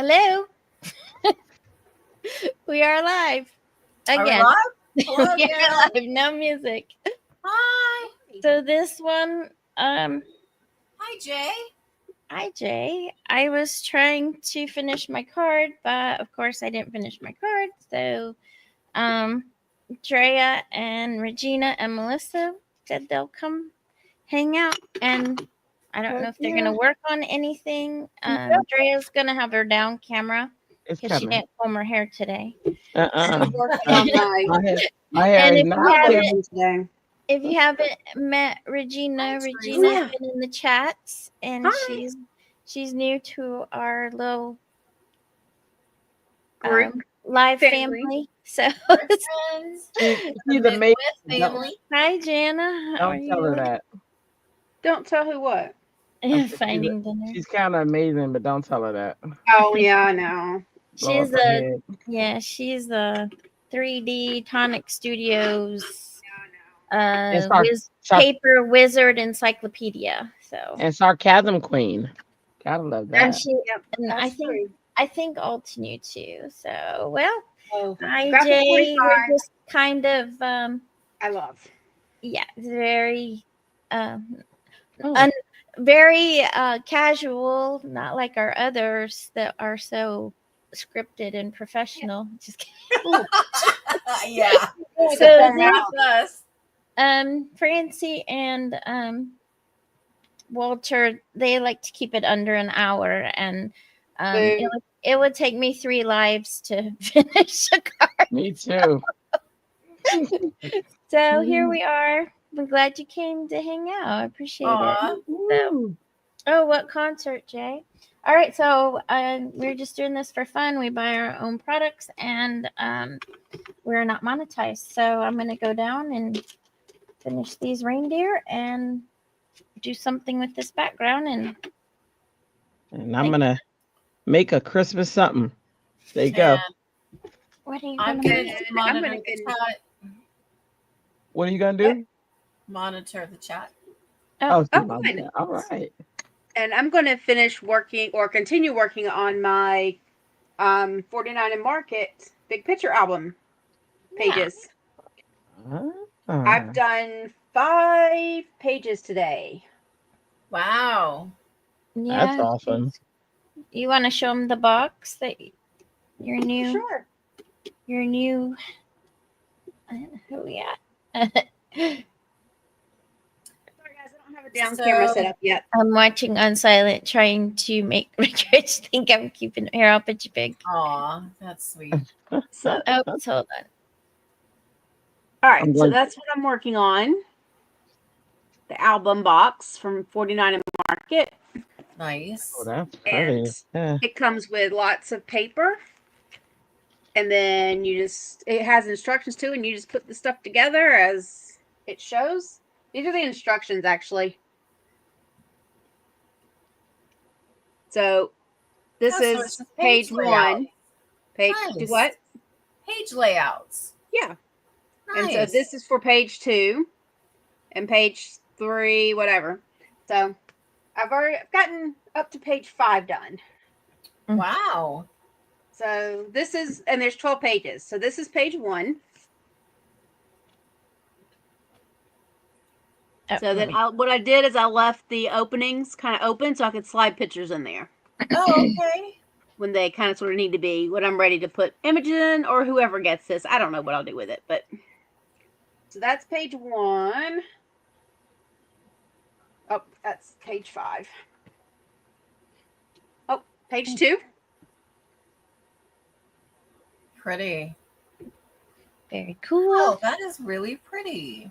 Hello. We are live Are we again. live? Hello We again. are live. No music. Hi. So this one, Hi, Jay. hi Jay. I was trying to finish my card, but of course I didn't finish my card. So, Drea and Regina and Melissa said they'll come hang out, and I don't know if they're gonna work on anything. Drea's gonna have her down camera It's because she coming. didn't comb her hair today. I'm working on My hair And is if not you haven't, my today. if you haven't met Regina, Hi, Regina's Teresa. been in the chats, and Hi. she's new to our little Group live family. family. So, Friends. She's amazing. Family. hi Jana, how are Don't tell her you? that. Don't tell who what. Finding dinner. She's kind of amazing, but don't tell her that. Oh yeah, I know. Blow She's up her a head. she's a 3D Tonic Studios And sar- paper wizard encyclopedia. So and sarcasm queen. Gotta love and that. Yep. and That's true. I think alt new too. So well, Oh, hi graphic Jay. 45. We're just kind of I love. very Oh, very casual, not like our others that are so scripted and professional. Just kidding. Yeah. So That's us. Francie and Walter, they like to keep it under an hour, and it would take me 3 lives to finish a card. me too. So here we are. I'm glad you came to hang out. I appreciate Aw. it. So, oh, what concert, Jay? All right, so we're just doing this for fun. We buy our own products, and we're not monetized. So I'm gonna go down and finish these reindeer and do something with this background. And I'm gonna make a Christmas something. There you Yeah. go. What are you I'm gonna going do? to I'm monitor gonna the get- chat. What are you gonna do? Monitor the chat. Oh, good. All right. And I'm going to finish working or continue working on my 49 and Market Big Picture album pages. I've done 5 pages today. Wow. yeah. That's awesome. You want to show them the box that your new Sure. your new who we at? Sorry guys, I don't have a down So- camera set up yet. I'm watching Unsilent, trying to make Rich think I'm keeping here. I'll put you big. Aw, that's sweet. So, oh, hold on. All right, I'm so going- that's what I'm working on. The album box from 49 and Market. Nice. Oh, that's And pretty. Yeah. it comes with lots of paper. And then it has instructions too, and you just put the stuff together as it shows. These are the instructions actually. So this Oh, so it's is just page page layout. 1. Page Nice. what? Page layouts. Yeah. Nice. And so this is for page 2 and page 3, whatever. So I've gotten up to page 5 done. Wow. So this is, and there's 12 pages. So this is page 1. So then what I did is I left the openings kind of open so I could slide pictures in there Oh, okay. when they kind of sort of need to be, when I'm ready to put images in, or whoever gets this. I don't know what I'll do with it, but so that's page 1. Oh, that's page 5. Oh, page 2. Pretty. Very cool. Oh, that is really pretty.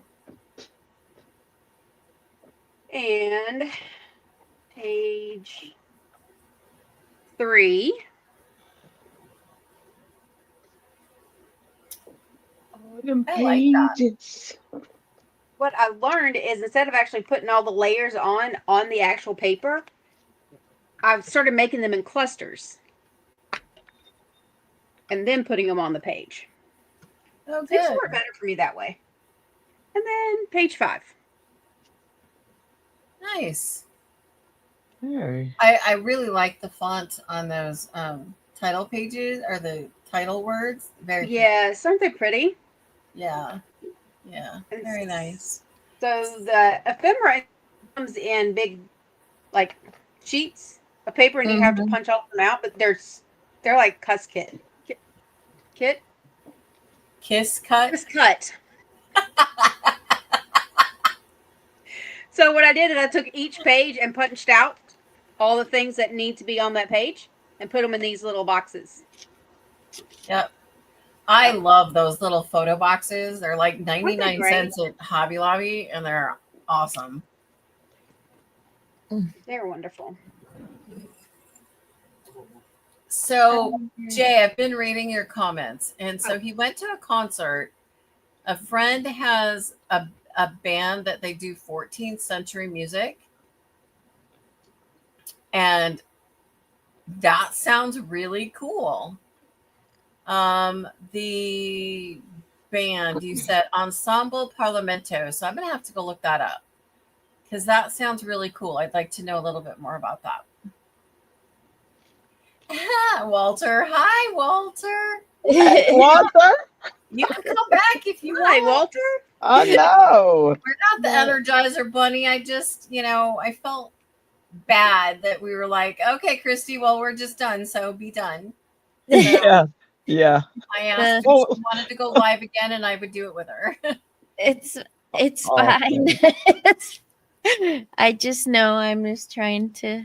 And page 3. I like that. Pages. What I learned is instead of actually putting all the layers on the actual paper, I've started making them in clusters and then putting them on the page. Oh, It good. just worked better for me that way. And then page 5. Nice. Very. I really like the font on those title pages or the title words. Very pretty. Yes, aren't they pretty? Yeah. Yeah. And Very nice. So the ephemera comes in big, like, sheets of paper, and you have to Mhm. punch all of them out. But they're like Kiss Cut. So what I did is I took each page and punched out all the things that need to be on that page and put them in these little boxes. Yep. I love those little photo boxes. They're like 99 great? cents at Hobby Lobby, and they're awesome. They're wonderful. So, Jay, I've been reading your comments. And so he went to a concert. A friend has a band that they do 14th century music. And that sounds really cool. The band, you said Ensemble Parlamento. So I'm going to have to go look that up because that sounds really cool. I'd like to know a little bit more about that. Walter. Hi, Walter. Walter? You can come back if you Hi, want. Walter. Oh no. We're not the Energizer Bunny. I just, I felt bad that we were like, okay, Christy, well, we're just done. So be done. Yeah. Yeah. I asked if she wanted to go live again and I would do it with her. It's Oh, fine. I just know I'm just trying to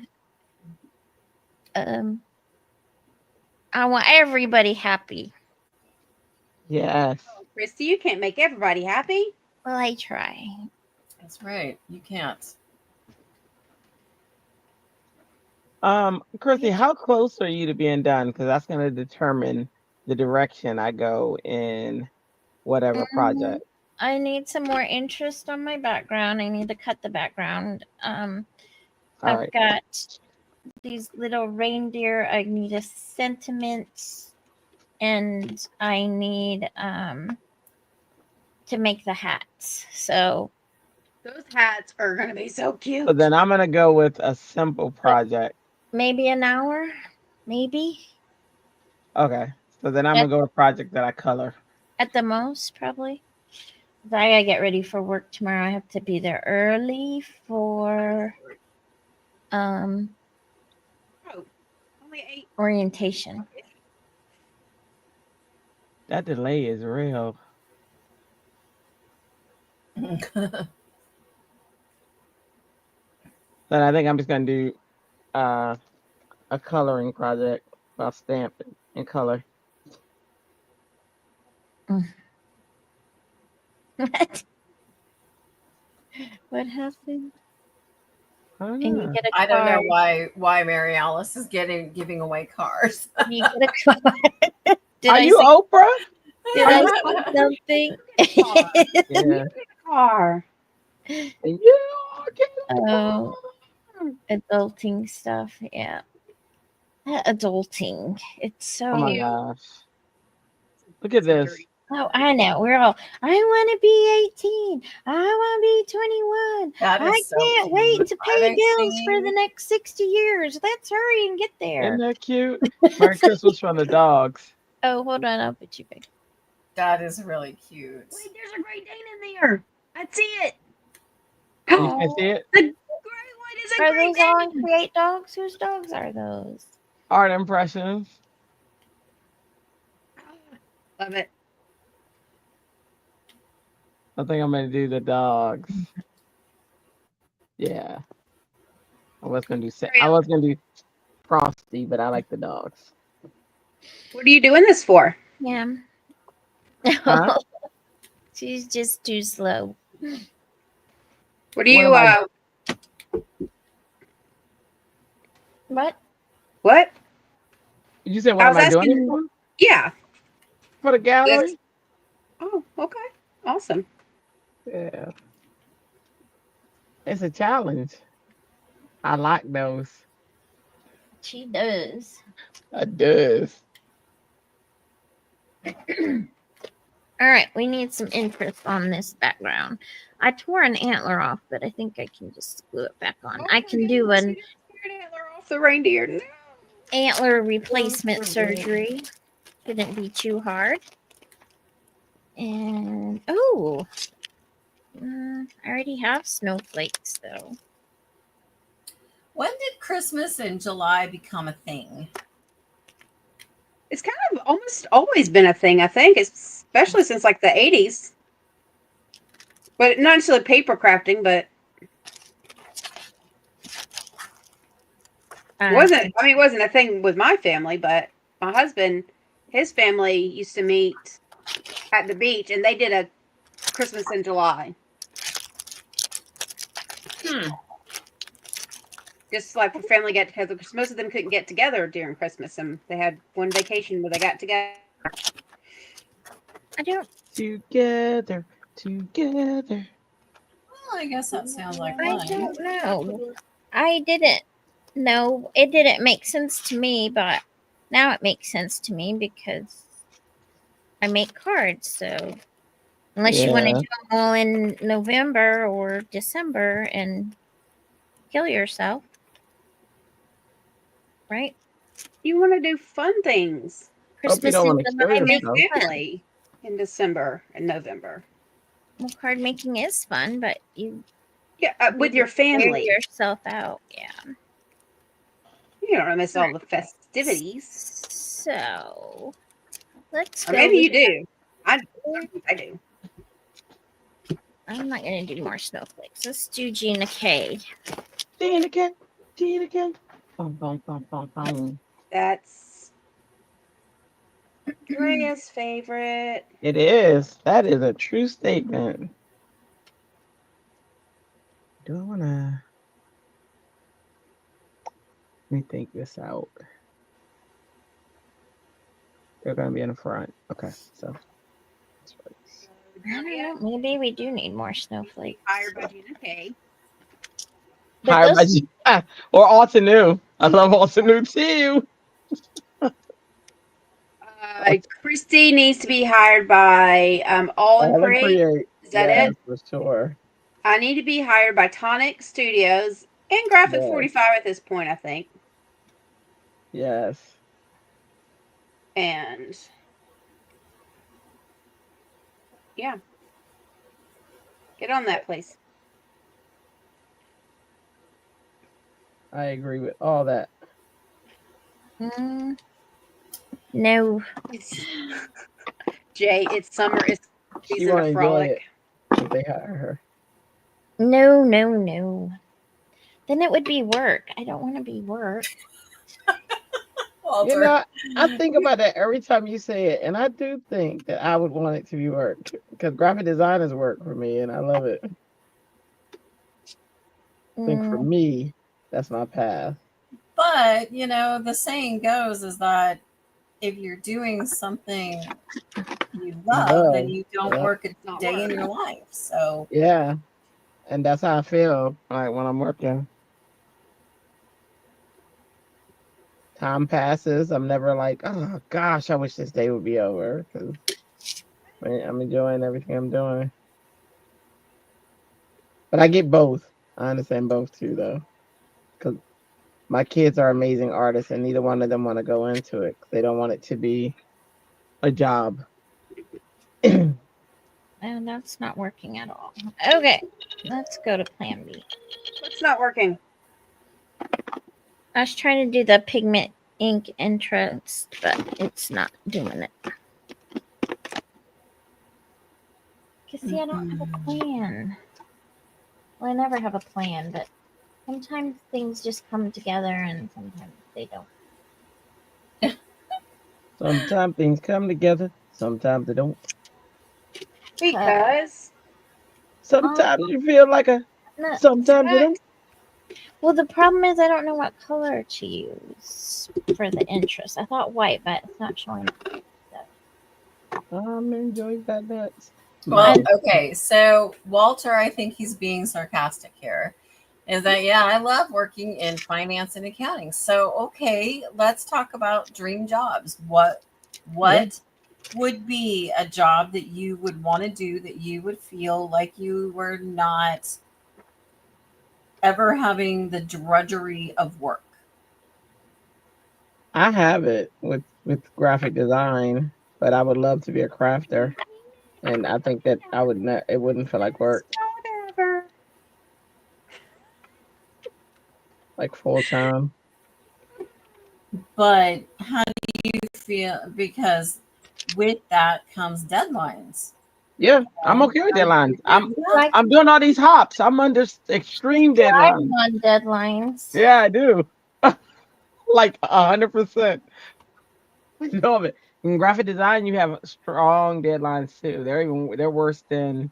I want everybody happy. Yes. Christy, you can't make everybody happy. Well, I try. That's right. You can't. Chrissy, how close are you to being done? Because that's going to determine the direction I go in whatever project. I need some more interest on my background. I need to cut the background. All I've right. got these little reindeer. I need a sentiment, and I need to make the hats. So Those hats are going to be so cute. So then I'm going to go with a simple project. maybe an hour, maybe Okay. So then I'm going to go with a project that I color. at the most, probably. I gotta get ready for work tomorrow. I have to be there early for Only 8. orientation. That delay is real. Then I think I'm just going to do a coloring project. I'll stamp it in color. What happened? I don't And you know. get a I don't know card. why Mary Alice is giving away cars. You get a card. Did Are I you say, Oprah? did I say something? Yeah. Car. Yeah. Oh, adulting stuff. Yeah. Adulting. It's so. Oh my gosh. Look at this. Oh, I know. We're all. I want to be 18. I want to be 21. That is I so can't wait cute. to Are pay they bills for singing? the next 60 years. Let's hurry and get there. Isn't that cute? Merry Christmas from the dogs. Oh, hold on. I'll put you back. That is really cute. Wait, there's a Great Dane in there. I see it. You can see it? The great one is a Are Great those all in Dane. Create Dogs? Whose dogs are those? Art impressions. Love it. I think I'm gonna do the dogs. Yeah. I was gonna do Frosty, but I like the dogs. What are you doing this for? Yeah. Huh? She's just too slow. What do you am What? what? You said what I am was I doing asking- it for? Yeah. For the gallery? Oh, okay. Awesome. Yeah. It's a challenge. I like those. She does. It does. All right, we need some interest on this background. I tore an antler off, but I think I can just glue it back on. I can do an off the reindeer. No. Antler replacement surgery. Shouldn't be too hard. And I already have snowflakes though. When did Christmas in July become a thing? It's kind of almost always been a thing, I think, especially since like the 80s. But not necessarily paper crafting, but it wasn't a thing with my family, but my husband, his family used to meet at the beach and they did a Christmas in July. Just like for family get together, because most of them couldn't get together during Christmas, and they had one vacation where they got together. I don't. Together. Well, I guess that sounds like I fun. don't know. I didn't know. It didn't make sense to me, but now it makes sense to me because I make cards. So unless you want to Yeah. do them all in November or December and kill yourself, right? You want to do fun things. Hope you Christmas don't in wanna kill July Make makes yourself. fun. family in December and November. Well, card making is fun, but you With your wear family. yourself out. Yeah. You don't want to miss all the festivities. So let's Or go. maybe you with- do. I do. I'm not gonna do more snowflakes. Let's do Gina K. Gina K. Bum, bum, bum, bum, bum. That's Drea's favorite. It is. That is a true statement. Do I wanna? Let me think this out. They're gonna be in the front. Okay, so. I don't know. Maybe we do need more snowflakes. Hired by Gina K. But Hired by those- or Altenew. I love Altenew too. Christy needs to be hired by All and Create. Is that yes, it? for sure. I need to be hired by Tonic Studios and Graphic Yes. 45 at this point, I think. Yes. And yeah. Get on that, please. I agree with all that. No. Jay, it's summer. It's She season wanna of enjoy frolic. it if they hire her. No. Then it would be work. I don't want to be work. Walter. You know, I think about that every time you say it, and I do think that I would want it to be work because graphic design is work for me, and I love it. I think for me, that's my path. But, the saying goes is that if you're doing something you love, then you don't work a Not day work. in your life. So, Yeah, and that's how I feel like when I'm working. Time passes. I'm never like, oh gosh, I wish this day would be over because I'm enjoying everything I'm doing. But I get both. I understand both too, though, because my kids are amazing artists, and neither one of them want to go into it. They don't want it to be a job. And that's not working at all. Okay, let's go to Plan B. It's not working. I was trying to do the pigment ink entrance, but it's not doing it. Because, see, I don't have a plan. Well, I never have a plan, but sometimes things just come together and sometimes they don't. Sometimes things come together. Sometimes they don't. Because Sometimes you feel like a. No, Sometimes you don't. well, the problem is I don't know what color to use for the interest. I thought white, but it's not showing up. I'm enjoying that nuts. well, okay. So, Walter, I think he's being sarcastic here. Is that, I love working in finance and accounting. So, okay, let's talk about dream jobs. What would be a job that you would want to do that you would feel like you were not ever having the drudgery of work? I have it with graphic design, but I would love to be a crafter, and I think that I would not. It wouldn't feel like work, Whatever. like full time. But how do you feel? Because with that comes deadlines. Yeah, I'm okay with deadlines. Like I'm doing all these hops. I'm under extreme deadlines. on deadlines. Yeah, I do. Like 100%. I love it. In graphic design, you have strong deadlines too. They're worse than,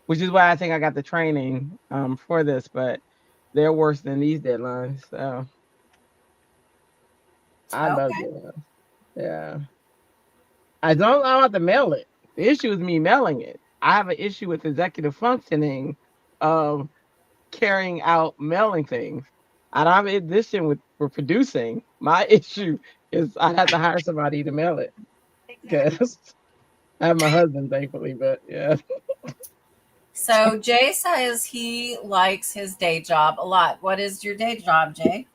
which is why I think I got the training for this, but they're worse than these deadlines. So I love Okay. deadlines. Yeah. I don't have to mail it. The issue is me mailing it. I have an issue with executive functioning of carrying out mailing things. I don't have an issue with for producing. My issue is I have to hire somebody to mail it. Because I have my husband, thankfully, but yeah. So Jay says he likes his day job a lot. What is your day job, Jay?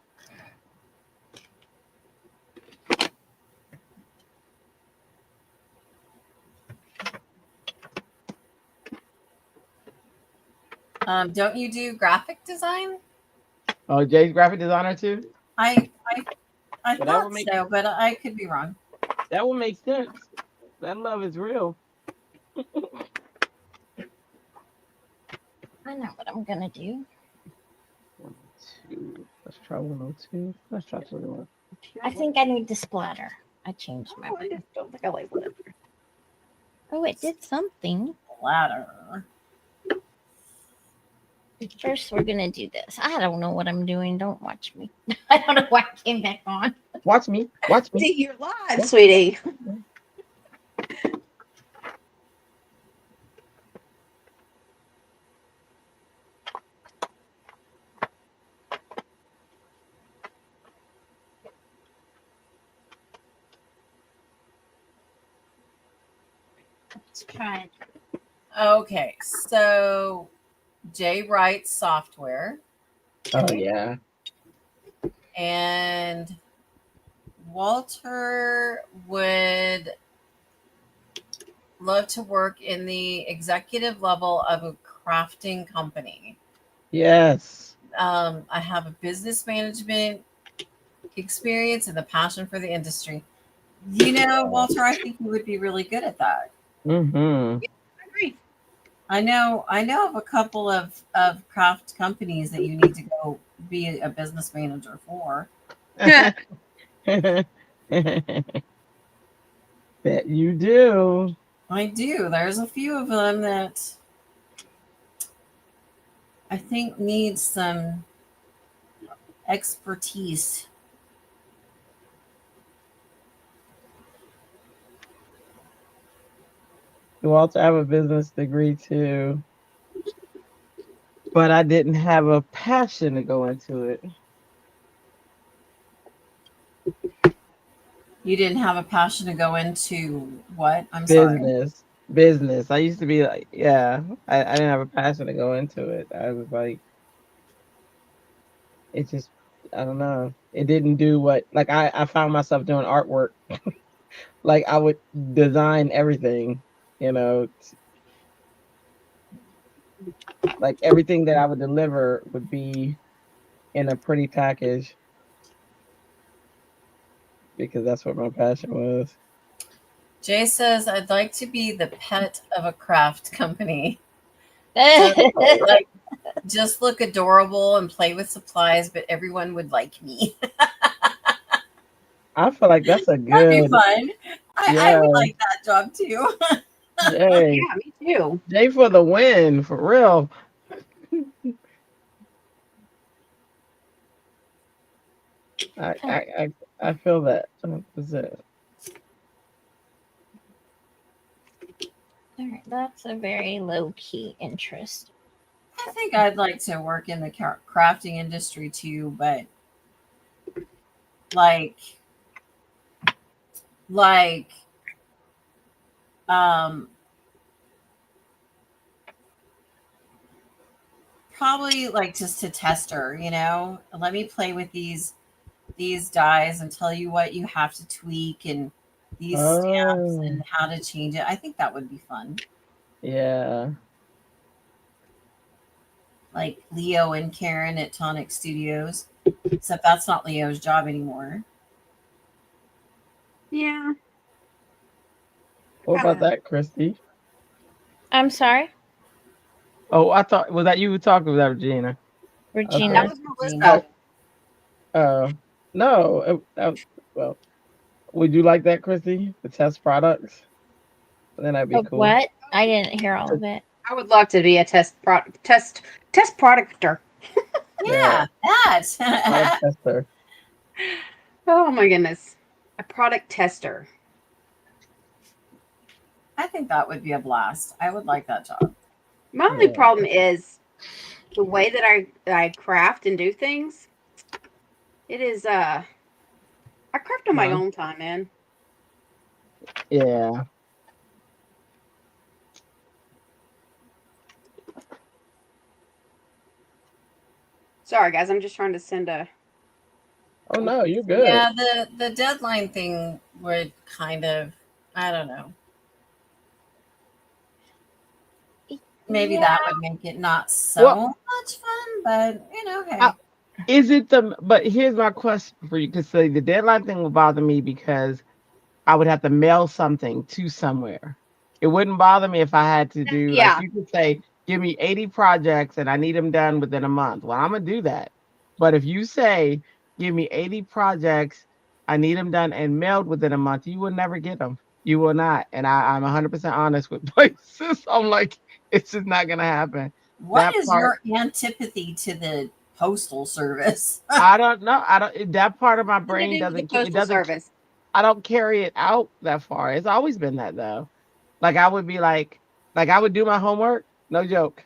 Don't you do graphic design? Oh, Jay's graphic designer too? I But that thought would make so, but I could be wrong. that would make sense. That love is real. I know what I'm gonna do. 102. Let's try 102. Let's try 21. I think I need to splatter. I changed my Oh, I mind. just don't think I like whatever. Oh, it did something. Ladder. First, we're gonna do this. I don't know what I'm doing. Don't watch me. I don't know why I came back on. Watch me. Watch me. See, you're live, sweetie. Let's try it. Okay, so Jay writes software Oh yeah. and Walter would love to work in the executive level of a crafting company. Yes. I have a business management experience and the passion for the industry. You know, Walter, I think you would be really good at that. Mm-hmm. I agree. I know of a couple of craft companies that you need to go be a business manager for. Bet you do. I do. There's a few of them that I think need some expertise. You also have a business degree too. But I didn't have a passion to go into it. You didn't have a passion to go into what? I'm sorry. Business. I used to be like, yeah, I didn't have a passion to go into it. I was like, it just, I don't know. It didn't do what, like, I found myself doing artwork. Like, I would design everything, you know, like everything that I would deliver would be in a pretty package because that's what my passion was. Jay says, I'd like to be the pet of a craft company. Like, just look adorable and play with supplies, but everyone would like me. I feel like that's a That'd be good fun. I Yeah. would like that job too. Jay. Yeah, me too. Jay for the win, for real. I feel that. 100%. All right, that's a very low key interest. I think I'd like to work in the crafting industry too, but like um probably like just to test her, you know, let me play with these these dies and tell you what you have to tweak and these stamps Oh, and how to change it. I think that would be fun. yeah. Like Leo and Karen at Tonic Studios. Except that's not Leo's job anymore. Yeah. What about that, Christy? I'm sorry, Oh, I thought, was that you who talked, or was that Regina? Regina. That was Melissa. Gina. No. Well, would you like that, Christy? The test products? Then that'd be Of cool. what? I didn't hear all of it. I would love to be a test productor. Yeah, that. Product tester. Oh my goodness. A product tester. I think that would be a blast. I would like that job. My only Yeah. problem is the way that I craft and do things. It is I craft on my Uh-huh. own time, man. Yeah. Sorry guys, I'm just trying to send a Oh no, you're good. Yeah, the deadline thing would kind of, I don't know. Maybe that would make it not so Well- much fun, but hey. Is it but here's my question for you, because the deadline thing would bother me because I would have to mail something to somewhere. It wouldn't bother me if I had to do, Yeah. like you could say, give me 80 projects and I need them done within a month. Well, I'm gonna do that. But if you say, give me 80 projects, I need them done and mailed within a month, you will never get them. You will not. And I'm 100% honest with places. I'm like, it's just not gonna happen. What that is part- your antipathy to the postal service? I don't know. That part of my Nothing to brain do with the doesn't. It postal doesn't. service. I don't carry it out that far. It's always been that though. Like I would be like I would do my homework. No joke.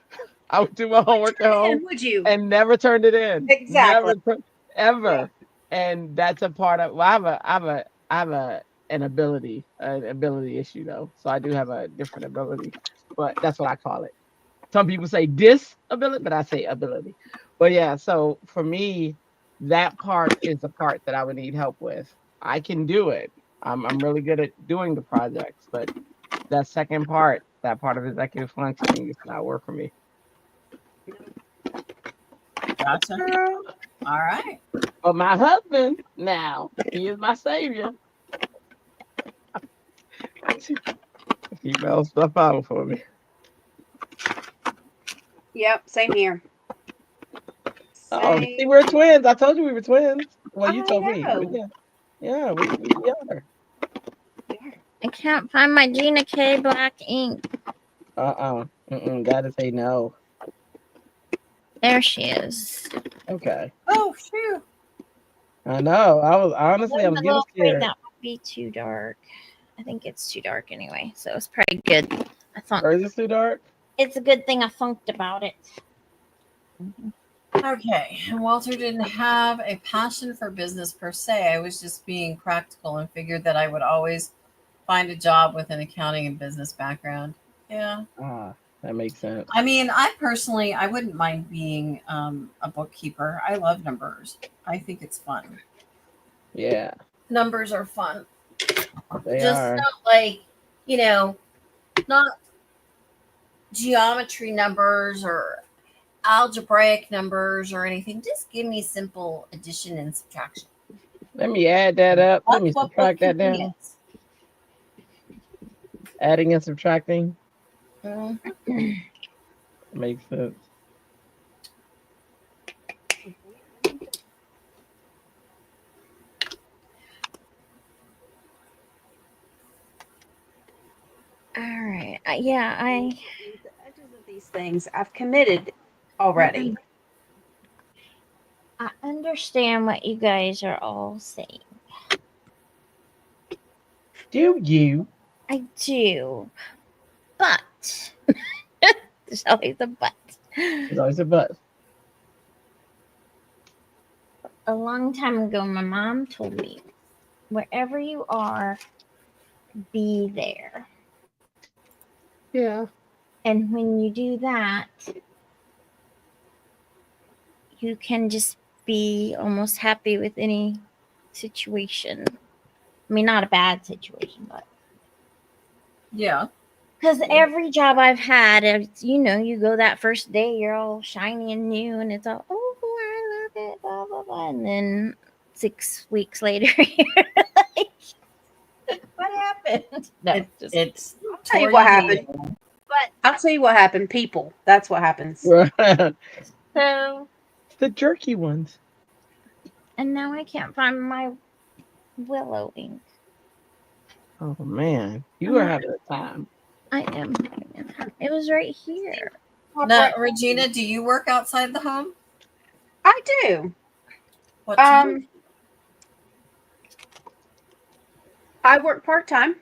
I would do my homework at home Would you? and never turned it in. Exactly. Ever. And that's a part of. Well, I have an ability issue though. So I do have a different ability, but that's what I call it. Some people say disability, but I say ability. But yeah, so for me, that part is the part that I would need help with. I can do it. I'm really good at doing the projects, but that second part, that part of executive functioning, is not work for me. Gotcha. All right. But my husband now, he is my savior. He melts stuff out for me. Yep, same here. Oh, Same. see, we're twins. I told you we were twins. Well, you I told me. know. But yeah, we are. I can't find my Gina K black ink. That is a no. There she is. Okay. Oh, shoot. I know. I was honestly, I'm I'm a getting little afraid scared. that would be too dark. I think it's too dark anyway, so it's probably good. I thought Or is it too dark? it's a good thing I funked about it. Okay. Walter didn't have a passion for business per se. I was just being practical and figured that I would always find a job with an accounting and business background. Yeah. That makes sense. I mean, I wouldn't mind being a bookkeeper. I love numbers. I think it's fun. Yeah, Numbers are fun. they Just are. not like, not geometry numbers or algebraic numbers or anything. Just give me simple addition and subtraction. Let me add that up. Let me That's what subtract that bookkeeping down. is. Adding and subtracting Mhm. makes sense. All right. Yeah, The edges of these things I've committed already. I understand what you guys are all saying. Do you? I do. But there's always a but. There's always a but. A long time ago, my mom told me, wherever you are, be there. Yeah. And when you do that, you can just be almost happy with any situation. I mean, not a bad situation, but Yeah. because every job I've had, you go that first day, you're all shiny and new, and it's all, oh, I love it, blah blah blah, and then 6 weeks later, you're like, what happened? No, It's I'll tell you what happened. but I'll tell you what happened. People. That's what happens. the so, jerky ones. and now I can't find my Willow ink. Oh man, you are having a time. I am. It was right here. Now, Regina, do you work outside the home? I do. What do you do? I work part time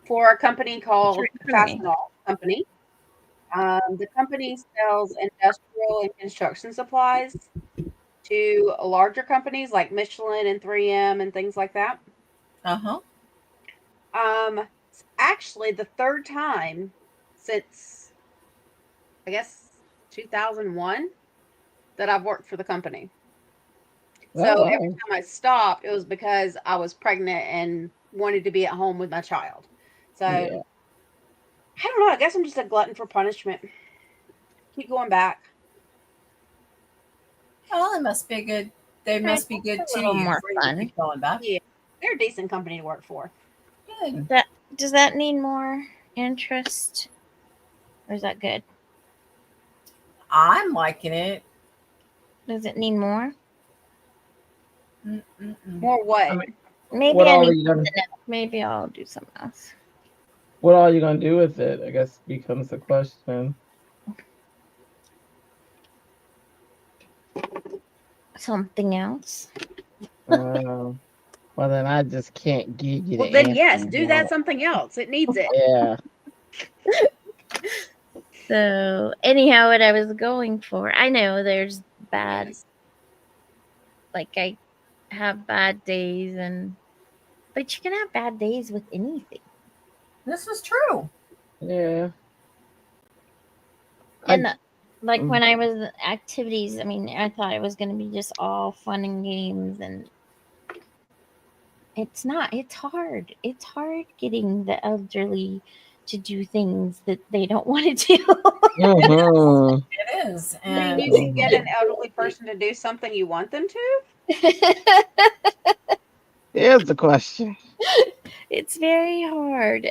for a company called Right in front of me. Fastenal Company. The company sells industrial and construction supplies to larger companies like Michelin and 3M and things like that. Uh-huh. It's actually the third time since, I guess, 2001 that I've worked for the company. So Oh, wow. every time I stopped, it was because I was pregnant and wanted to be at home with my child. So Yeah. I don't know. I guess I'm just a glutton for punishment. Keep going back. Oh, they must be good. They must be good a to little you. more for you to fun. keep going back. Yeah, they're a decent company to work for. Good. Does that need more interest? Or is that good? I'm liking it. Does it need more? Mm-mm-mm. More what? I mean, Maybe what I all are need you gonna? something else. Maybe I'll do something else. What all are you gonna do with it? I guess becomes the question. Something else. Well, then I just can't give you the Well, then answer yes, you do that want. something else. It needs it. Yeah. So anyhow, what I was going for, I know there's bad, Yes. like I have bad days, but you can have bad days with anything. This is true. Yeah. And like Mm. when I was at activities, I mean, I thought it was going to be just all fun and games, and it's not. It's hard. It's hard getting the elderly to do things that they don't want to do. Mhm. It is. So And you can get an elderly person to do something you want them to. Here's the question. It's very hard,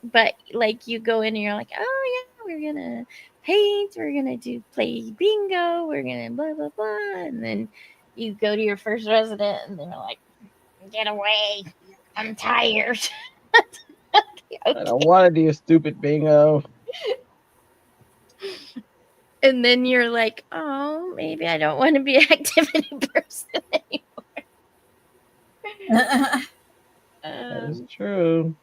but like you go in and you're like, oh yeah, we're gonna paint, we're gonna play bingo, we're gonna blah blah blah, and then you go to your first resident and they're like, get away, I'm tired. I don't want to do a stupid bingo. And then you're like, oh, maybe I don't want to be an activity person That is anymore. true.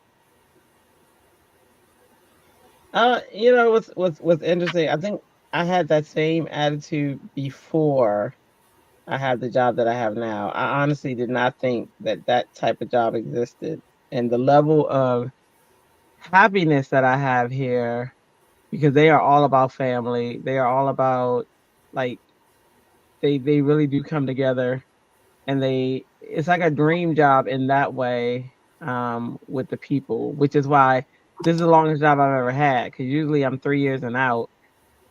What's interesting? I think I had that same attitude before I had the job that I have now. I honestly did not think that type of job existed, and the level of happiness that I have here, because they are all about family. They are all about, like, they really do come together, and it's like a dream job in that way, with the people, which is why this is the longest job I've ever had, because usually I'm 3 years and out,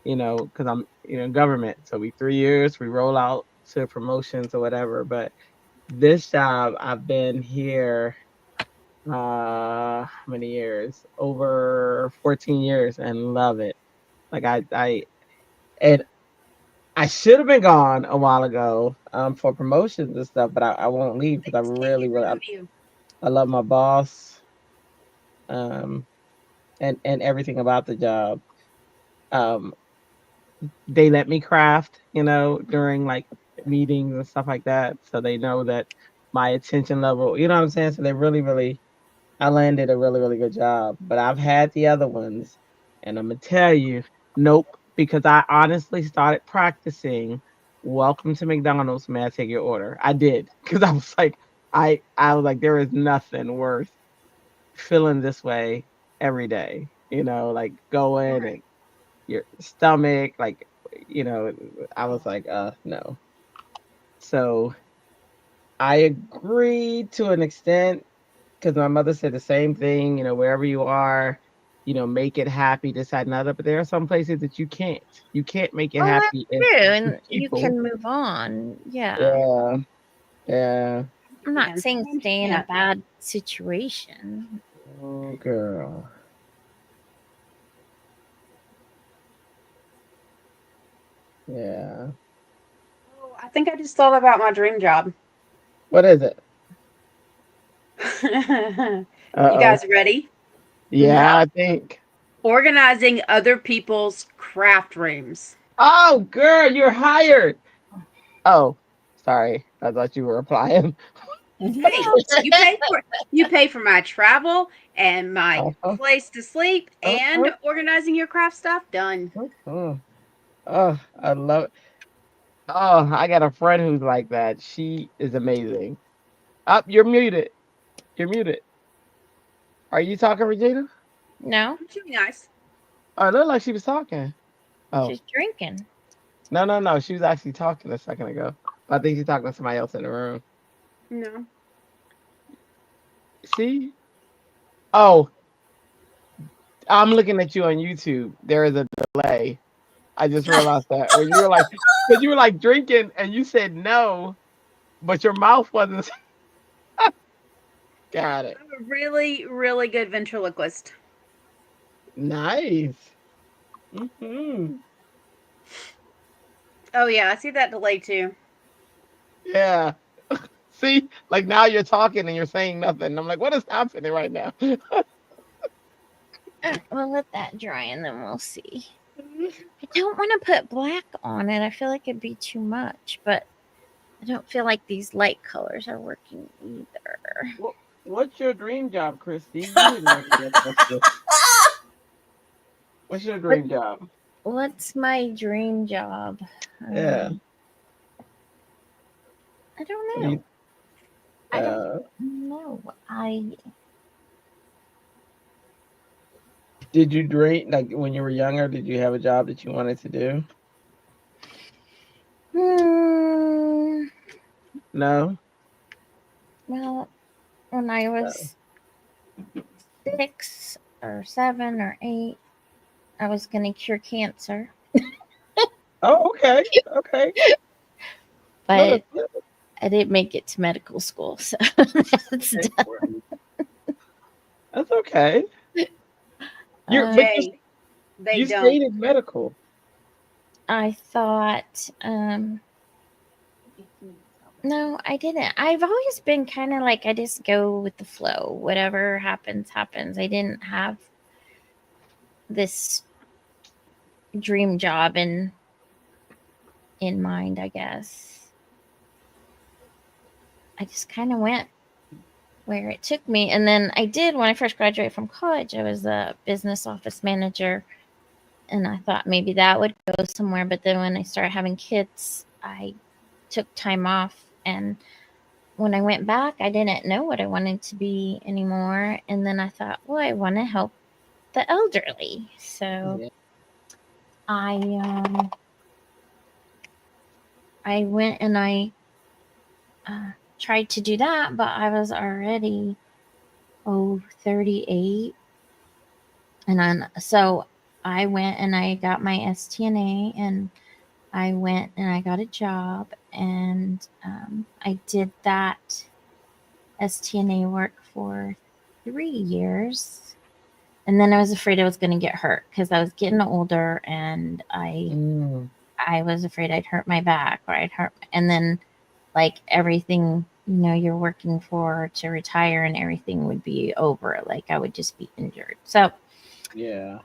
because I'm government, so we 3 years, we roll out to promotions or whatever. But this job, I've been here how many years? Over 14 years, and love it. Like and I should have been gone a while ago, for promotions and stuff, but I won't leave because I Things can't really, get rid really, of you. I love my boss, um, and everything about the job. Um, they let me craft, during like meetings and stuff like that, so they know that my attention level, you know what I'm saying? So they really, really, I landed a really, really good job. But I've had the other ones, and I'm gonna tell you, nope, because I honestly started practicing "Welcome to McDonald's. May I take your order?" I did, because I was like, there is nothing worth feeling this way every day. Like going and your stomach, like, I was like, no. So I agree to an extent because my mother said the same thing. You know, wherever you are, you know, make it happy, decide not to. But there are some places that you can't. You can't make it Oh, that's happy if true. with And you people. can move on. Yeah. Yeah, yeah. I'm not And saying sometimes stay you in a can't. bad situation. Oh, girl. Yeah. Oh, I think I just thought about my dream job. What is it? You Uh-oh. guys ready? Yeah, I think. Organizing other people's craft rooms. Oh, girl, you're hired. Oh, sorry. I thought you were replying. Hey, you pay for my travel and my Uh-huh. place to sleep and Uh-huh. organizing your craft stuff done. Uh-huh. Oh, I love it. Oh, I got a friend who's like that. She is amazing. Up, you're muted. You're muted. Are you talking, Regina? No, Should be nice. Oh, it looked like she was talking. Oh, she's drinking. no, no, no. She was actually talking a second ago. I think she's talking to somebody else in the room. No. See? Oh, I'm looking at you on YouTube. There is a delay. I just realized that when you were like, because you were like drinking and you said no, but your mouth wasn't. Got it. I'm a really, really good ventriloquist. Nice. Hmm. Oh yeah, I see that delay too. Yeah. See, like now you're talking and you're saying nothing. I'm like, what is happening right now? We'll let that dry and then we'll see. I don't want to put black on it. I feel like it'd be too much, but I don't feel like these light colors are working either. What's your dream job, Christy? You didn't answer that question. What's your dream job? What's my dream job? Yeah. I don't What do know. you- I don't know. Did you dream like when you were younger? Did you have a job that you wanted to do? Hmm, No. well, when I was 6 or 7 or 8, I was going to cure cancer, Oh, okay. Okay. but No, that's good. I didn't make it to medical school, so that's done. That's okay. You're Um, but Hey, they you don't. stayed in medical. I thought, no, I didn't. I've always been kind of like I just go with the flow. Whatever happens, happens. I didn't have this dream job in mind, I guess. I just kind of went where it took me. And then I did, when I first graduated from college, I was a business office manager. And I thought maybe that would go somewhere. But then when I started having kids, I took time off. And when I went back, I didn't know what I wanted to be anymore. And then I thought, well, I want to help the elderly. So Yeah. I went and I tried to do that, but I was already 38. And then so I went and I got my STNA and I went and I got a job and I did that STNA work for 3 years. And then I was afraid I was going to get hurt because I was getting older and I was afraid I'd hurt my back or I'd hurt. And then like everything, you're working for to retire and everything would be over. Like I would just be injured. So Yeah.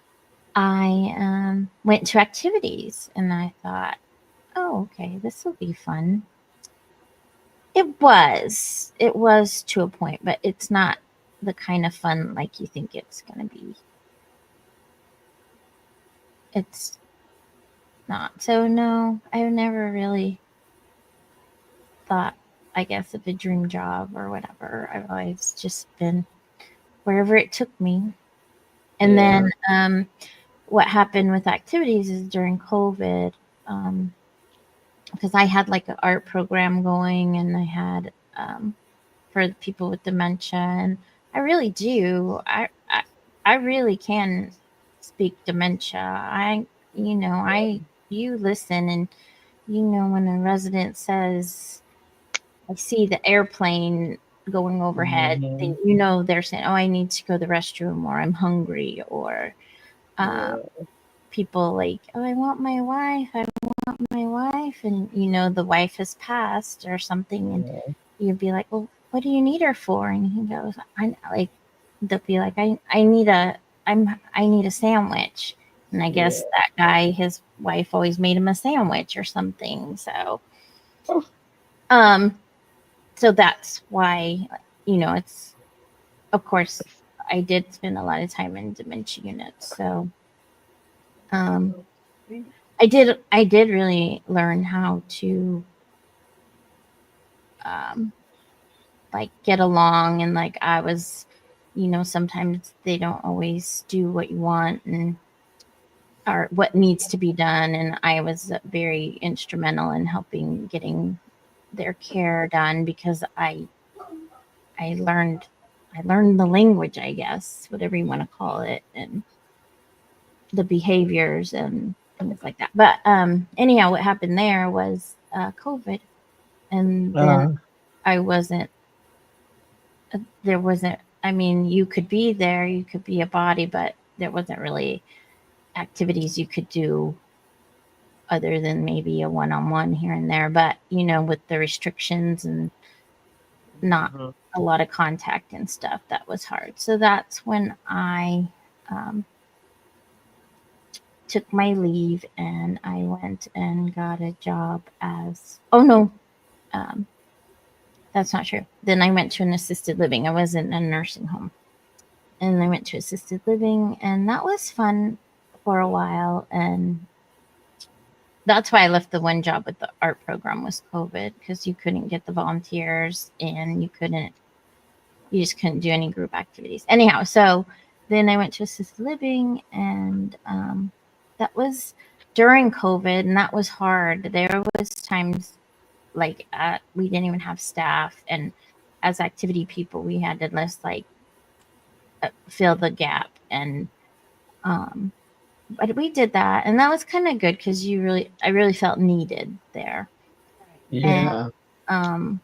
I went to activities and I thought, oh, okay, this will be fun. It was to a point, but it's not the kind of fun like you think it's going to be. It's not. So no, I've never really thought, I guess, of a dream job or whatever. I've always just been wherever it took me. And then what happened with activities is during COVID, because I had like an art program going and I had for the people with dementia, and I really do. I really can speak dementia. You listen, and when a resident says, "I see the airplane going overhead," then they're saying, "Oh, I need to go to the restroom," or "I'm hungry," or people like, "Oh, I want my wife. I want my wife," and the wife has passed or something, and you'd be like, "Well, what do you need her for?" And he goes, they'll be like, I need a sandwich." And I guess that guy, his wife always made him a sandwich or something. So, so that's why, it's, of course, I did spend a lot of time in dementia units. So, I did really learn how to, like, get along, and like I was, sometimes they don't always do what you want or what needs to be done, and I was very instrumental in helping getting their care done because I learned the language, I guess, whatever you want to call it, and the behaviors and things like that. But anyhow, what happened there was COVID, and then I wasn't. There wasn't. I mean, you could be there, you could be a body, but there wasn't really activities you could do other than maybe a one-on-one here and there. But with the restrictions and not a lot of contact and stuff, that was hard. So that's when I took my leave, and I went and got a job as, oh no, that's not true. Then I went to an assisted living. I was in a nursing home, and I went to assisted living, and that was fun for a while. And that's why I left the one job with the art program, was COVID, because you couldn't get the volunteers, and you just couldn't do any group activities. Anyhow, so then I went to assisted living, and that was during COVID, and that was hard. There was times like we didn't even have staff, and as activity people, we had to just like fill the gap, and but we did that, and that was kind of good because I really felt needed there. Yeah. And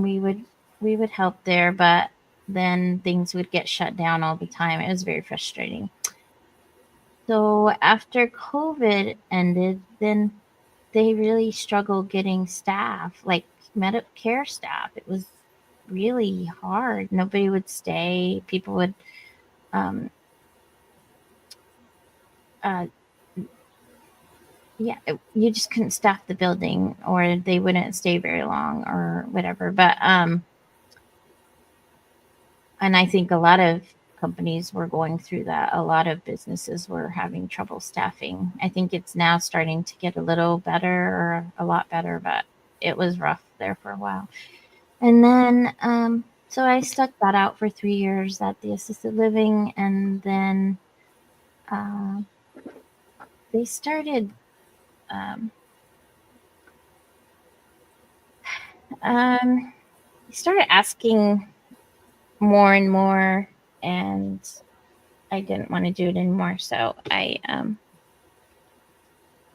we would help there, but then things would get shut down all the time. It was very frustrating. So after COVID ended, then they really struggled getting staff, like medical care staff. It was really hard. Nobody would stay. People would you just couldn't staff the building, or they wouldn't stay very long or whatever. But and I think a lot of companies were going through that. A lot of businesses were having trouble staffing. I think it's now starting to get a little better, or a lot better, but it was rough there for a while. And then so I stuck that out for 3 years at the assisted living, and then they started asking more and more, and I didn't want to do it anymore. So I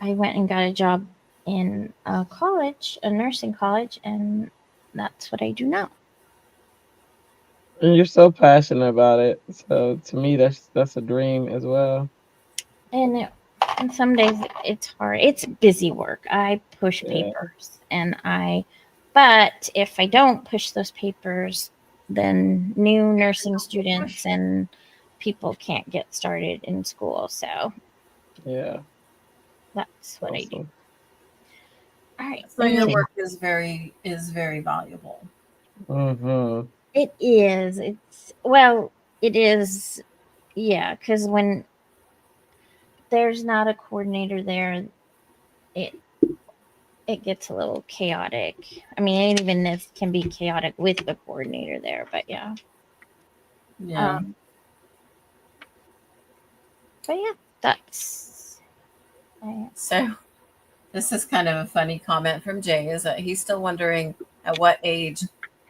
went and got a job in a college, a nursing college, and that's what I do now. And you're so passionate about it. So to me, that's a dream as well. And some days it's hard. It's busy work. I push papers, but if I don't push those papers, then new nursing students and people can't get started in school. So that's what I do. All right. So your work is very valuable. Mm-hmm. It is. It is. Yeah, because when there's not a coordinator there, it gets a little chaotic. I mean, even this can be chaotic with the coordinator there, but yeah. Yeah. But yeah, that's. So This is kind of a funny comment from Jay, is that he's still wondering at what age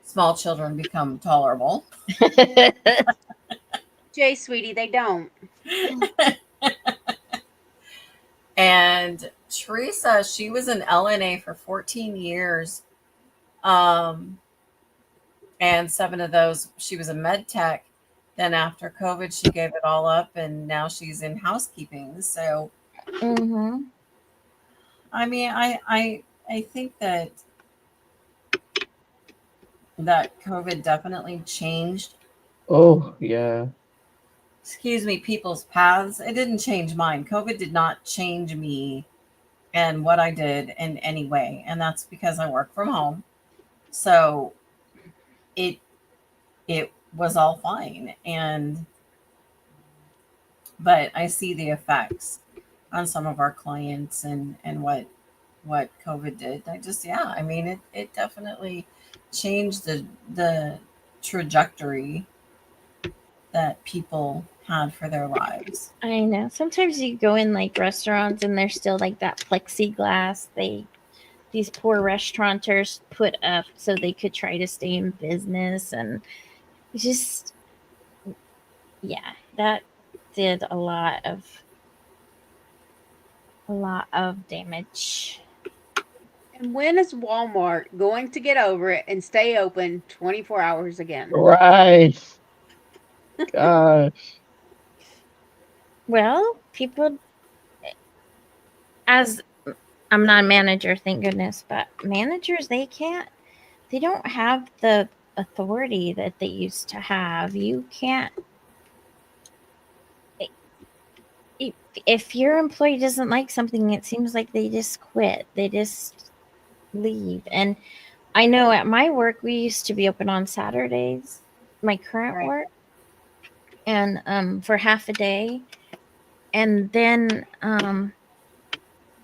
small children become tolerable. Jay, sweetie, they don't. And Teresa, she was an LNA for 14 years. And 7 of those, she was a med tech. Then after COVID, she gave it all up, and now she's in housekeeping. So, Mm-hmm. I mean, I think that COVID definitely changed, Oh, yeah. people's paths. It didn't change mine. COVID did not change me and what I did in any way, and that's because I work from home. So it was all fine, but I see the effects on some of our clients and what COVID did. I mean, it definitely changed the trajectory that people had for their lives. I know. Sometimes you go in like restaurants and there's still like that plexiglass these poor restaurateurs put up so they could try to stay in business, and it's just, yeah, that did a lot of damage. And when is Walmart going to get over it and stay open 24 hours again? Right. Gosh. Well, people, as I'm not a manager, thank goodness, but managers, they don't have the authority that they used to have. You can't, if your employee doesn't like something, it seems like they just quit. They just leave. And I know at my work, we used to be open on Saturdays, my current Right. work, and for half a day. And then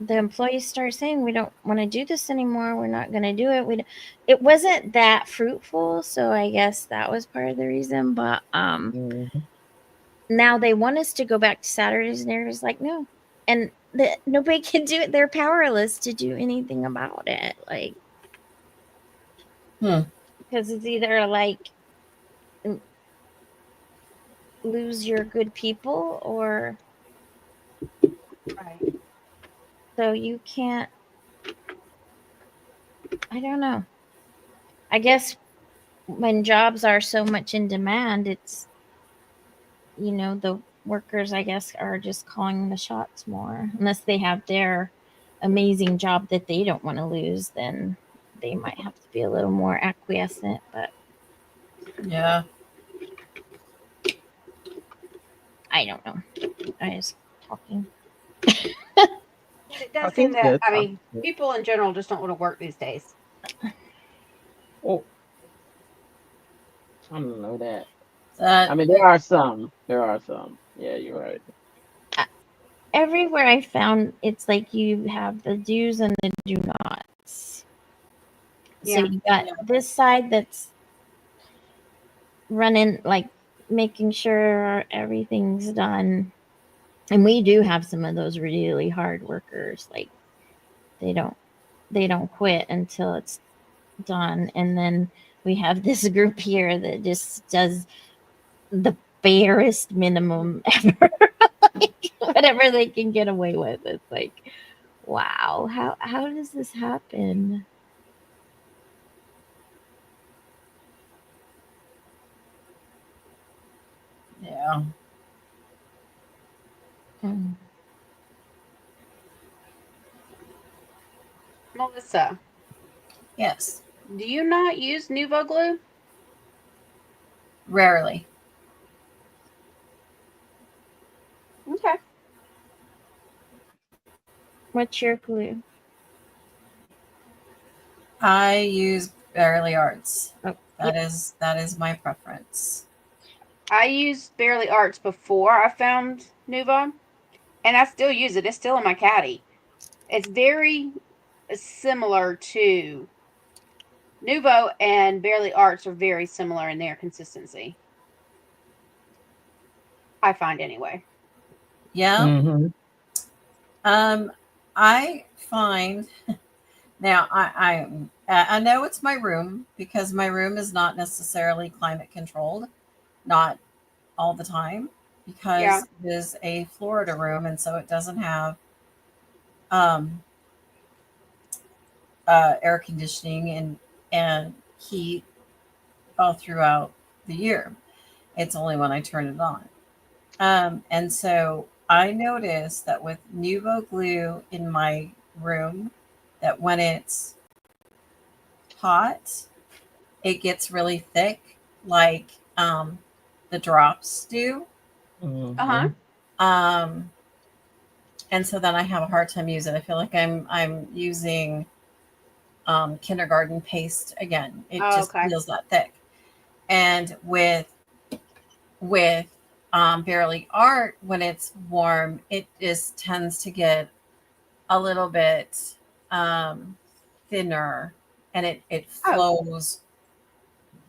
the employees started saying, we don't want to do this anymore. We're not going to do it. It wasn't that fruitful. So I guess that was part of the reason. But Mhm. now they want us to go back to Saturdays, and they're just like, no. And nobody can do it. They're powerless to do anything about it. Like, because it's either like lose your good people, or Right. so you can't. I don't know. I guess when jobs are so much in demand, it's, the workers, I guess, are just calling the shots more. Unless they have their amazing job that they don't want to lose, then they might have to be a little more acquiescent. But Yeah. I don't know. I was talking. It does I seem think that, that- I mean, people in general just don't want to work these days. Oh. I don't know that. That I mean, there are some. Yeah, you're right. Everywhere I found, it's like you have the do's and the do nots. Yeah. So you got this side that's running, like making sure everything's done. And we do have some of those really hard workers. Like they don't quit until it's done. And then we have this group here that just does the barest minimum ever. Like, whatever they can get away with. It's like, wow, how does this happen? yeah. Hmm. Melissa, Yes. do you not use Nuvo glue? Rarely. Okay. What's your glue? I use Barely Arts. Oh, That is my preference. I used Barely Arts before I found Nuvo, and I still use it. It's still in my caddy. It's very similar to Nuvo, and Barely Arts are very similar in their consistency. I find anyway. Yeah. Mhm. I find now I know it's my room because my room is not necessarily climate controlled, not all the time, Yeah. because it is a Florida room, and so it doesn't have um, air conditioning and heat all throughout the year. It's only when I turn it on. And so I noticed that with Nuvo glue in my room, that when it's hot, it gets really thick, like the drops do. Uh-huh. Um, and so then I have a hard time using it. I feel like I'm using kindergarten paste again. It Oh, just okay. feels that thick. And with Barely Art, when it's warm, it just tends to get a little bit thinner, and it Oh. flows,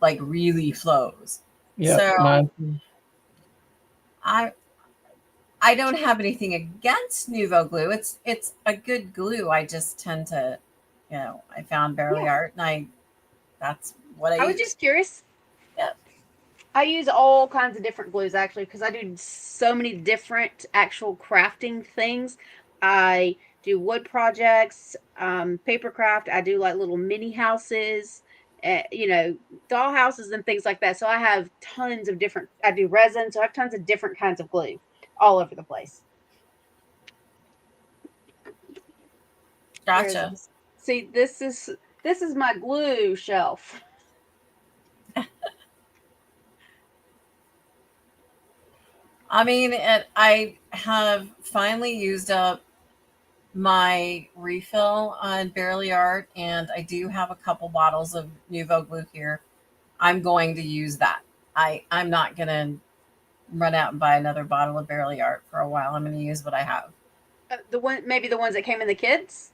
like really flows. Yep, So mine. I I don't have anything against Nuvo glue. It's a good glue. I just tend to, I found Barely Yeah. Art, and that's what I I was use. just curious. Yep. I use all kinds of different glues actually because I do so many different actual crafting things. I do wood projects, paper craft. I do like little mini houses, doll houses and things like that. So I have tons of different. I do resin, so I have tons of different kinds of glue all over the place. Whereas, Gotcha. see, this is my glue shelf. I mean, I have finally used up my refill on Barely Art, and I do have a couple bottles of Nuvo glue here. I'm going to use that. I'm not gonna run out and buy another bottle of Barely Art for a while. I'm gonna use what I have. Maybe the ones that came in the kits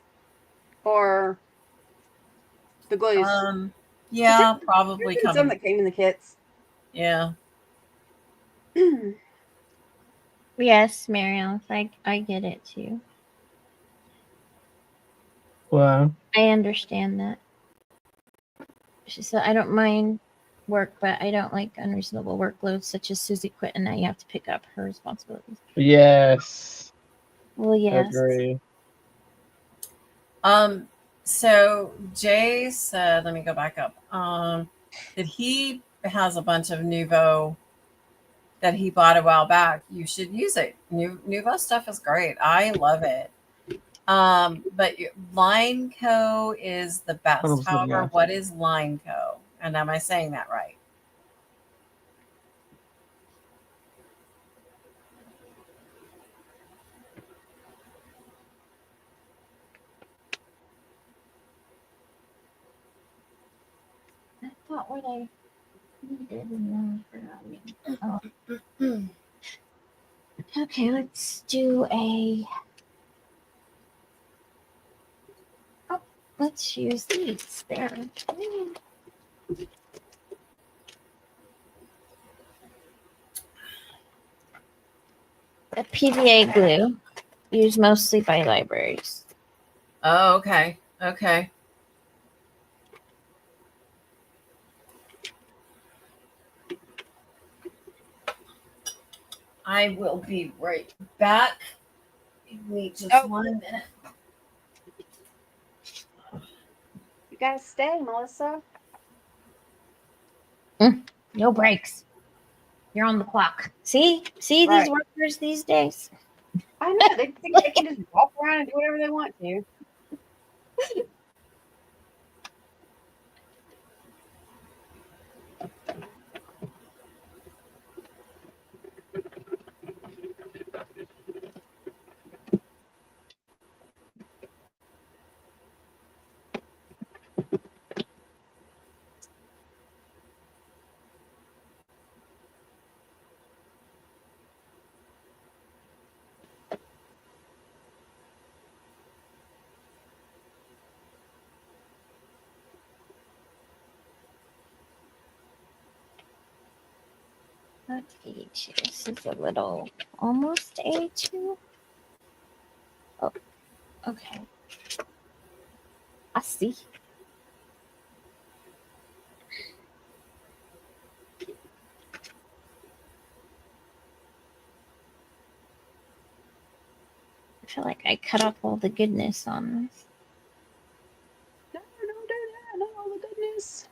or the glues. Um, 'Cause yeah, there's probably been some coming. that came in the kits. Yeah. Yes, Mariel, I get it too. Well, I understand that. She said, I don't mind work, but I don't like unreasonable workloads such as Susie quit and now you have to pick up her responsibilities. yes, Well, yes. agree. So Jay said, let me go back up. That he has a bunch of Nuvo that he bought a while back. You should use it. Nuvo stuff is great. I love it. But Line Co is the Hold on, best. something However, else. what is Line Co? And am I saying that right? I thought what I needed and then I forgot. Oh. Okay, let's do let's use these there. A PVA glue used mostly by libraries. Oh, okay. Okay. I will be right back. Give me just Oh. 1 minute. You gotta stay, Melissa. No breaks. You're on the clock. See these Right. workers these days. I know they think they can just walk around and do whatever they want to. That's A2. This is a little almost A2. Okay. I see. I feel like I cut off all the goodness on this. No, don't do that. Not all the goodness.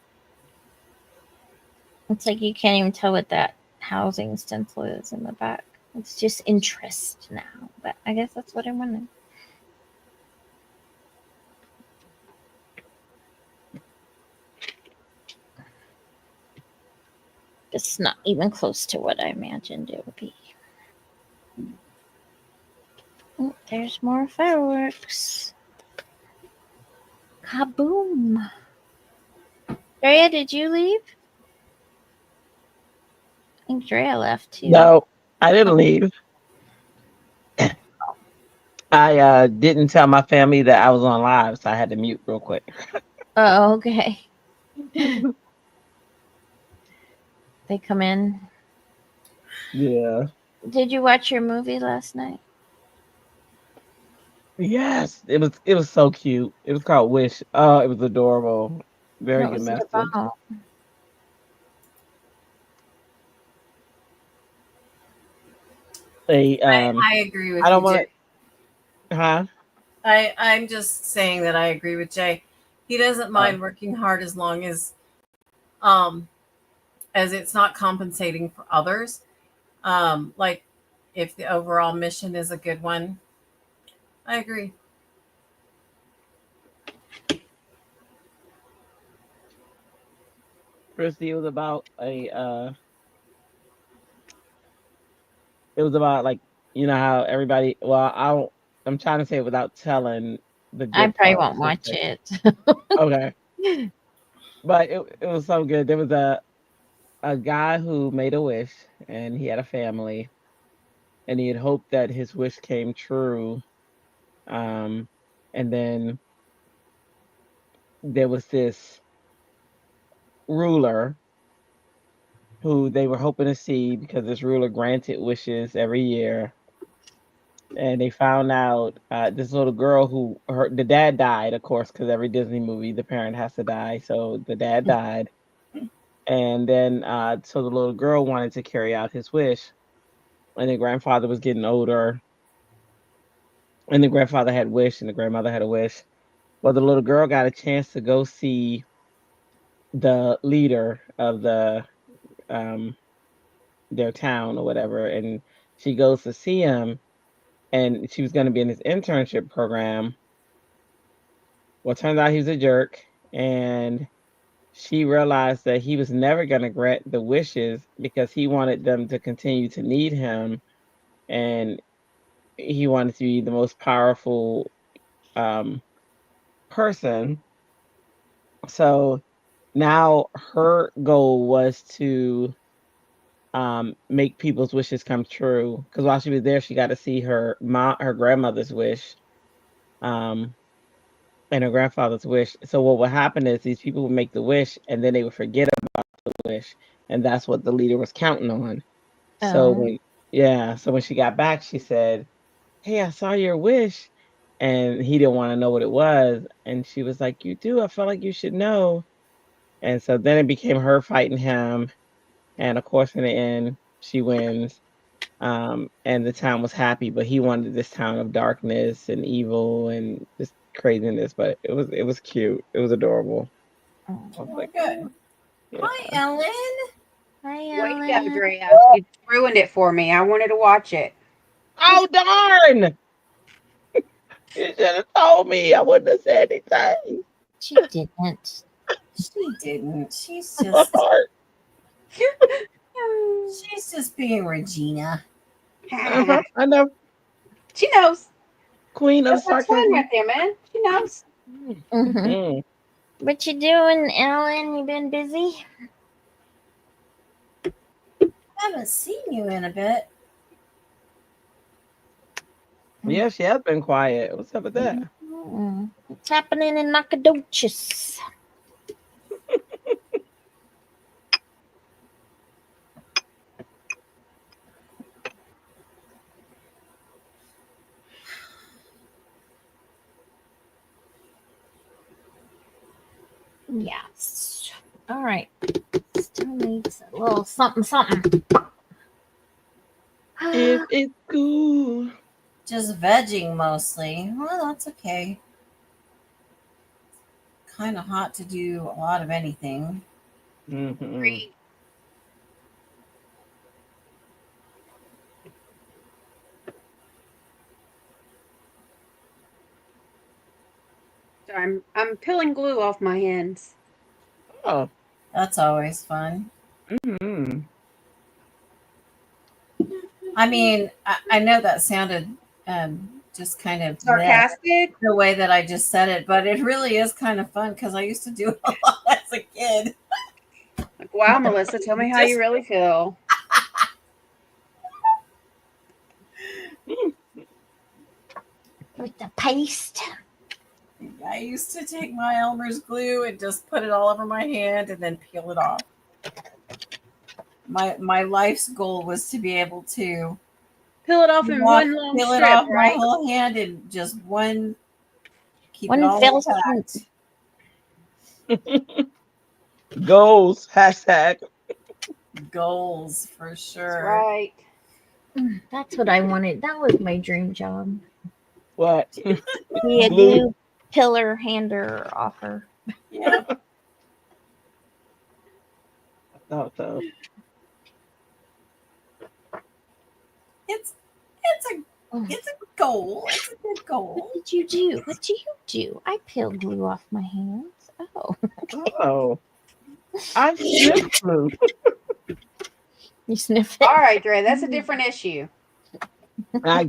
It's like you can't even tell what that housing stencil is in the back. It's just interest now. But I guess that's what I wanted. It's not even close to what I imagined it would be. Oh, there's more fireworks. Kaboom. Drea, did you leave? I think Drea left too. No, I didn't leave. I didn't tell my family that I was on live, so I had to mute real quick. Oh, okay. They come in. Yeah. Did you watch your movie last night? Yes, it was so cute. It was called Wish. Oh, it was adorable. Very What good was it message. about? They I agree with I don't you, want Jay. to, huh? I'm just saying that I agree with Jay. He doesn't mind working hard as long as it's not compensating for others. Like if the overall mission is a good one. I agree. Christy, it was about like, you know how everybody, well, I'm trying to say it without telling the I good probably part. won't So watch it's it. like, okay. But it was so good. There was a guy who made a wish and he had a family and he had hoped that his wish came true. Um, and then there was this ruler who they were hoping to see because this ruler granted wishes every year. And they found out this little girl the dad died, of course, because every Disney movie the parent has to die. So the dad died, and then so the little girl wanted to carry out his wish, and the grandfather was getting older, and the grandfather had wish, and the grandmother had a wish. Well, the little girl got a chance to go see the leader of um their town or whatever, and she goes to see him, and she was going to be in his internship program. Well, it turns out he was a jerk, and she realized that he was never going to grant the wishes because he wanted them to continue to need him, and he wanted to be the most powerful um, person. So now her goal was to make people's wishes come true. Because while she was there, she got to see her grandmother's wish. Um, and her grandfather's wish. So what would happen is these people would make the wish and then they would forget about the wish. And that's what the leader was counting on. So Oh. so when she got back, she said, "Hey, I saw your wish." And he didn't want to know what it was. And she was like, "You do. I felt like you should know." And so then it became her fighting him. And of course, in the end, she wins. And the town was happy, but he wanted this town of darkness and evil and just craziness. But it was cute. It was adorable. I was like, Good. yeah. Hi, Ellen. Hi, Way to go, Ellen. Drea. You ruined it for me. I wanted to watch it. Oh darn! You should have told me. I wouldn't have said anything. She didn't. She didn't. She's just being Regina. I know. She knows. Queen of That's fun sarcasm. right there, man. She knows. Mhm. What you doing, Ellen? You been busy? Haven't seen you in a bit. Yeah, she has been quiet. What's up with that? What's happening in Nacogdoches? Yes. All right. Still needs a little something, something. If it's cool. Just vegging mostly. Well, that's okay. Kind of hot to do a lot of anything. Mhm. So I'm peeling glue off my hands. Oh. That's always fun. Mhm. I mean, I know that sounded just kind of bleh, Sarcastic? the way that I just said it, but it really is kind of fun because I used to do it a lot as a kid. Like, wow, Melissa, tell me how you really feel. With the paste. I used to take my Elmer's glue and just put it all over my hand and then peel it off. My life's goal was to be able to Peel it off in one long peel it strip, off my right? whole hand in just one. Keep One it all fell intact. Goals. Hashtag. Goals for That's sure. right. That's what I wanted. That was my dream job. What? Be a Glue. glue pillar hander offer. Yeah. I thought so. It's a Oh, it's a goal. It's a good goal. what did you do? What do you do? I peeled glue off my hands. Oh, Oh. I sniff glue. you sniff All it. right, Dre, that's a different issue. I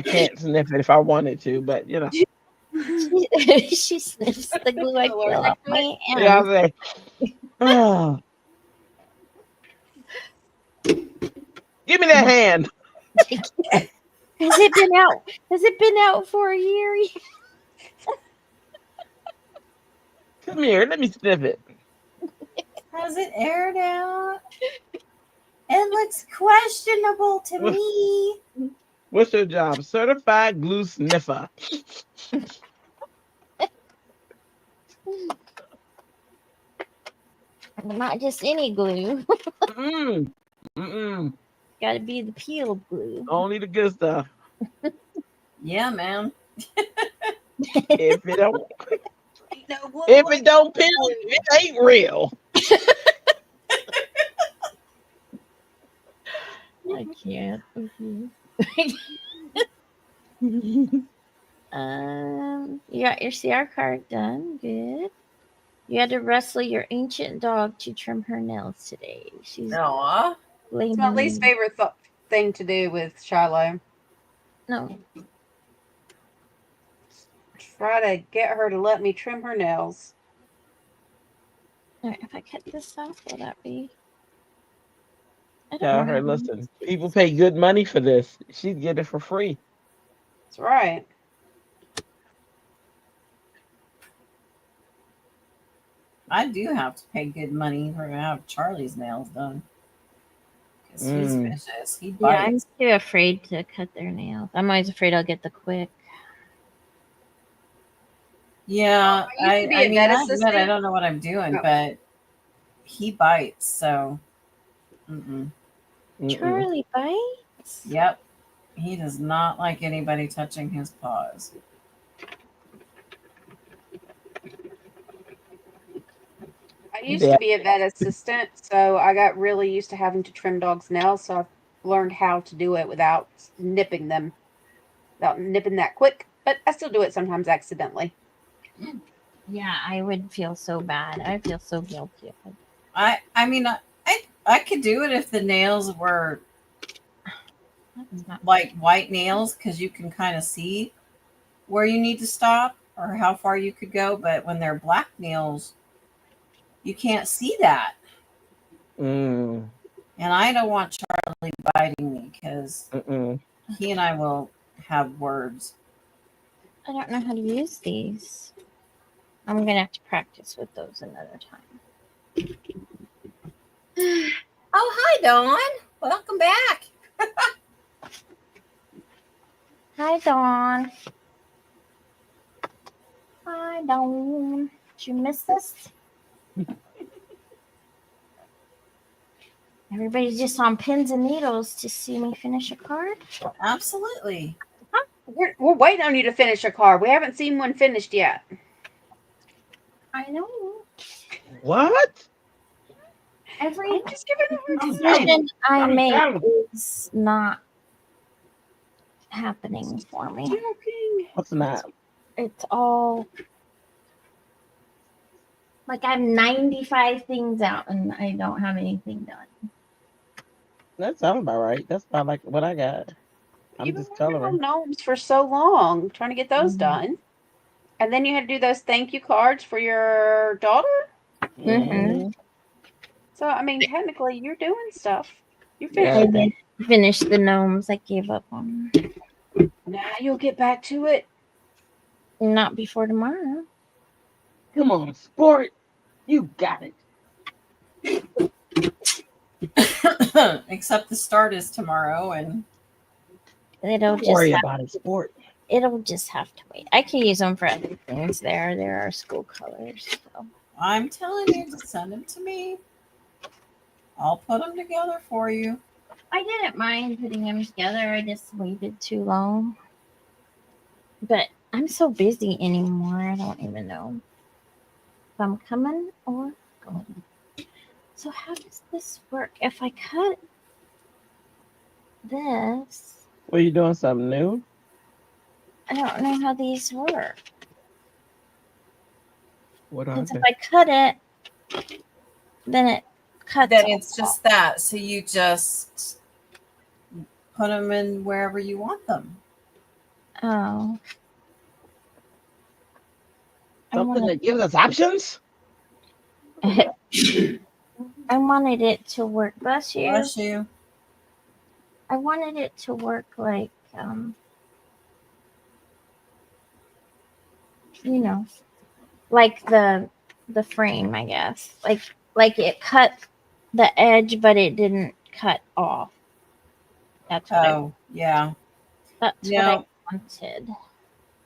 can't sniff it if I wanted to, but you know. She sniffs the glue I peel Allergic off to my it? hands. Yeah, I say, oh, give me that hand. Has it been out? Has it been out for a year? Come here, let me sniff it. Has it aired out? It looks questionable to me. What's your job? Certified glue sniffer. Not just any glue. Mm-mm. Mm-mm. Got to be the peeled glue. Only the good stuff. Yeah, man. If it don't, Ain't no glue if like it don't peel, glue. it ain't real. I can't. You got your CR card done. Good. You had to wrestle your ancient dog to trim her nails today. She's Aw. It's blaming my least you. favorite thing to do with Shiloh. No, Try to get her to let me trim her nails. all right, if I cut this off, will that be? I don't Tell know. her, listen, people pay good money for this. She'd get it for free. That's right. I do have to pay good money for to have Charlie's nails done. Because he's Mm. vicious. He Yeah, I'm bites. too afraid to cut their nails. I'm always afraid I'll get the quick. Yeah, I used to be a mean, vet I admit I assistant. don't know what I'm doing, Oh. but he bites. So, mm-mm. Mm-mm. Charlie bites? Yep. He does not like anybody touching his paws. I used Yeah. to be a vet assistant, so I got really used to having to trim dogs' nails, so I've learned how to do it without nipping them, without nipping that quick. But I still do it sometimes accidentally. Yeah, I would feel so bad. I feel so guilty. I mean, I could do it if the nails were That's not like white nails because you can kind of see where you need to stop or how far you could go. But when they're black nails, you can't see that. Mm. And I don't want Charlie biting me because Mm-mm. he and I will have words. I don't know how to use these. I'm gonna have to practice with those another time. Oh, hi, Dawn. Welcome back. Hi, Dawn. Hi, Dawn. Did you miss us? Everybody's just on pins and needles to see me finish a card. Absolutely. We're waiting on you to finish a card. We haven't seen one finished yet. I know. What? Every I'm just giving her a hard I'm time. decision I I'm make down. is not happening for me. Joking. What's not? It's all like I have 95 things out and I don't have anything done. That sounds about right. That's about like what I got. I'm You've been just working on coloring. gnomes for so long, trying to get those Mhm. done. And then you had to do those thank you cards for your daughter. Mhm. So I mean, technically, you're doing stuff. You're Yeah. I finishing. did finish the gnomes. I gave up on them. Now you'll get back to it. Not before tomorrow. Come on, sport. You got it. Except the start is tomorrow, and It'll Don't worry just about it, sport. it'll just have to wait. I can use them for other things. There are school colors. So. I'm telling you to send them to me. I'll put them together for you. I didn't mind putting them together. I just waited too long. But I'm so busy anymore. I don't even know if I'm coming or going. So how does this work? If I cut this, Were you doing something new? I don't know how these work. What are Because they? if I cut it, then it cuts. Then off. it's just that. So you just put them in wherever you want them. Oh. I Something wanted, that gives us options? I wanted it to work. Bless you. Bless you. I wanted it to work like, you know, like the frame, I guess. Like it cut the edge, but it didn't cut off. That's what Oh, yeah. that's No. what I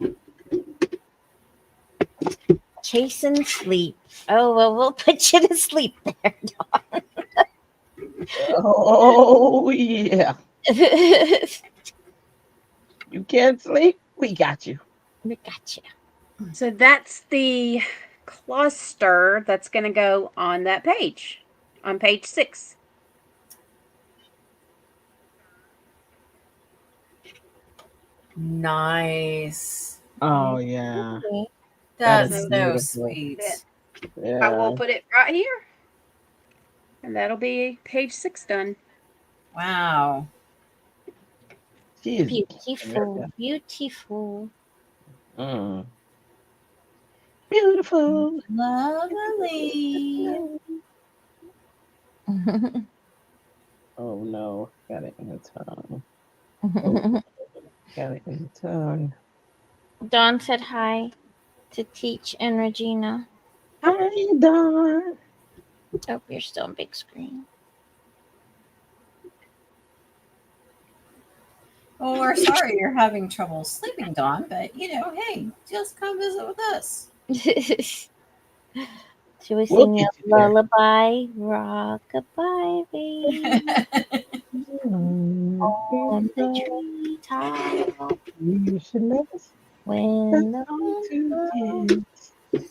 wanted. Chasing sleep. Oh well, we'll put you to sleep there, Oh, yeah. Dawn. You can't sleep? We got you. We got you. So that's the cluster that's going to go on that page, on page 6. Nice. Oh, yeah. That's is so beautiful. sweet. Yeah. I will Yeah. put it right here. And that'll be page 6 done. Wow. She is Beautiful, beautiful. Mm. Beautiful. Lovely. Oh, no. Got it in the tongue. Oh, got it in the tongue. Dawn said hi to Teach and Regina. Hi, Dawn. Oh, you're still on big screen. Well, we're sorry you're having trouble sleeping, Dawn, but hey, just come visit with us. Should we We'll sing a get you there. lullaby? Rock-a-bye, baby. On the treetop. You should never When the song to wind kids. blows,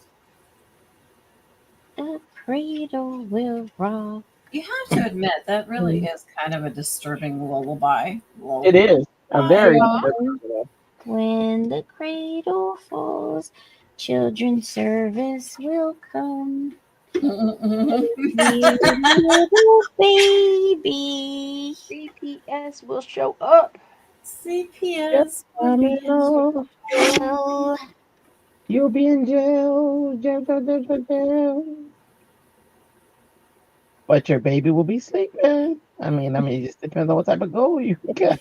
the cradle will rock. You have to admit that really is kind of a disturbing lullaby. It is a very Yeah. When the cradle falls, children's service will come. Dear little baby. CPS will show up. CPS. Oh, You'll be in jail. Jail. But your baby will be sleeping. I mean, it just depends on what type of goal you got.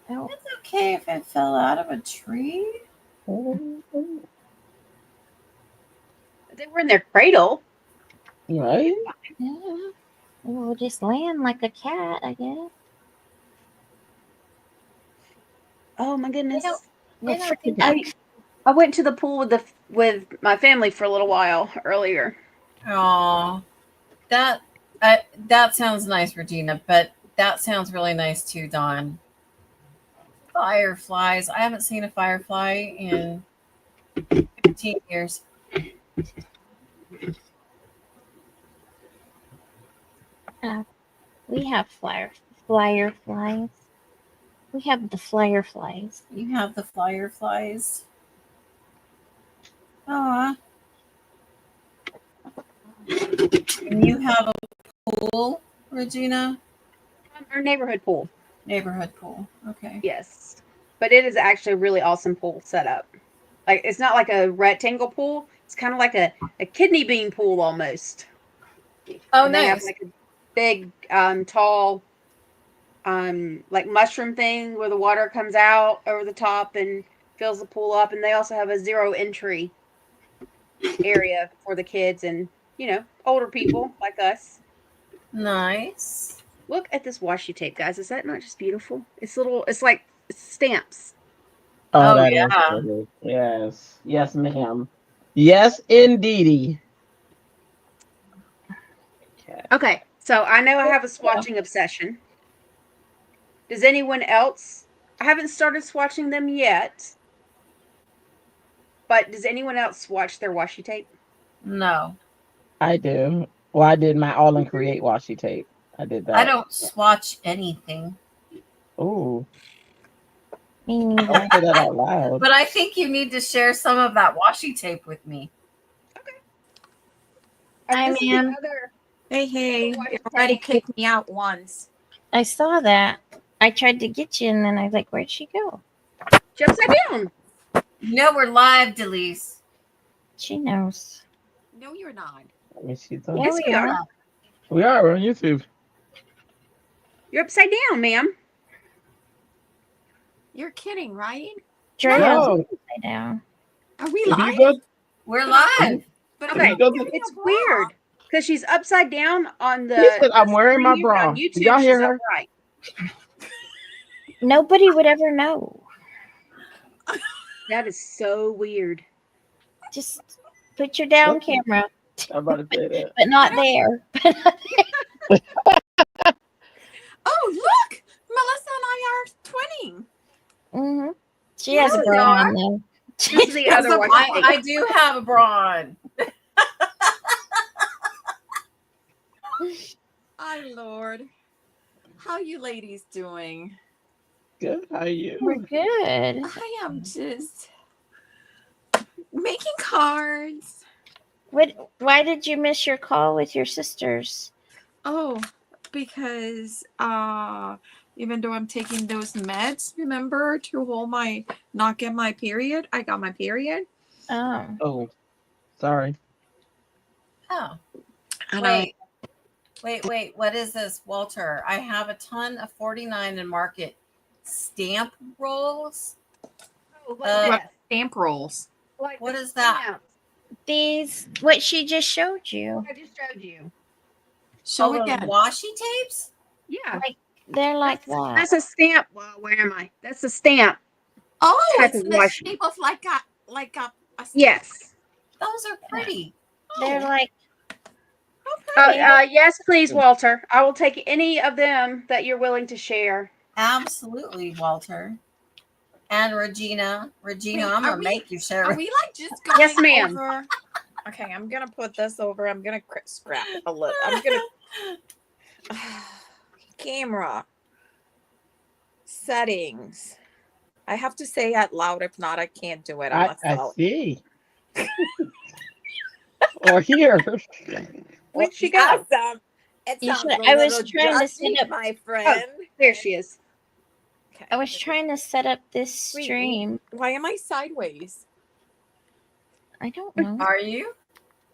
It's okay if it fell out of a tree. They were in their cradle. Right? yeah. It will just land like a cat, I guess. Oh my goodness. They don't What think freaking I went to the pool with my family for a little while earlier. Oh, that that sounds nice, Regina. But that sounds really nice too, Dawn. Fireflies. I haven't seen a firefly in 15 years. We have flyer flies. We have the flyer flies. You have the fireflies. Aw. And you have a pool, Regina? Our neighborhood pool. Neighborhood pool. Okay. Yes. But it is actually a really awesome pool setup. Like, it's not like a rectangle pool. It's kind of like a kidney bean pool almost. Oh, And they have nice. like a big, tall, like mushroom thing where the water comes out over the top and fills the pool up. And they also have a zero entry area for the kids and, older people like us. Nice. Look at this washi tape, guys. Is that not just beautiful? It's like stamps. Oh, that is yeah. pretty. Yes. Yes, ma'am. Yes, indeedy. Okay. Okay, so I know I have a swatching obsession. Does anyone else? I haven't started swatching them yet, but does anyone else swatch their washi tape? No. I do. Well, I did my all in create washi tape. I did that. I don't swatch anything. Ooh. Me neither. Don't say that out loud. But I think you need to share some of that washi tape with me. Hi, This is the ma'am. other- Hey, Washi you already tape. kicked me out once. I saw that. I tried to get you, and then I was like, "Where'd she go?" She upside down. No, we're live, Delise. She knows. No, you're not. Let me see. Yeah, Yes, we are. We are. We're on YouTube. You're upside down, ma'am. You're kidding, right? Dre No. is upside down. Are we If you live? go, We're live. But Okay, you go to- It's weird because she's upside down on the. She said, "I'm wearing my screen bra." On Did YouTube, y'all hear she's her? upright. Nobody would ever know. That is so weird. Just put your down Okay. camera, I'm about to say that. but not there. oh, look, Melissa and I are twinning. hmm She Yeah, has a we bra are. on though. This is the other a one. I do have a bra on. Oh Lord, how you ladies doing? Good. How are you? We're good. I am just making cards. What? Why did you miss your call with your sisters? Oh, because even though I'm taking those meds, remember to hold my not get my period. I got my period. Oh, Oh, sorry. Oh. And Wait. What is this, Walter? I have a ton of 49 and market stamp rolls. Oh, stamp rolls. Like What the is that? stamps. these what she just showed you. I just showed you. Show Oh, again. washi tapes? Yeah. They're like that. That's a stamp. Well, where am I? That's a stamp. Oh, type it's of the washi. shape of like a Yes. Those are pretty. They're like Yes, please, Walter. I will take any of them that you're willing to share. Absolutely, Walter. And Regina. Regina, Wait, I'm are going to we- make you share. Are we like just going Yes, ma'am. over? Okay, I'm gonna put this over. I'm gonna scrap a little. I'm gonna camera settings. I have to say out loud. If not, I can't do it. I myself. see. Or here. Where'd she go? Awesome. It You sounds should- a I was little trying to dusty, set up- my friend. There she is. Okay. I was trying to set up this Wait, stream. Why am I sideways? I don't know. Are you?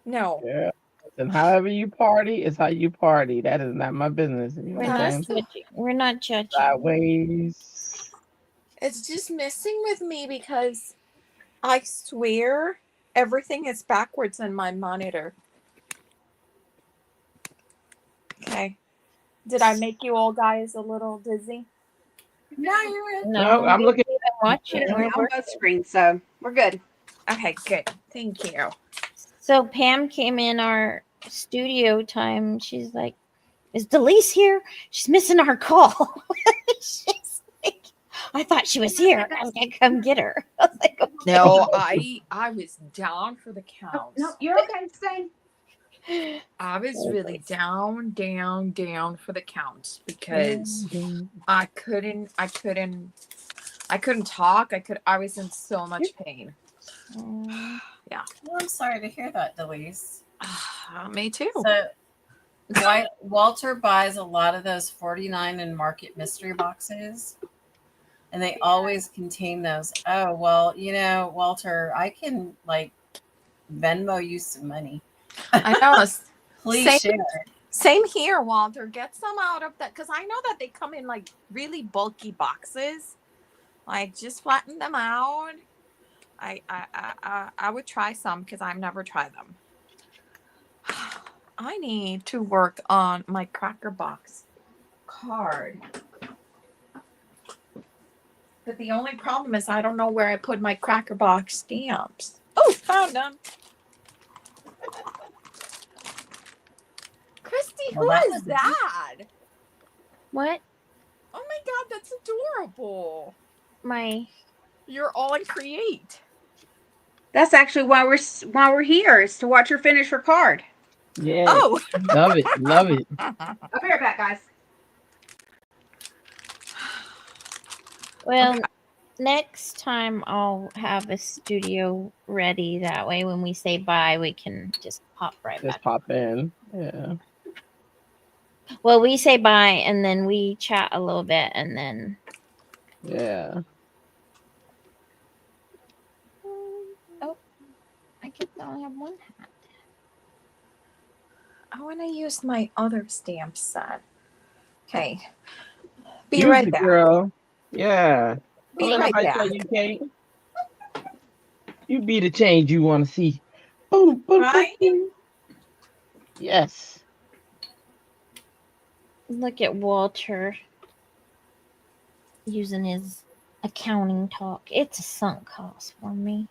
No. Yeah. And however you party is how you party. That is not my business. You know We're what I'm not saying? judging. We're not judging. Sideways. It's just messing with me because I swear everything is backwards in my monitor. Okay. Did I make you all guys a little dizzy? No, you're in. No, I'm looking. Watch it. We're We're on working. both screens, so we're good. Okay, good. Thank you. So Pam came in our studio time. She's like, "Is Delise here? She's missing our call." She's like, "I thought she was here. I was gonna come get her." I was like, "Okay." No, I was down for the count. No, you're okay. Stay. I was really down for the count because I couldn't talk. I was in so much pain. Mm. Well, I'm sorry to hear that, Delise. Me too. So, Walter buys a lot of those 49 and Market mystery boxes, and they always contain those. Oh, well, Walter, I can like Venmo you some money. I know. Please Same- share. Same here, Walter. Get some out of that because I know that they come in like really bulky boxes. Like just flatten them out. I would try some because I've never tried them. I need to work on my Cracker Box card. But the only problem is I don't know where I put my Cracker Box stamps. Oh, found them. Christy, Well, who that is was- that? What? Oh my god, that's adorable. My You're all in Create. That's actually why we're here, is to watch her finish her card. Yeah. Oh. Love it. Love it. I'll be right back, guys. well, next time I'll have a studio ready. That way, when we say bye, we can just pop right Just back. pop in. Yeah. Well, we say bye and then we chat a little bit and then. Yeah. Oh, I guess I only have one hat. I want to use my other stamp set. Okay. Be Use right it, back. girl. Yeah. Be Don't let right nobody back. tell you can't. You be the change you want to see. Boom, boom, Right? boom. Yes. Look at Walter using his accounting talk. It's a sunk cost for me.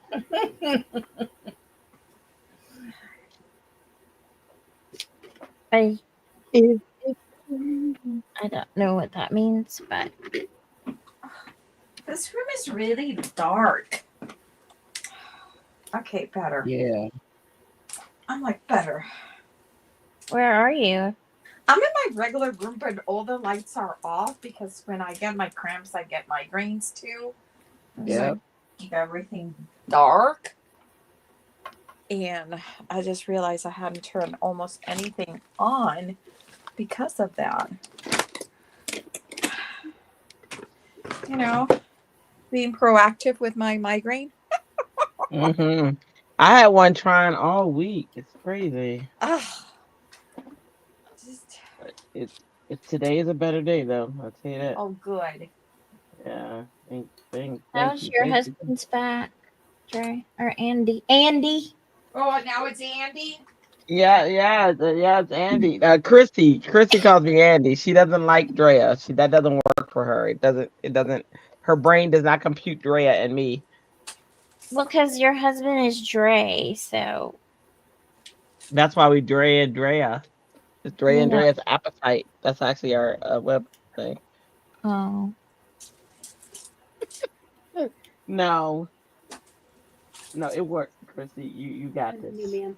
I don't know what that means, but This room is really dark. Okay, better. Yeah. I'm like better. where are you? I'm in my regular room, but all the lights are off because when I get my cramps, I get migraines too. Yeah. So I keep everything dark. And I just realized I hadn't turned almost anything on because of that. You know, being proactive with my migraine. Mm-hmm. I had one trying all week. It's crazy. Ugh. Just, It's today is a better day though. I'll tell you that. oh, good. Yeah. Thank How's you, your thank you. husband's back, Dre? Or Andy? Andy? Oh, now it's Andy. Yeah, it's Andy. Christy calls me Andy. She doesn't like Drea. That doesn't work for her. It doesn't. Her brain does not compute Drea and me. Well, because your husband is Dre, so. That's why we Drea. It's Drea and No. Drea's appetite. That's actually our web thing. Oh. No, it works, Christy. You got this. No, ma'am.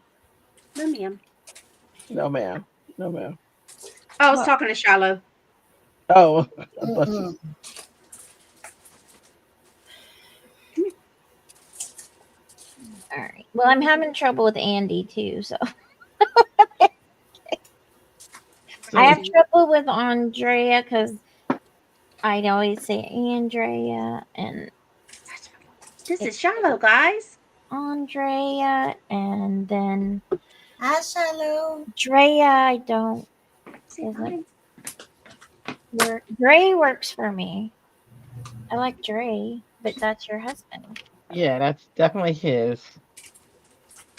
No, ma'am. No, ma'am. No, ma'am. I was talking to Shiloh. Oh, I thought you- All right. Well, I'm having trouble with Andy too, so. I have trouble with Andrea because I always say Andrea and This is Shiloh, guys. Andrea, and then Hi, Shiloh. Drea. I don't Say hi. work. Dre works for me. I like Dre, but that's your husband. Yeah, that's definitely his.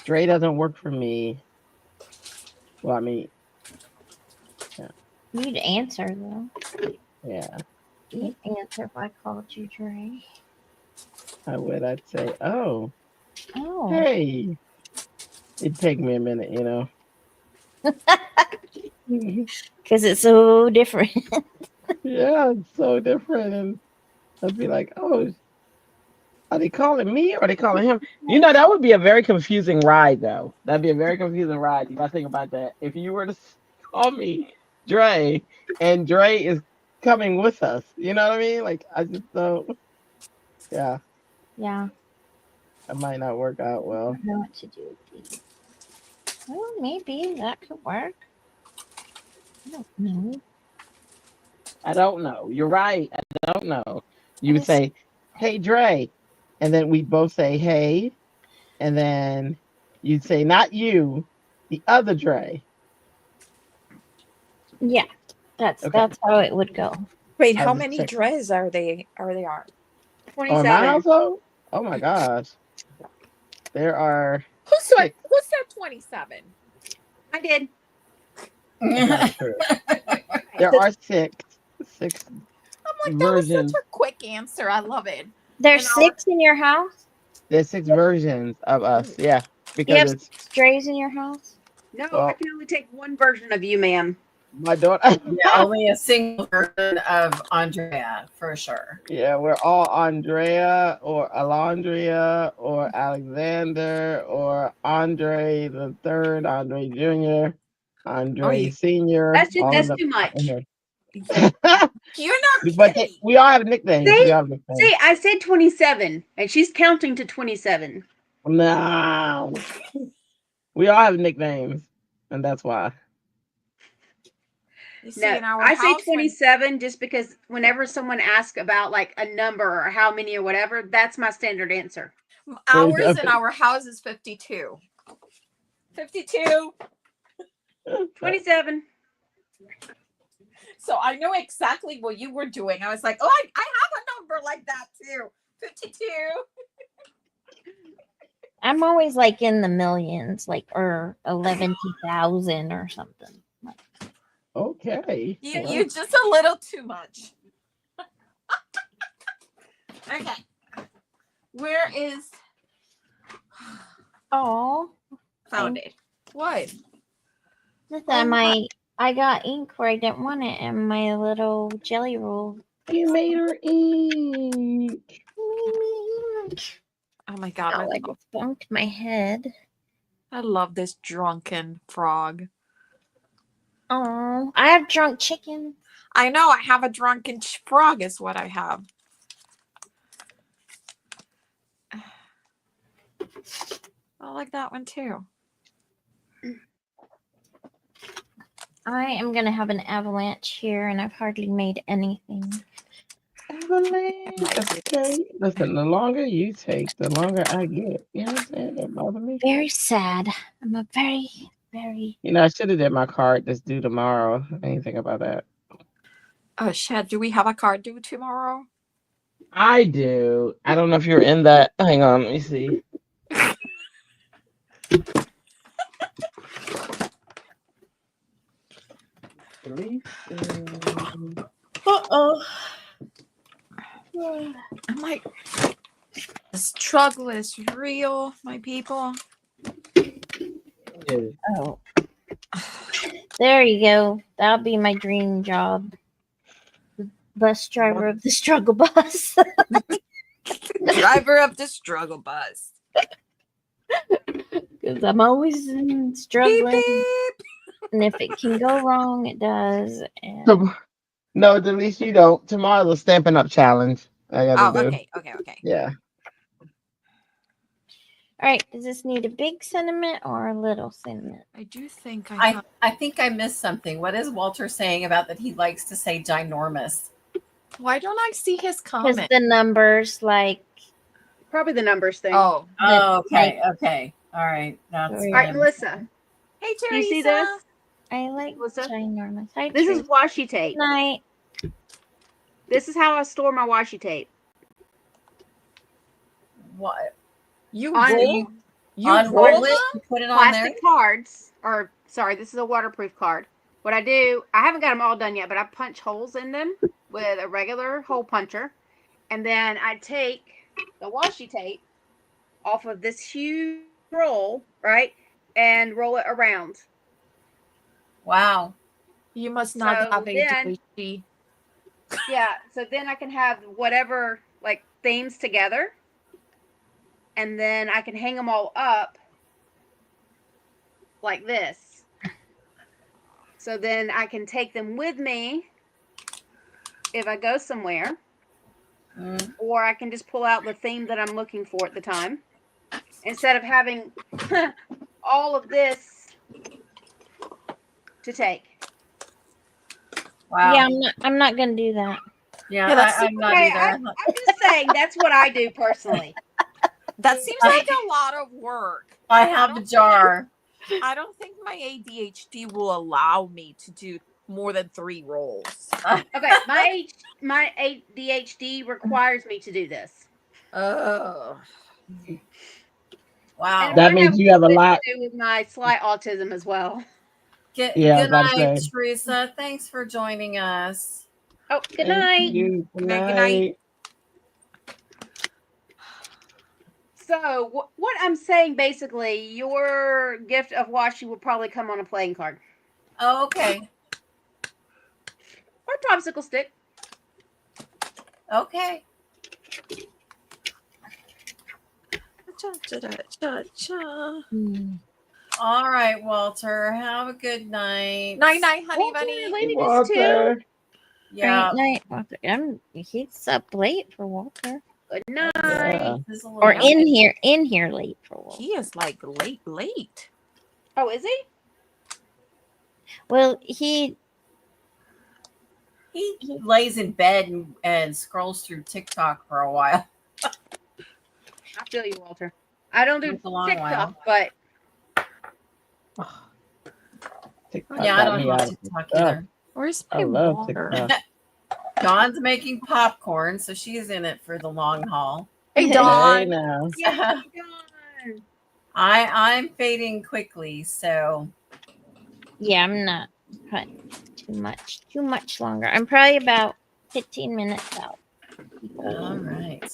Dre doesn't work for me. Well, I mean, You'd answer though. yeah, You'd answer if I called you Dre. I would. I'd say, oh, Oh. Hey, it'd take me a minute, you know. Because it's so different. Yeah, it's so different, and I'd be like, "Oh, are they calling me or are they calling him?" You know, that would be a very confusing ride, though. That'd be a very confusing ride if I think about that. If you were to call me Dre, and Dre is coming with us, you know what I mean? Like, I just don't. Yeah, Yeah. that might not work out I well. don't know what to do with these. Well, maybe that could work. I don't know. I don't know. You're right. I don't know. You I would just say, "Hey, Dre," and then we both say, "Hey," and then you'd say, "Not you, the other Dre." yeah. That's Okay. that's how it would go. Wait, I'll how just many check. Dres are they? Are? Oh, in my 27. household? Oh my gosh. There are Who said 6. who said 27? I did. That's not true. There are 6. 6 I'm like, that was versions. such a quick answer. I love it. There's And our- 6 in your house? There's 6 versions of us. Yeah. You Because have it's 6 strays in your house? No, I well, can only take one version of you, ma'am. my daughter. Yeah, only a single version of Andrea for sure. Yeah, we're all Andrea or Alondria or Alexander or Andre the third, Andre Jr., Andre you- Senior. That's too much. You're not But kidding. we all have nicknames. See? We all have nicknames. See, I said 27, and she's counting to 27. No. We all have nicknames, and that's why. You see, No, in our I say house, when 27 just because whenever someone asks about like a number or how many or whatever, that's my standard answer. ours in our house is 52. 52. 27. So I know exactly what you were doing. I was like, oh, I have a number like that too. 52. I'm always like in the millions, like or 11,000 or something. Okay. You're just a little too much. Okay. Where is Oh, found it? What? I got ink where I didn't want it, and my little jelly roll. You made her ink. Oh my god, Oh, I just bumped my head. I love this drunken frog. Oh, I have drunk chicken. I know I have a drunken frog is what I have. I like that one too. I am gonna have an avalanche here, and I've hardly made anything. Avalanche. Okay. Listen, the longer you take, the longer I get. You know what I'm saying? That bother me. Very sad. I'm a very, very. You know, I should have did my card that's due tomorrow. I didn't think about that. Oh shit, do we have a card due tomorrow? I do. I don't know if you're in that. Hang on, let me see. Uh-oh. I'm like, the struggle is real, my people. Oh. There you go. That'll be my dream job. The bus driver of the struggle bus. Driver of the struggle bus. Because I'm always struggling. Beep, beep. And if it can go wrong, it does. And No, at least you don't. Tomorrow's a Stampin' Up challenge. I gotta Oh, do. okay. Yeah. all right, does this need a big sentiment or a little sentiment? I do think I have. I think I missed something. What is Walter saying about that he likes to say ginormous? Why don't I see his Because comment? the numbers, like, Probably the numbers thing. Oh, Oh, okay, okay, all right. That's All All right, Melissa. hey Do Teresa. you see this? I like What's that? ginormous. Hi, This is Teresa. washi tape. Night. This is how I store my washi tape. what You On- roll. You unroll roll it, them? you put it on there. Plastic cards, or sorry, this is a waterproof card. What I do, I haven't got them all done yet, but I punch holes in them with a regular hole puncher, and then I take the washi tape off of this huge roll, right? And roll it around. Wow. You must not So have then- ADHD. Yeah, so then I can have whatever like themes together, and then I can hang them all up like this. So then I can take them with me if I go somewhere, Mm. or I can just pull out the theme that I'm looking for at the time instead of having all of this to take. Wow. Yeah, I'm not gonna do that. Yeah, Yeah, that's I'm not Okay, either. I'm just saying that's what I do personally. That seems like a lot of work. I have a jar. I don't think my ADHD will allow me to do more than 3 rolls. Okay, my ADHD requires me to do this. Oh. Wow. And it That might means have you have a bit lot. to do with my slight autism as well. Good, Yeah, I was good about to night, say. Teresa. Thanks for joining us. Oh, good Thank night. you. Good Good night. night. So what I'm saying basically, your gift of washi will probably come on a playing card Oh, okay. or popsicle stick. Okay. Cha-cha-cha-cha. All right, Walter. Have a good night. Night night, honey Walter, bunny. Lady Miss too. Walter. Yeah. Great night, Walter. He's up late for Walter, Good night. Yeah. This is a little or late. in here late for Walter. He is like late. Oh, is he? Well, he He lays in bed and scrolls through TikTok for a while. I feel you, Walter. I don't do It's a long TikTok, while. but TikTok Yeah, I got don't me have out of TikTok TikTok. either. Where's I my love water? TikTok. Dawn's making popcorn, so she's in it for the long haul. Hey Hey Dawn. now. Yeah. John. I'm fading quickly, so yeah, I'm not too much longer. I'm probably about 15 minutes out. all right.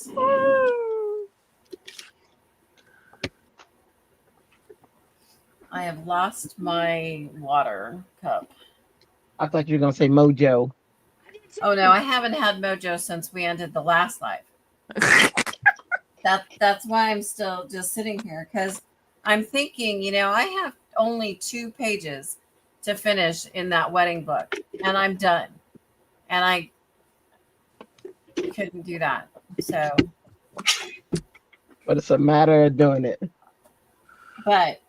I have lost my water cup. I thought you were gonna say Mojo. I did too. Oh no, I haven't had Mojo since we ended the last live. That's why I'm still just sitting here, because I'm thinking, I have only 2 pages to finish in that wedding book, and I'm done. And I couldn't do that. So, But it's a matter of doing it. but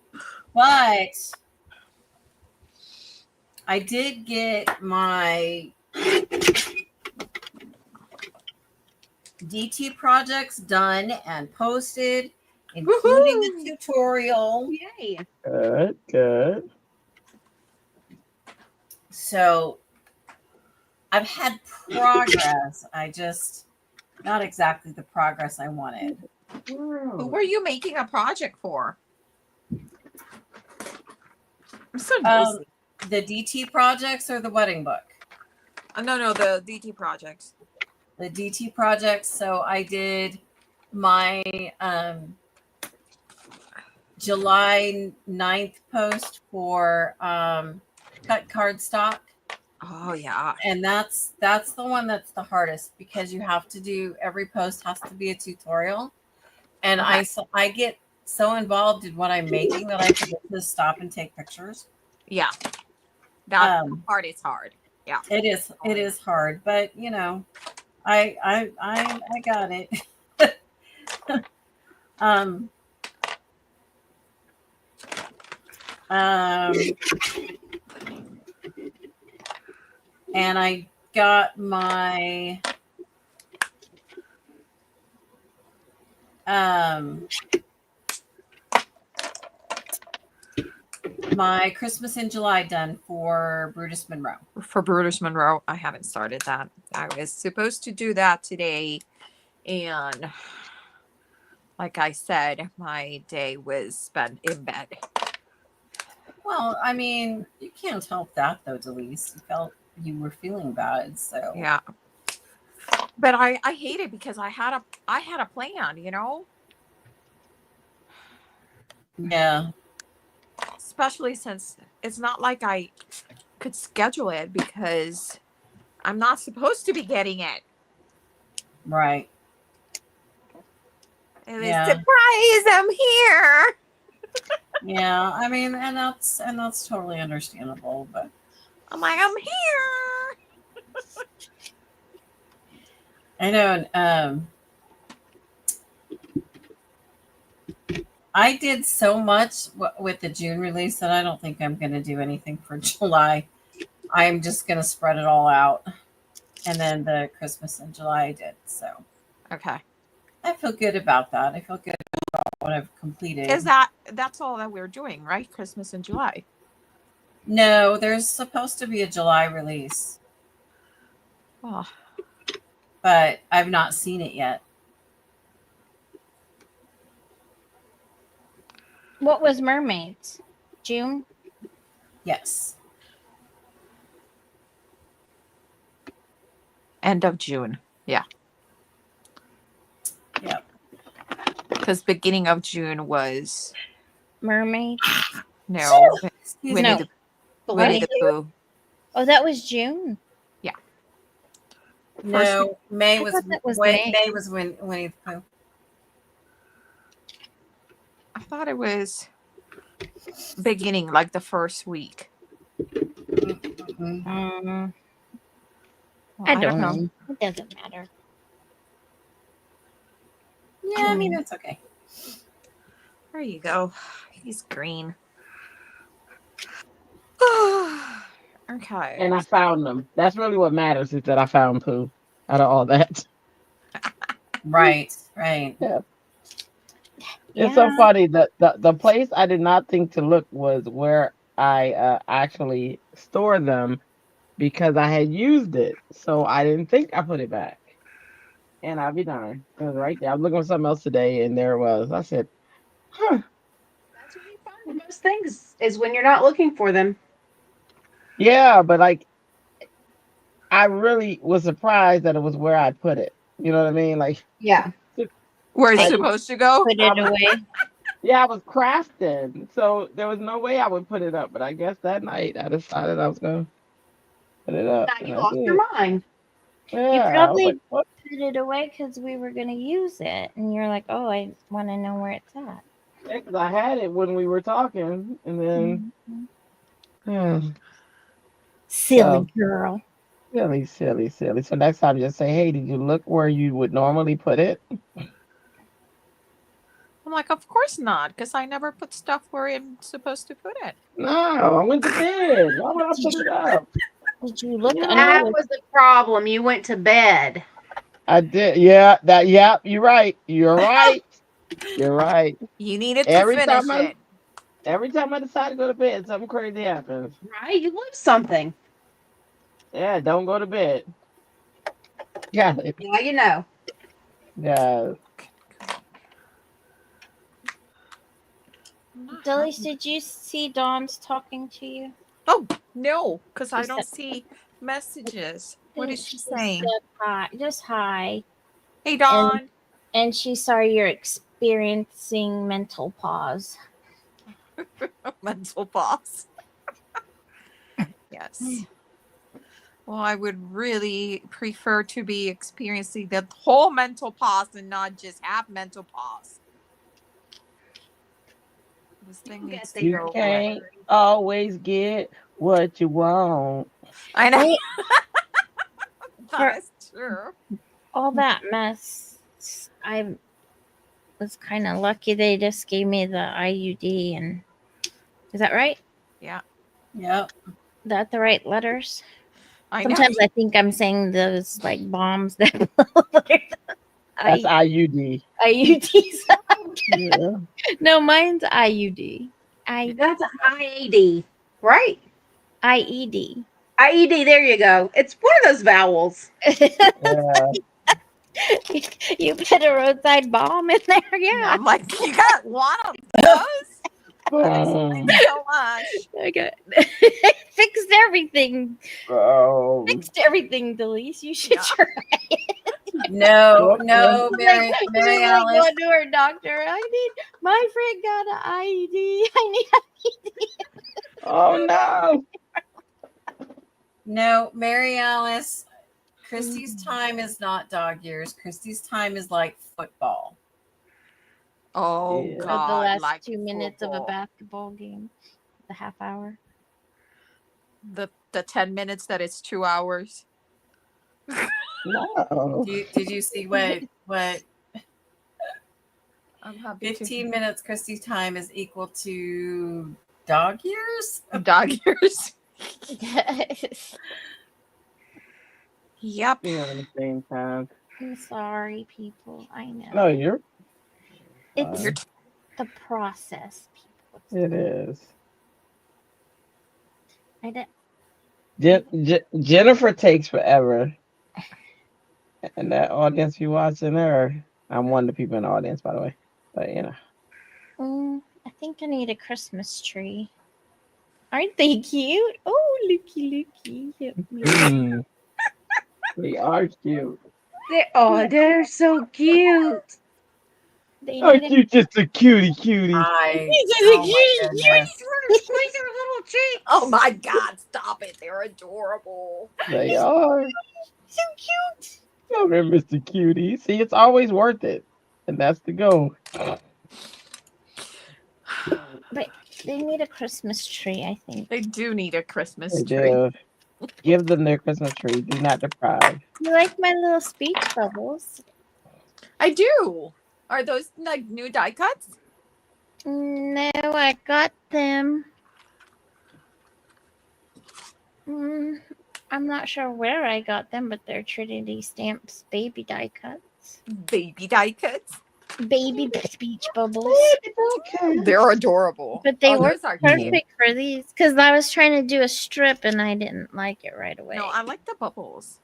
I did get my DT projects done and posted, including the tutorial. Yay. Good, good. So I've had progress. I just not exactly the progress I wanted. Who were you making a project for? I'm so Um, nosy. the DT projects or the wedding book? No, the DT projects. The DT projects. So I did my July 9th post for cut cardstock. Oh yeah. And that's the one that's the hardest, because you have to do, every post has to be a tutorial. And Okay. I get so involved in what I'm making that I forget to stop and take pictures. Yeah. That Um, part is hard. Yeah. It is hard, but I got it. um and I got my Christmas in July done for Brutus Monroe. For Brutus Monroe, I haven't started that. I was supposed to do that today, and like I said, my day was spent in bed. Well, I mean, you can't help that though, Delise. You were feeling bad, so Yeah. But I hate it because I had a plan, Yeah. especially since it's not like I could schedule it because I'm not supposed to be getting it. Right. It was Yeah. surprise, I'm here. Yeah. I mean, and that's totally understandable, but I'm like, I'm here. I know. I did so much with the June release that I don't think I'm going to do anything for July. I'm just going to spread it all out. And then the Christmas in July I did. So Okay. I feel good about that. I feel good about what I've completed. That's all that we're doing, right? Christmas in July. No, there's supposed to be a July release, Oh, but I've not seen it yet. What was Mermaids? June? Yes. end of June. Yeah. Yep. Because beginning of June was Mermaid? no Excuse Winnie No. me. the Winnie What? the Pooh. Oh, that was June. No, May I was thought that was May May. was Winnie the Pooh. I thought it was beginning, like the first week. Mm-mm. Um, Well, I don't know. It doesn't matter. Yeah, I mean it's okay. There you go. He's green. Okay. And I found them. That's really what matters, is that I found Pooh out of all that. Right, right. It's so funny that the place I did not think to look was where I actually store them, because I had used it. So I didn't think I put it back. And I'll be darned. It was right there. I was looking for something else today, and there it was. I said, huh. That's when you find most things, is when you're not looking for them. Yeah, but like, I really was surprised that it was where I put it. You know what I mean? Like, Yeah. Where it's I- supposed to go? Put it away. yeah, I was crafting, so there was no way I would put it up. But I guess that night I decided I was gonna put it up. Now and you I lost did. your mind. Yeah, I was probably- like, what? Put it away because we were going to use it. And you're like, oh, I want to know where it's at. Yeah, 'cause I had it when we were talking, and then Silly So- girl. silly. So next time, just say, "Hey, did you look where you would normally put it?" I'm like, of course not, because I never put stuff where I'm supposed to put it. No, I went to bed. Why would I put it up? Did you look Yeah. That under was the problem. You went to bed. I did. Yeah, that. Yeah, you're right. You're right. You're right. You needed to Every finish time it. Every time I decide to go to bed, something crazy happens. Right? You lose something. Yeah, don't go to bed. Got it. Now you know. Yeah. Delice, did you see Dawn's talking to you? Oh, no, because I She don't said- see messages. What is she saying? said hi, just hi. Hey, Dawn. And she's sorry you're experiencing mental pause. Mental pause. Yes. Well, I would really prefer to be experiencing the whole mental pause and not just half mental pause. This thing You needs get to You go away. can't always get what you want. I know. Wait. That is true. All that mess. I was kind of lucky they just gave me the IUD. And is that right? Yeah. Yep. That the right letters? I know. Sometimes I think I'm saying those like bombs that That's IUD. IUDs. Yeah. No, mine's IUD. That's an IAD, right? IED. IED, there you go. It's one of those vowels. Yeah. You put a roadside bomb in there, yeah. I'm like, you got one of those? Um, Thanks so much. Okay. Fixed everything. oh. Fixed everything, Delise. You should Yeah. try. No, Well, Mary She's Mary like Alice. going to her doctor. I need my friend got an IED. I need oh no. No, Mary Alice. Christy's Mm. time is not dog years. Christy's time is like football. Oh Yeah. the God, last like 2 minutes of a football. basketball game, the half hour. The 10 minutes that it's 2 hours. No. Did you see what I'm happy 15 minutes Christy's time is equal to dog years? to dog years. Yep. Be on the same time. I'm sorry, people. I know. No, you're It's fine. the process, people. It is. I don't, Jennifer takes forever. And that audience you watching her. I'm one of the people in the audience, by the way. But you know. I think I need a Christmas tree. Aren't they cute? Oh, looky. Help me. Mm. They are cute. They're so cute. They Aren't need you just a cutie? I a oh my goodness. Squeeze her little cheek. Oh my God, stop it. They're adorable. They are. so cute. Oh, they're Mr. Cutie. See, it's always worth it. And that's the goal. But they need a Christmas tree, I think. They do need a Christmas They tree. do. Give them their Christmas tree. Do not deprive. You like my little speech bubbles? I do. Are those like new die cuts? No, I got them. I'm not sure where I got them, but they're Trinity Stamps baby die cuts. Baby die cuts. Baby speech bubbles. They're adorable. But they Oh, were those are cute. perfect for these because I was trying to do a strip and I didn't like it right away. No, I like the bubbles.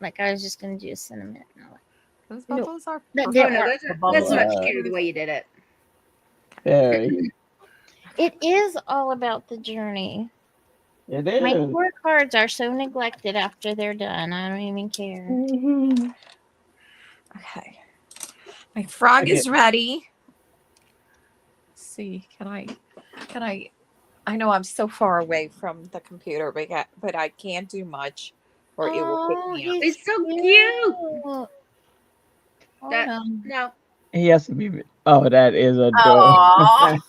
Like I was just gonna do a sentiment. Those No. bubbles are But perfect. they're- Oh no, that's bubble. much cuter the way you did it. Very. It is all about the journey. It My is. core cards are so neglected after they're done. I don't even care. Mhm. Okay. My frog Okay. is ready. Let's see, can I know I'm so far away from the computer, but I can't do much or it will pick me up. he's It's so cute. Hold That- on. No, He has to be. Oh, that is adorable. Aw.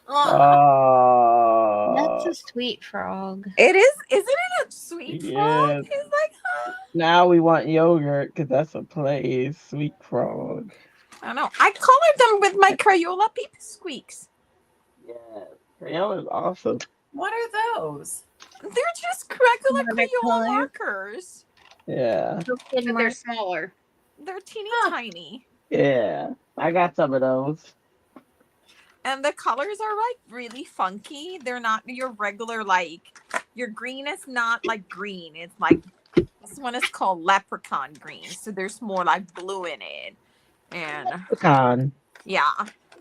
Oh. That's a sweet frog. It is, isn't it a sweet frog? Yes. It's like, Now we want yogurt because that's a play. Sweet frog. I don't know. I colored them with my Crayola Peep Squeaks. Yes. Crayola is awesome. What are those? They're just regular Another Crayola color? markers. Yeah. Kid but they're mark. smaller. They're teeny tiny. Yeah. I got some of those. And the colors are like really funky. They're not your regular, like, your green is not like green. It's like, this one is called leprechaun green. So there's more like blue in it. And Pecan. yeah,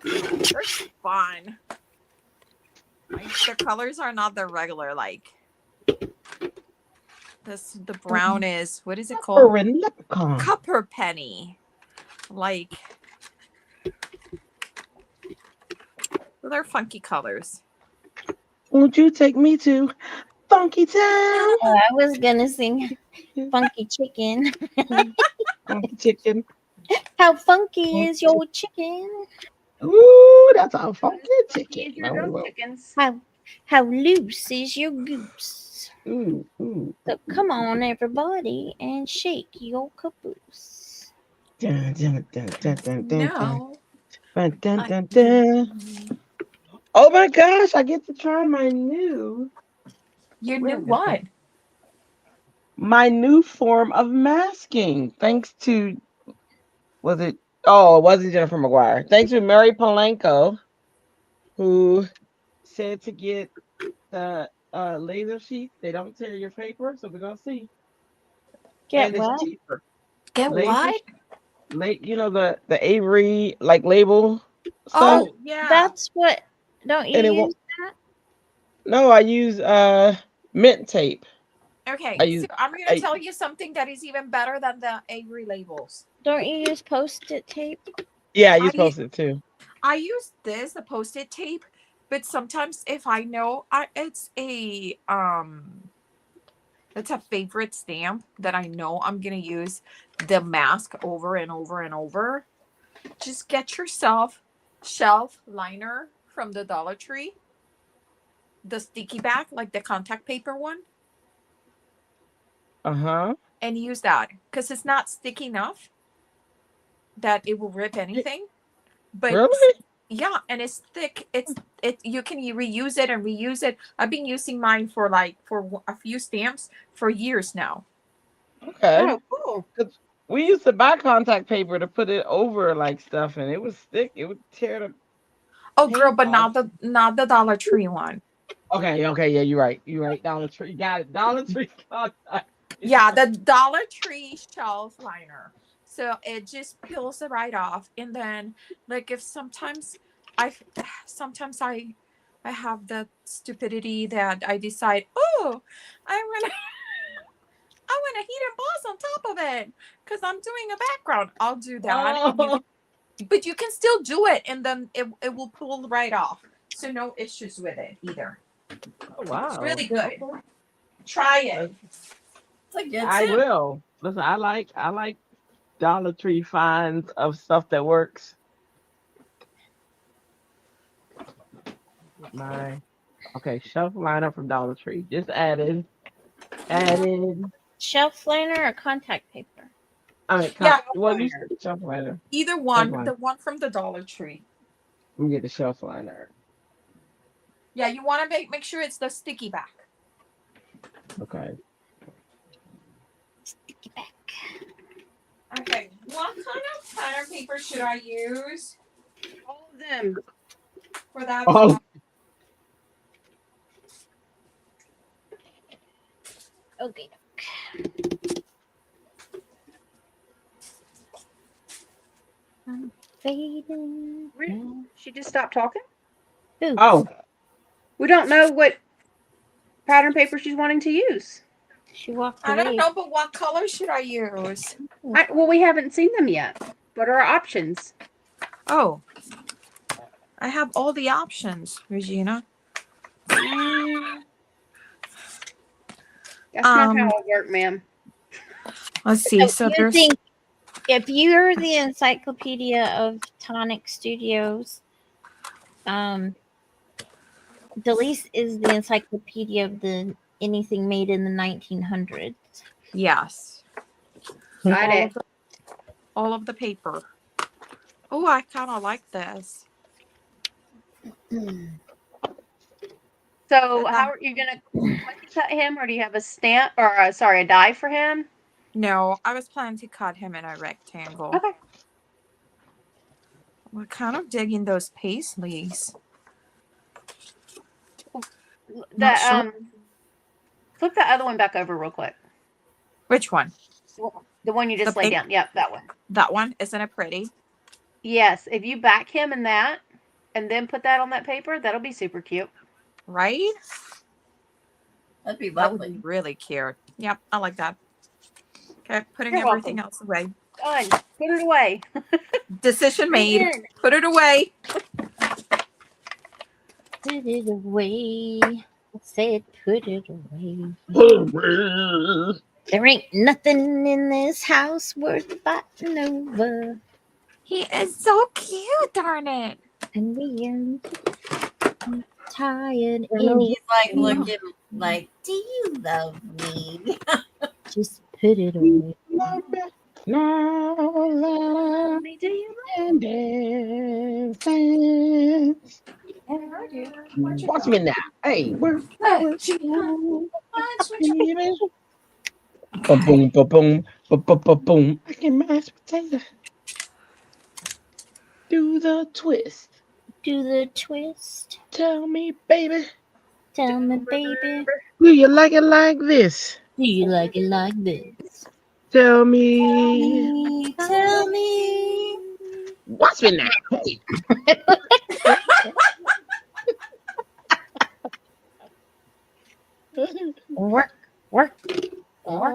they're fun. Like, the colors are not the regular, like, the brown is, what is it called? Orange leprechaun. Copper penny. Like, they're funky colors. Won't you take me to Funky Town? Oh, I was gonna sing Funky Chicken. Funky Chicken. How funky is your chicken? Ooh, that's a funky chicken. Use your Oh, own chickens. How loose is your goose? ooh, ooh. So come on, everybody, and shake your caboose. Dun, dun, dun, dun, dun, dun, No. dun, dun, dun, dun. Oh my gosh, I get to try my new my new form of masking. Thanks to it wasn't Jennifer McGuire. Thanks to Mary Polanco, who said to get the laser sheet. They don't tear your paper, so we're gonna see. Get And it's what? cheaper. Get Laser what? You know the Avery like label stuff. Oh, yeah. That's what. Don't you And it use won't- that? No, I use mint tape. Okay, I use so I'm going I to tell you something that is even better than the Avery labels. Don't you use post-it tape? yeah, you I- post it too. I use this, the post-it tape, but sometimes if I know it's a favorite stamp that I know I'm gonna use the mask over and over and over, just get yourself shelf liner from the Dollar Tree, the sticky back, like the contact paper one, Uh-huh. and use that because it's not sticky enough that it will rip anything. But Really? yeah, and it's thick. You can reuse it and reuse it. I've been using mine for a few stamps for years now. Okay. Oh, cool. We used to buy contact paper to put it over like stuff, and it was thick. It would tear the Oh, girl, paint but off. not the Dollar Tree one. Okay, yeah, you're right. You're right. Dollar Tree. Got it. Dollar Tree contact. Yeah, the Dollar Tree shelf liner. So it just peels it right off, and then like if sometimes I have the stupidity that I decide, oh, I'm gonna I want a heat emboss on top of it because I'm doing a background. I'll do that. And Oh, but you can still do it, and then it will pull right off. So no issues with it either. wow. It's really good. Try it. It's a good I tip. will. Listen, I like Dollar Tree finds of stuff that works. My shelf liner from Dollar Tree. Just added. Shelf liner or contact paper? I mean, Yeah. well, you said shelf liner. Either one, one. the one from the Dollar Tree. Let me get the shelf liner. Yeah, you want to make sure it's the sticky back. Okay. Sticky back. Okay, what kind of pattern paper should I use All of them. for that? Oh, Okay. I'm fading. She just stopped talking. Ooh. oh, We don't know what pattern paper she's wanting to use. She walked I away. don't know, but what color should I use? Well, we haven't seen them yet. What are our options? Oh, I have all the options, Regina. That's not Um, how it works, ma'am. Let's see. So So you there's think if you're the encyclopedia of Tonic Studios, Delise is the encyclopedia of the anything made in the 1900s. yes, Got it. all of the paper. Oh, I kind of like this. So, how are you gonna cut him, or do you have a stamp or a die for him? No, I was planning to cut him in a rectangle. Okay. We're kind of digging those paisleys. The sure. Flip the other one back over real quick. Which one? The one you just The laid pink- down. Yep, that one. That one? Isn't it pretty? Yes, if you back him in that, and then put that on that paper, that'll be super cute. Right? That'd be That would be lovely. really cute. Yep, I like that. Okay, putting You're everything welcome. else away. Done. Put it away. Decision made. Man. Put it away. Put it away. I said put it away. There ain't nothing in this house worth fighting over. He is so cute, darn it. And we are tired And in he's like looking like, do you love me? just put it away. Now Me, do you? and dance. Watch me now. Hey, where baby? Ba-boom, ba-boom, ba-ba-ba-boom. I can mash potato. Do the twist. Do the twist. Tell me, baby, Tell me, baby. do you like it like this? Do you like it like this? Tell me. Tell me. Watch me now. Hey. Work, work,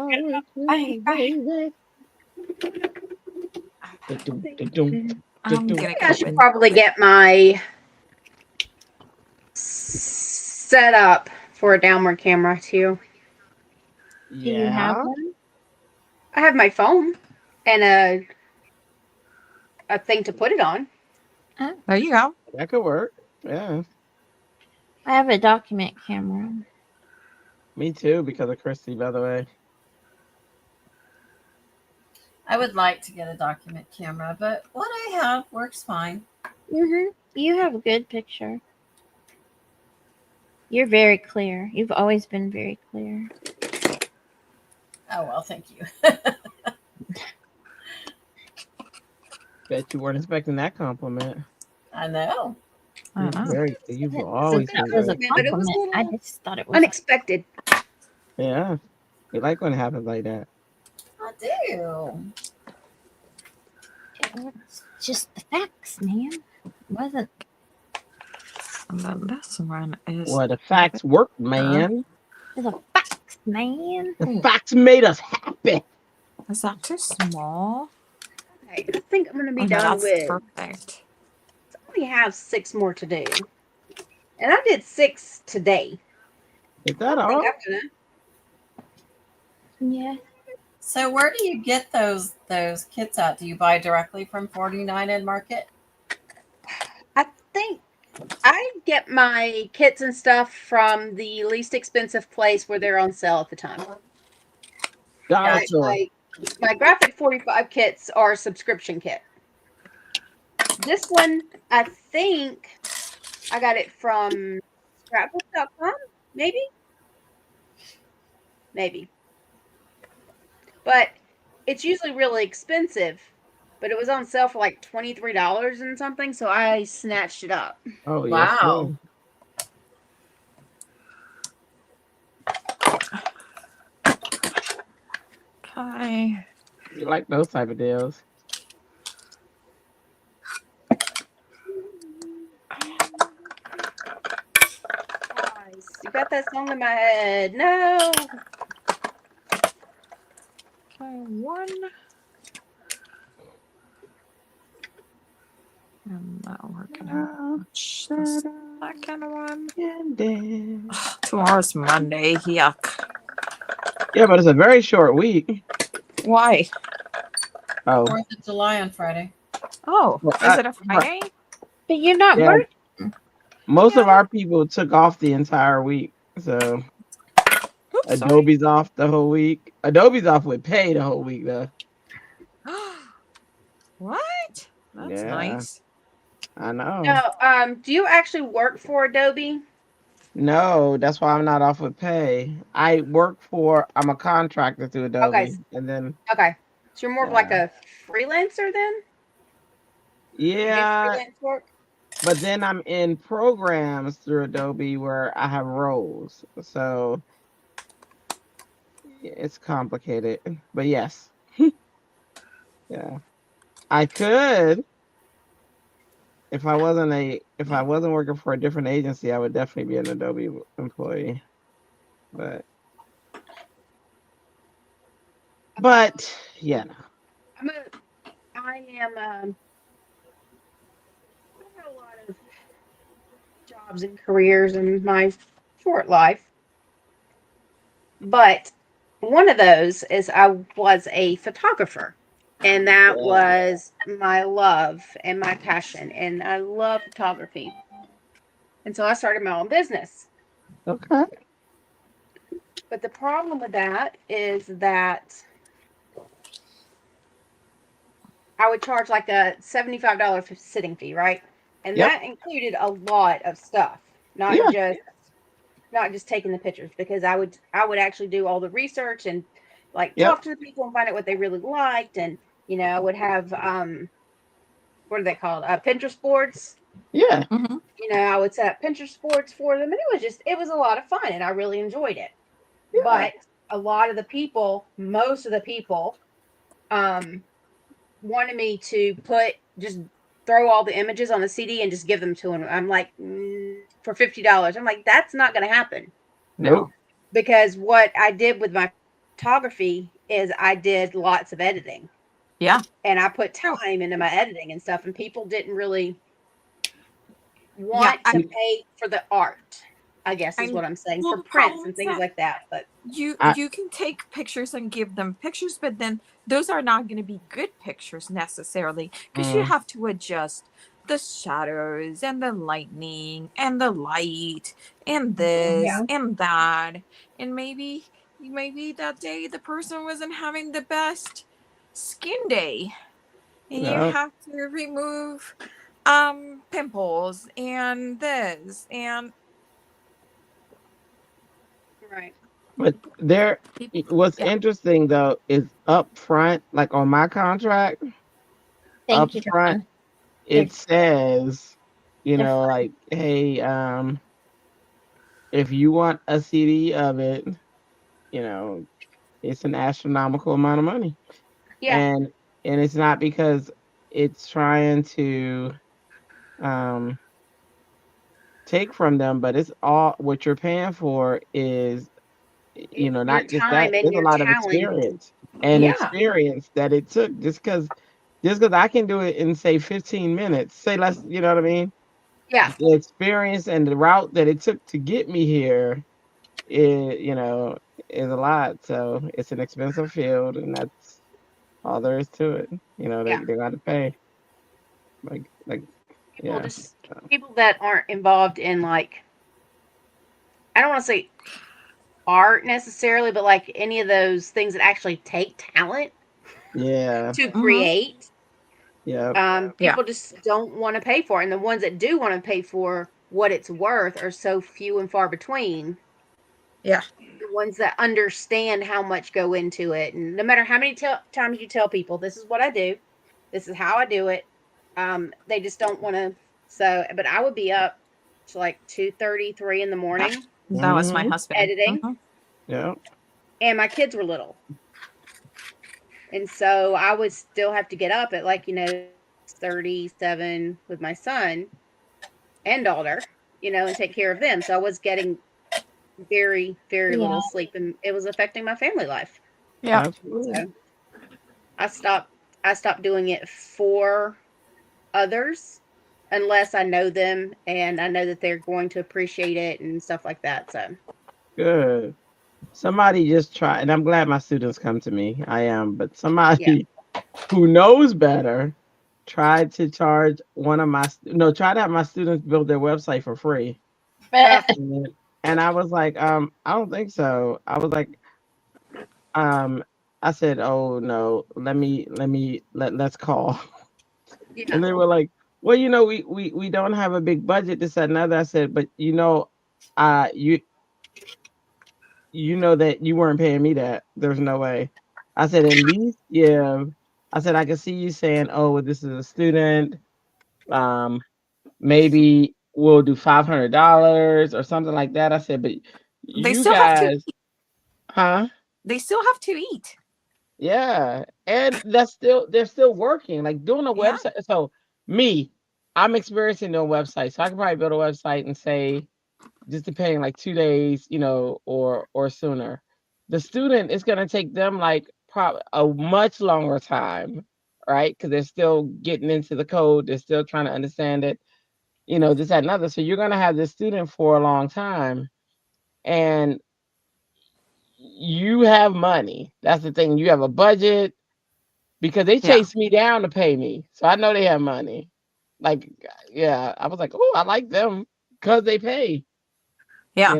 Bye, bye. I'm gonna I go should in. probably get my set up for a downward camera too. Do you have Yeah. one? I have my phone and a thing to put it on. There you go. That could work. Yeah. I have a document camera. Me too, because of Christy, by the way. I would like to get a document camera, but what I have works fine. Mm-hmm. You have a good picture. You're very clear. You've always been very clear. Oh, well, thank you. Bet you weren't expecting that compliment. I know. I know. You've It always wasn't been that it was a great. But it was compliment. I just thought it was Unexpected. Yeah. We like when it happens like that. I do. it was just the facts, man. It wasn't. And then this one is Well, the facts work, man. It was a facts, man. The facts made us happy. is that too small? Okay, I think I'm gonna be Oh, no, done that's with. perfect. I only have 6 more to do, and I did 6 today. Is that I think all? I'm gonna. Yeah. So where do you get those kits at? Do you buy directly from 49 and Market? I think I get my kits and stuff from the least expensive place where they're on sale at the time. Dollar store. My Graphic 45 kits are a subscription kit. This one, I think I got it from scrapbook.com, maybe. But it's usually really expensive. But it was on sale for like $23 and something, so I snatched it up. Oh, Wow. Okay. You like those type of deals. Nice. You got that song in my head. No. Okay, one. I'm not working out much. The second one. Tomorrow's Monday. Yuck. Yeah, but it's a very short week. Why? Oh, 4th of July on Friday. Oh, Well, is it a Friday? But you're not Yeah. working. most of Yeah. our people took off the entire week. So Oops, sorry. Adobe's off the whole week. Adobe's off with pay the whole week, though. What? That's Yeah. nice. I know. No, do you actually work for Adobe? No, that's why I'm not off with pay. I'm a contractor through Adobe. Okay. And then, Okay. So you're more of like a freelancer then? You do yeah, freelance work? but then I'm in programs through Adobe where I have roles. So it's complicated. But yes. Yeah. I could. If I wasn't working for a different agency, I would definitely be an Adobe employee. But yeah. I am I've had a lot of jobs and careers in my short life. But one of those is I was a photographer. And that was my love and my passion. And I love photography. And so I started my own business. Okay. But the problem with that is that I would charge like a $75 sitting fee, right? And Yep. that included a lot of stuff, not Yeah. just taking the pictures, because I would actually do all the research and like Yep. talk to the people and find out what they really liked, and I would have what are they called? Pinterest boards. Yeah. Mm-hmm. I would set up Pinterest boards for them, and it was a lot of fun, and I really enjoyed it. Yeah. But most of the people, wanted me to just throw all the images on the CD and just give them to them. I'm like, for $50. I'm like, that's not going to happen. Nope. Because what I did with my photography is I did lots of editing. Yeah. And I put time into my editing and stuff, and people didn't really want I- to pay for the art, I guess is And- what I'm saying, well, for the prints problem and is things that like that. But you I- can take pictures and give them pictures, but then those are not going to be good pictures necessarily, because you have to adjust the shadows and the lightning and the light and this Yeah. and that, and maybe that day the person wasn't having the best skin day, and you Yeah. have to remove pimples and this and right. But there, what's Yeah. interesting though is up front, like on my contract, up Thank you, front, Dawn. it says, you They're know, like, hey, if you want a CD of it, you know, it's an astronomical amount of money. Yeah. And it's not because it's trying to take from them, but it's all what you're paying for is, you know, Your not just time that, and there's a your lot of talent. experience and Yeah. experience that it took just because I can do it in say 15 minutes, say less, you know what I mean? Yeah. The experience and the route that it took to get me here is, you know, is a lot. So it's an expensive field, and that's all there is to it. You know, they got to pay. Like, People yeah. just people that aren't involved in, like, I don't want to say art necessarily, but like any of those things that actually take talent Yeah. to create. Yeah. People just don't want to pay for it. And the ones that do want to pay for what it's worth are so few and far between. Yeah. The ones that understand how much go into it. And no matter how many times you tell people, this is what I do, this is how I do it, they just don't want to. So, but I would be up to like 2:30, 3 in the morning That was my husband. editing. Mhm. Yeah. And my kids were little. And so I would still have to get up at, like, 37 with my son and daughter, and take care of them. So I was getting very, very Yeah. little sleep, and it was affecting my family life. Yeah. Absolutely. So I stopped doing it for others unless I know them and I know that they're going to appreciate it and stuff like that. So Good. Somebody just tried, and I'm glad my students come to me. I am, but somebody who knows better tried to charge tried to have my students build their website for free. And I was like, I don't think so. I was like, I said, oh no, let's call. And they were like, well, we don't have a big budget, this, that, and other. I said, but you know that you weren't paying me that. There's no way. I said, at least, yeah. I said, I can see you saying, oh, well, this is a student. Maybe we'll do $500 or something like that. I said, but They you still have to guys, huh? They still have to eat. Yeah. And they're still working, like doing a Yeah. website. So I'm experiencing doing websites. So I can probably build a website and say, just depending, like 2 days, or sooner. The student is gonna take them like probably a much longer time, right? Because they're still getting into the code, they're still trying to understand it, this, that, and other. So you're gonna have this student for a long time, and you have money. That's the thing. You have a budget because they chased me down to pay me, so I know they have money. Like, yeah, I was like, oh, I like them because they pay. Yeah.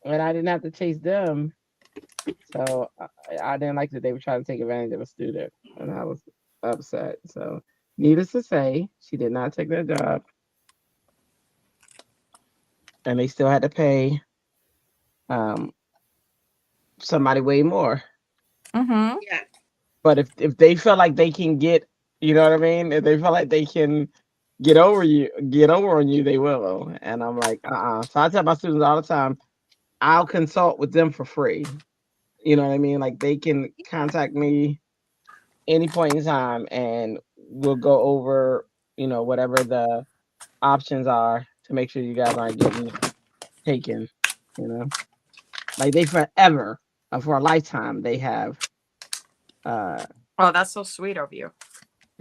And I didn't have to chase them. So I didn't like that they were trying to take advantage of a student, and I was upset. So needless to say, she did not take their job, and they still had to pay somebody way more. Mm-hmm. yeah. But if they feel like they can get, you know what I mean? If they feel like they can get over on you, they will. And I'm like, So I tell my students all the time, I'll consult with them for free. You know what I mean? Like, they can contact me any point in time, and we'll go over, whatever the options are to make sure you guys aren't getting taken. Like, they forever for a lifetime. They have. Oh, that's so sweet of you.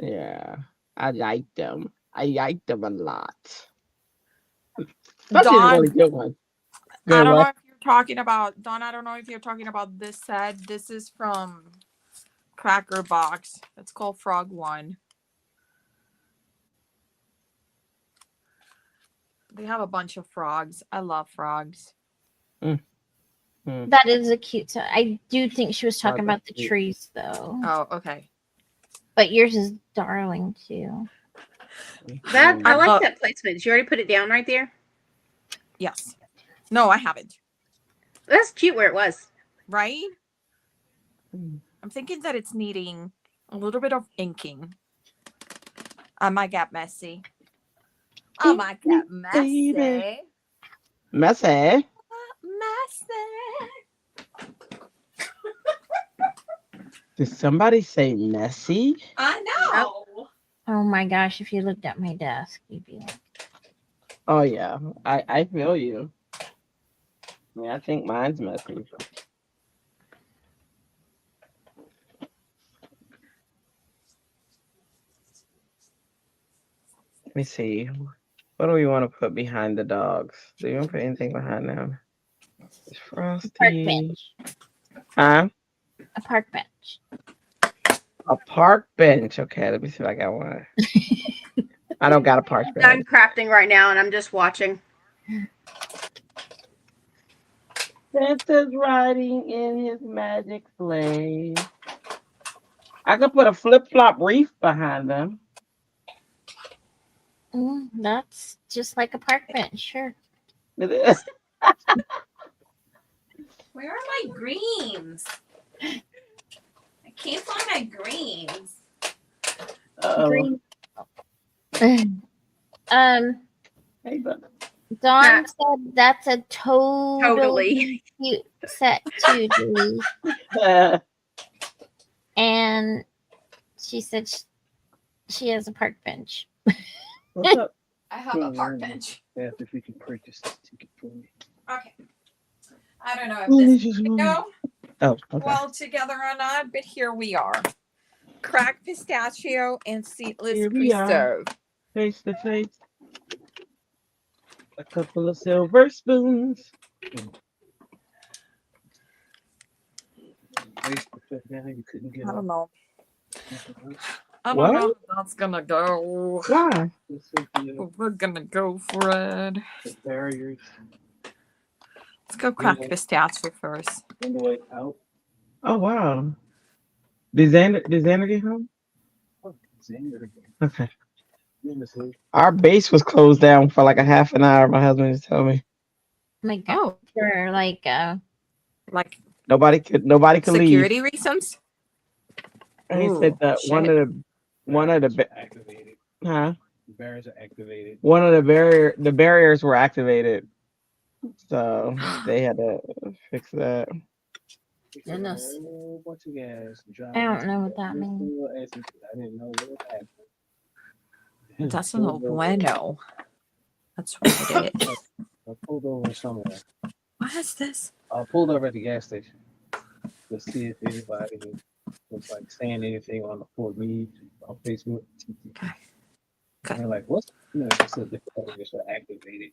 Yeah, I like them. I like them a lot. Especially the Dawn, really good ones. I Good don't know what? if you're talking about Dawn. I don't know if you're talking about this set. This is from Cracker Box. It's called Frog One. They have a bunch of frogs. I love frogs. That is a cute set. I do think she was talking about the trees though. Oh, okay. But yours is darling too. That I Mm. like that placement. Did you already put it down right there? Yes. No, I haven't. That's cute where it was. Right? Mm. I'm thinking that it's needing a little bit of inking. I might get messy. I might get messy. Baby. Messy. Messy. Did somebody say messy? I know. Oh my gosh, if you looked at my desk, you'd be like, Oh yeah, I feel you. Yeah, I think mine's messy. Let me see. What do we want to put behind the dogs? Do you want to put anything behind them? It's park Frosty. bench. Huh? A park bench. A park bench. Okay, let me see if I got one. I don't got a park bench. I'm crafting right now and I'm just watching. Santa's riding in his magic sleigh. I could put a flip-flop reef behind them. That's just like a park bench, sure. It is. Where are my greens? I can't find my greens. Uh-oh. Green. Hey, bud. Dawn said that's a totally cute set too, Julie. And she said she has a park bench. What's up? I have a park bench. Yeah, if we can purchase this ticket for me. Okay. I don't know if Let me this just is move. go Oh, okay. well together or not, but here we are. Cracked pistachio and seedless Here we are. preserve. Face to face. A couple of silver spoons. Waste the fifth now, you couldn't get I don't on. know. I don't What? know how that's gonna go. Why? But we're gonna go for it. The barriers Let's go cracked pistachio first. on the way out. Oh wow. Did Xander get home? Oh, Xander again. Okay. You miss Lee? Our base was closed down for like a half an hour. My husband just told me My God, for like Like nobody could leave. security reasons. And he Ooh, said that one shit. of the Activated. huh? The barriers are activated. One of the barriers were activated, so they had to fix that. Goodness. A whole bunch of gas. I don't know what that means. I didn't know what happened. That's no bueno. That's what it is. I pulled over somewhere. What is this? I pulled over at the gas station to see if anybody was like saying anything on the Fort Meade on Facebook. Okay. And they're like, what's they said the barriers are activated.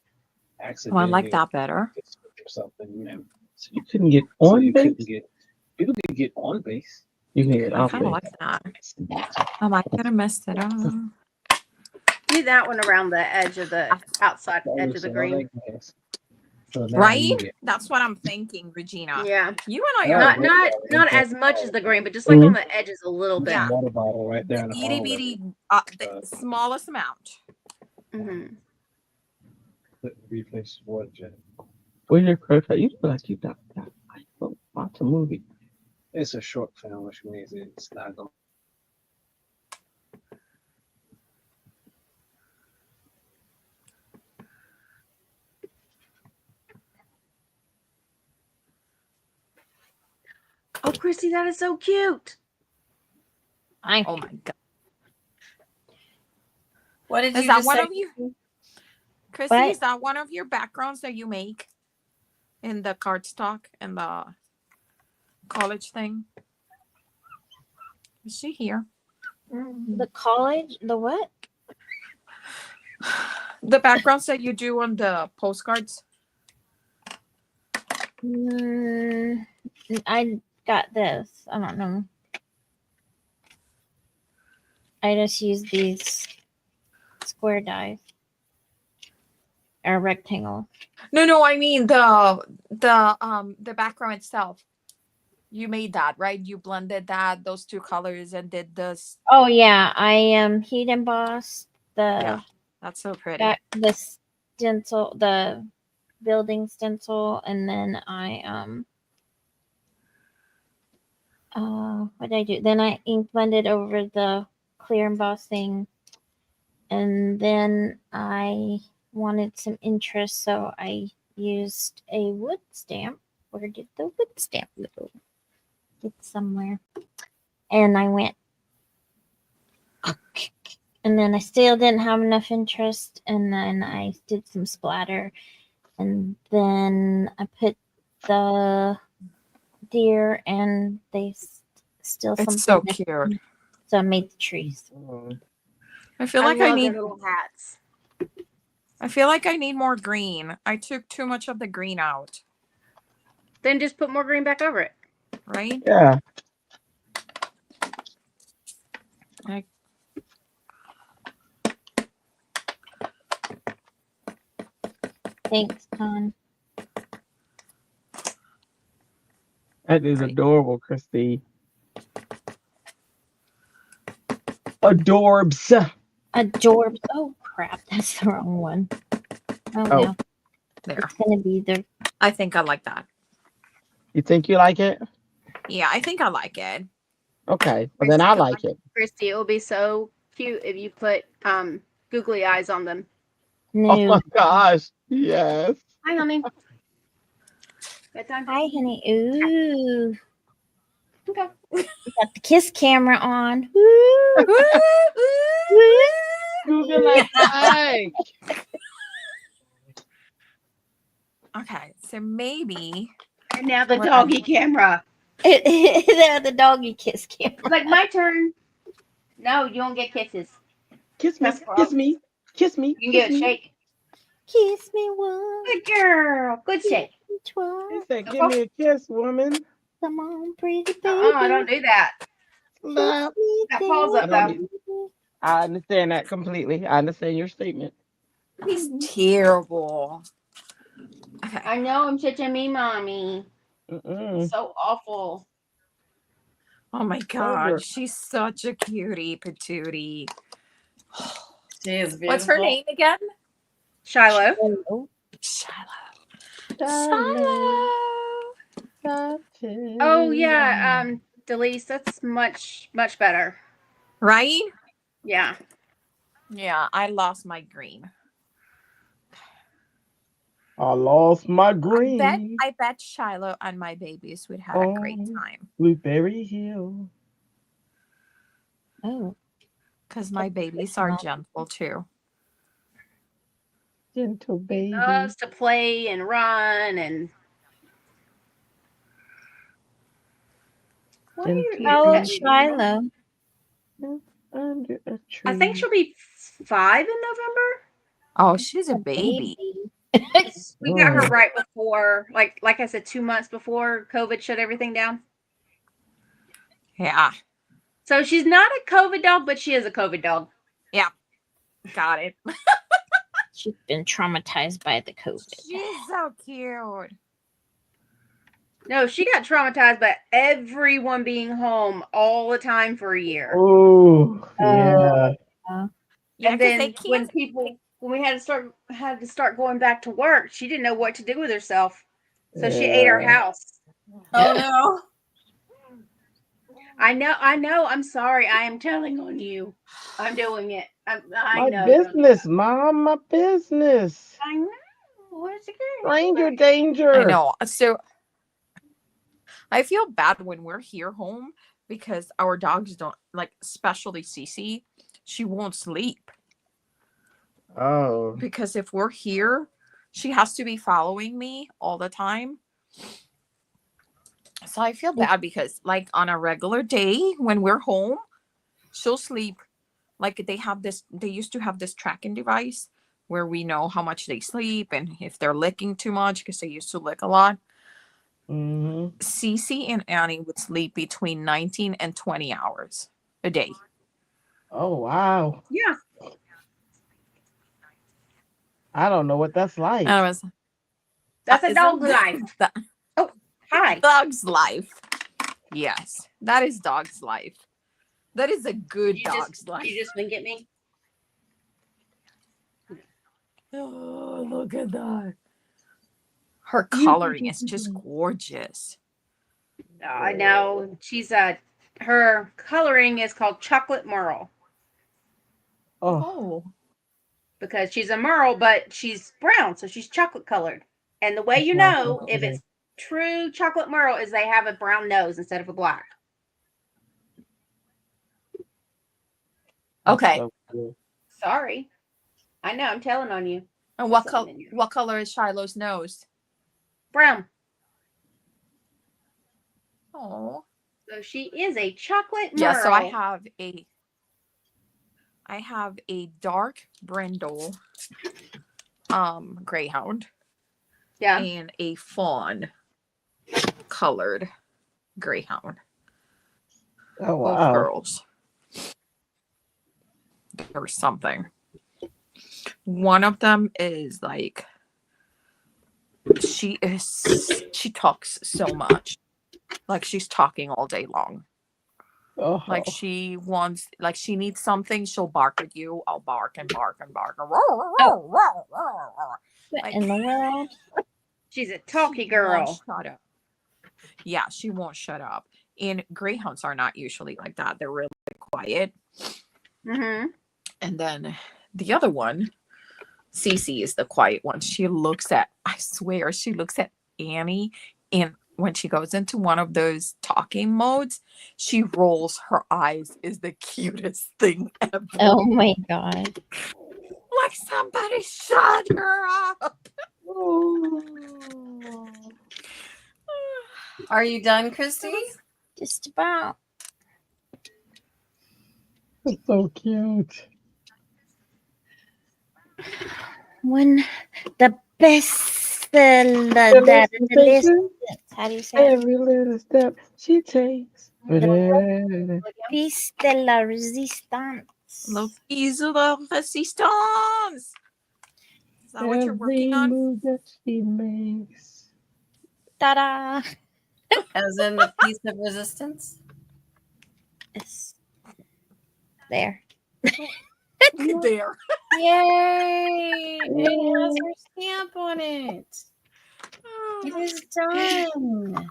Oh, I Accidentally like that better. or something, you know. So you couldn't get So on you base. you can get on base. You can get I off kind of base. like that. I might have messed it up. Do that one around the edge of the outside edge of the green. So now Right? you get- That's what I'm thinking, Regina. Yeah. You and I Yeah. are Not as much as the green, but just like on the edges a little bit. Yeah. Water bottle right there in the itty hallway. bitty, the smallest amount. Mm-hmm. Replace water jet. Where's your credit? You look like you got watch a movie. It's a short film, which means it's not going. Oh, Christy, that is so cute. I Oh my god. What did Is you that just one say? of you? Chrissy, What? is that one of your backgrounds that you make in the cardstock and the college thing. Is she here? The college, the what? The backgrounds that you do on the postcards. I got this. I don't know. I just use these square dies or rectangle. No, I mean the background itself. You made that, right? You blended those two colors and did this. Oh yeah, I heat embossed the Yeah. That's so pretty. the stencil, the building stencil, and then I what did I do? Then I ink blended over the clear embossing, and then I wanted some interest, so I used a wood stamp. Where did the wood stamp go? It's somewhere. And I went, and then I still didn't have enough interest, and then I did some splatter, and then I put the deer, and they still It's so something. cute. So I made the trees. I feel like I love need their little hats. I feel like I need more green. I took too much of the green out, Then just put more green back over it. right? Yeah. Thanks, Con. That is Right. adorable, Christy. Adorbs. Adorbs. Oh crap, that's the wrong one. Oh, Oh. well. There. It's gonna be the I think I like that. You think you like it? Yeah, I think I like it. Okay. Well, then I like it. Christy, it will be so cute if you put googly eyes on them. new. Oh my gosh. Yes. Hi, honey. Bedtime. Hi, honey. Ooh. Okay. We got the kiss camera on. Woo. Woo. Google like Okay, so maybe And now the What doggy camera. the doggy kiss camera. It's like my turn. No, you don't get kisses. Kiss me. That's Kiss me. Kiss me. You can Kiss get a me. shake. Kiss me once, Good girl. Good shake. He twice. said, "Give me a kiss, woman." Come on, pretty baby. Don't do that. Slap. That paws up, though. I understand that completely. I understand your statement. it's terrible. Okay. I know I'm such a me mommy. Mm-mm. So awful. Oh my Over. god, she's such a cutie patootie. She is beautiful. What's her name again? Shiloh. Oh, Shiloh. Oh yeah, Delise, that's much better. Right? Yeah. Yeah, I lost my green. I lost my green. I bet Shiloh and my babies would have a great Oh. time. Blueberry Hill. oh. Because my babies are gentle too. Gentle baby. Loves to play and run and what are you Gentle How old baby. Shiloh? Under a tree. I think she'll be 5 in November. Oh, she's a baby. We got her Oh. right before, like I said, 2 months before COVID shut everything down. Yeah, So she's not a COVID dog, but she is a COVID dog. got it. She's been traumatized by the COVID. She's so cute. No, she got traumatized by everyone being home all the time for a year. Oh, yeah. Yeah, And because then they can't. when we had to start going back to work, she didn't know what to do with herself. So she ate our Yeah. house. Oh no. I know. I'm sorry. I am telling on you. I'm doing it. I My know. business, Mom. My business. I know. Where's the girl? Stranger danger. I know. So I feel bad when we're here home because our dogs don't like, especially Cece. She won't sleep Oh. because if we're here, she has to be following me all the time. So I feel bad because, like, on a regular day when we're home, she'll sleep. Like, they used to have this tracking device where we know how much they sleep and if they're licking too much because they used to lick a lot. Mm-hmm. Cece and Annie would sleep between 19 and 20 hours a day. Oh wow. Yeah. I don't know what that's like. And I was, That's a isn't dog's that- life. that- Oh, hi. Dog's life. Yes, that is dog's life. That is a good dog's life. You just wink at me? Oh, look at that. Her coloring is just gorgeous. I know. She's her coloring is called chocolate merle Oh, because she's a merle, but she's brown, so she's chocolate colored. And the way you Wow. know if it's true chocolate merle is they have a brown nose instead of a black. Okay. so cool. Sorry. I know, I'm telling on you. And There's something in here. what color is Shiloh's nose? Brown. Oh. So she is a chocolate merle. Yeah, so I have a dark brindle greyhound Yeah. and a fawn colored greyhound. Oh Both wow. girls. Or something. One of them is like she talks so much. Like she's talking all day long. Oh. Like she needs something, she'll bark at you. I'll bark and bark and bark. What Like- in the world? She's a talky She girl. won't shut up. Yeah, she won't shut up. And greyhounds are not usually like that. They're really quiet. Mm-hmm. And then the other one, Cece, is the quiet one. I swear, she looks at Annie, and when she goes into one of those talking modes, she rolls her eyes. Is the cutest thing ever. Oh my god. Like somebody shut her up. Are you done, Christy? Just about. It's so cute. When the best how do you say it? Every little step she takes. Piece de la resistance. Le piece de la resistance. Is that what you're working on? Move that she makes. Ta-da! As in the piece of resistance? It's there. There. Yay! It has her stamp on it. It is done.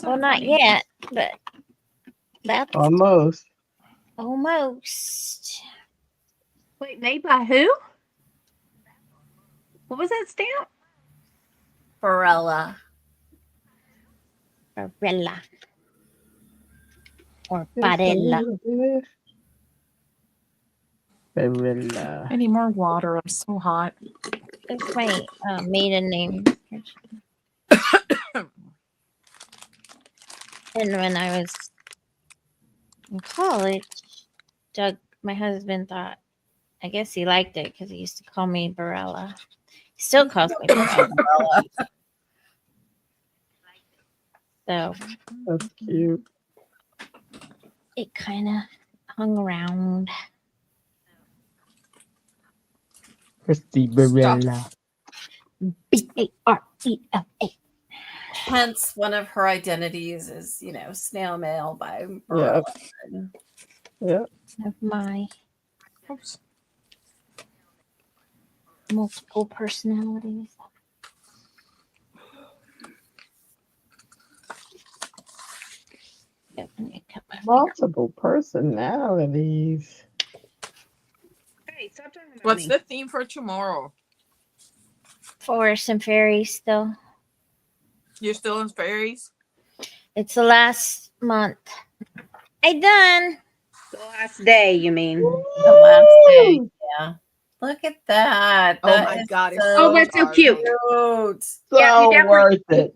Well, not yet, but that's Almost. almost. Wait, made by who? What was that stamp? Barella. Barilla. Or Barilla. Barilla. I need more water. I'm so hot. That's my maiden name. And when I was in college, Doug, my husband, thought, I guess he liked it because he used to call me Barella. He still calls me Barella. So That's cute. it kind of hung around. Christy Barilla. Barella. Hence, one of her identities is, snail mail by Yeah. Barella. Yeah. Of my multiple personalities. Yep, I need to cut my finger. Multiple personalities. Hey, stop talking about What's me. the theme for tomorrow? Forest and fairies still. You're still in fairies? It's the last month. I done. The last day, you mean? The last day. Yeah. Look at that. Oh That my is God, it's Oh, that's so cute. cute. So Yeah, you definitely- worth it.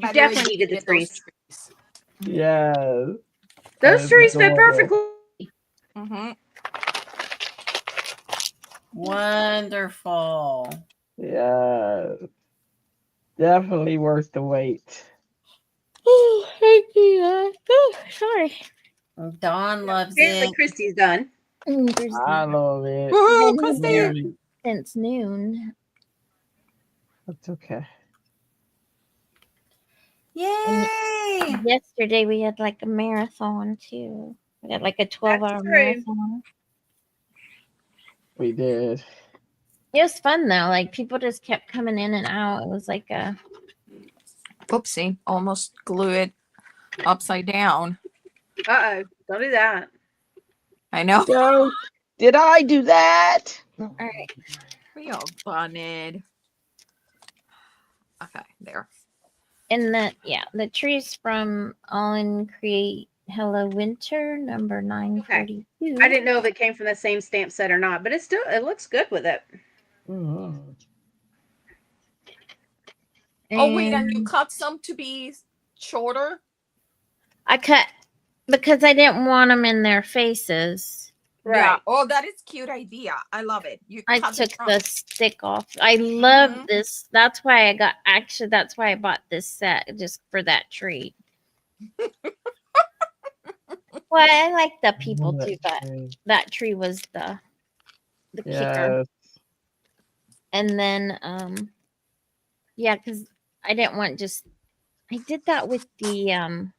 You definitely need the trees. Yes. Those That's trees fit adorable. perfectly. Mm-hmm. Wonderful. Yes. Definitely worth the wait. Oh, thank you. Oh, sorry. Dawn loves Apparently, it. Christy's done. There's I love it. Woohoo, been Christy! here Really, since noon. that's okay. Yay! Yesterday we had like a marathon too. We had like a 12-hour true. marathon. We did. It was fun though. Like people just kept coming in and out. It was like a Oopsie, almost glue it upside down. Uh-oh. Don't do that. I know. So, did I do that? all right. We all bunted. Okay, there. And the trees from All in Create Hello Winter number 942. I didn't know if it came from the same stamp set or not, but it looks good with it. Mhm. Oh wait, and you And cut some to be shorter? I cut because I didn't want them in their faces. Right. Yeah. Oh, that is cute idea. I love it. You I cut took trunk. the stick off. I love Mhm. this. That's why I bought this set just for that tree. Well, I like the people too, but that tree was the kicker. Yes. And then yeah, because I didn't want just I did that with the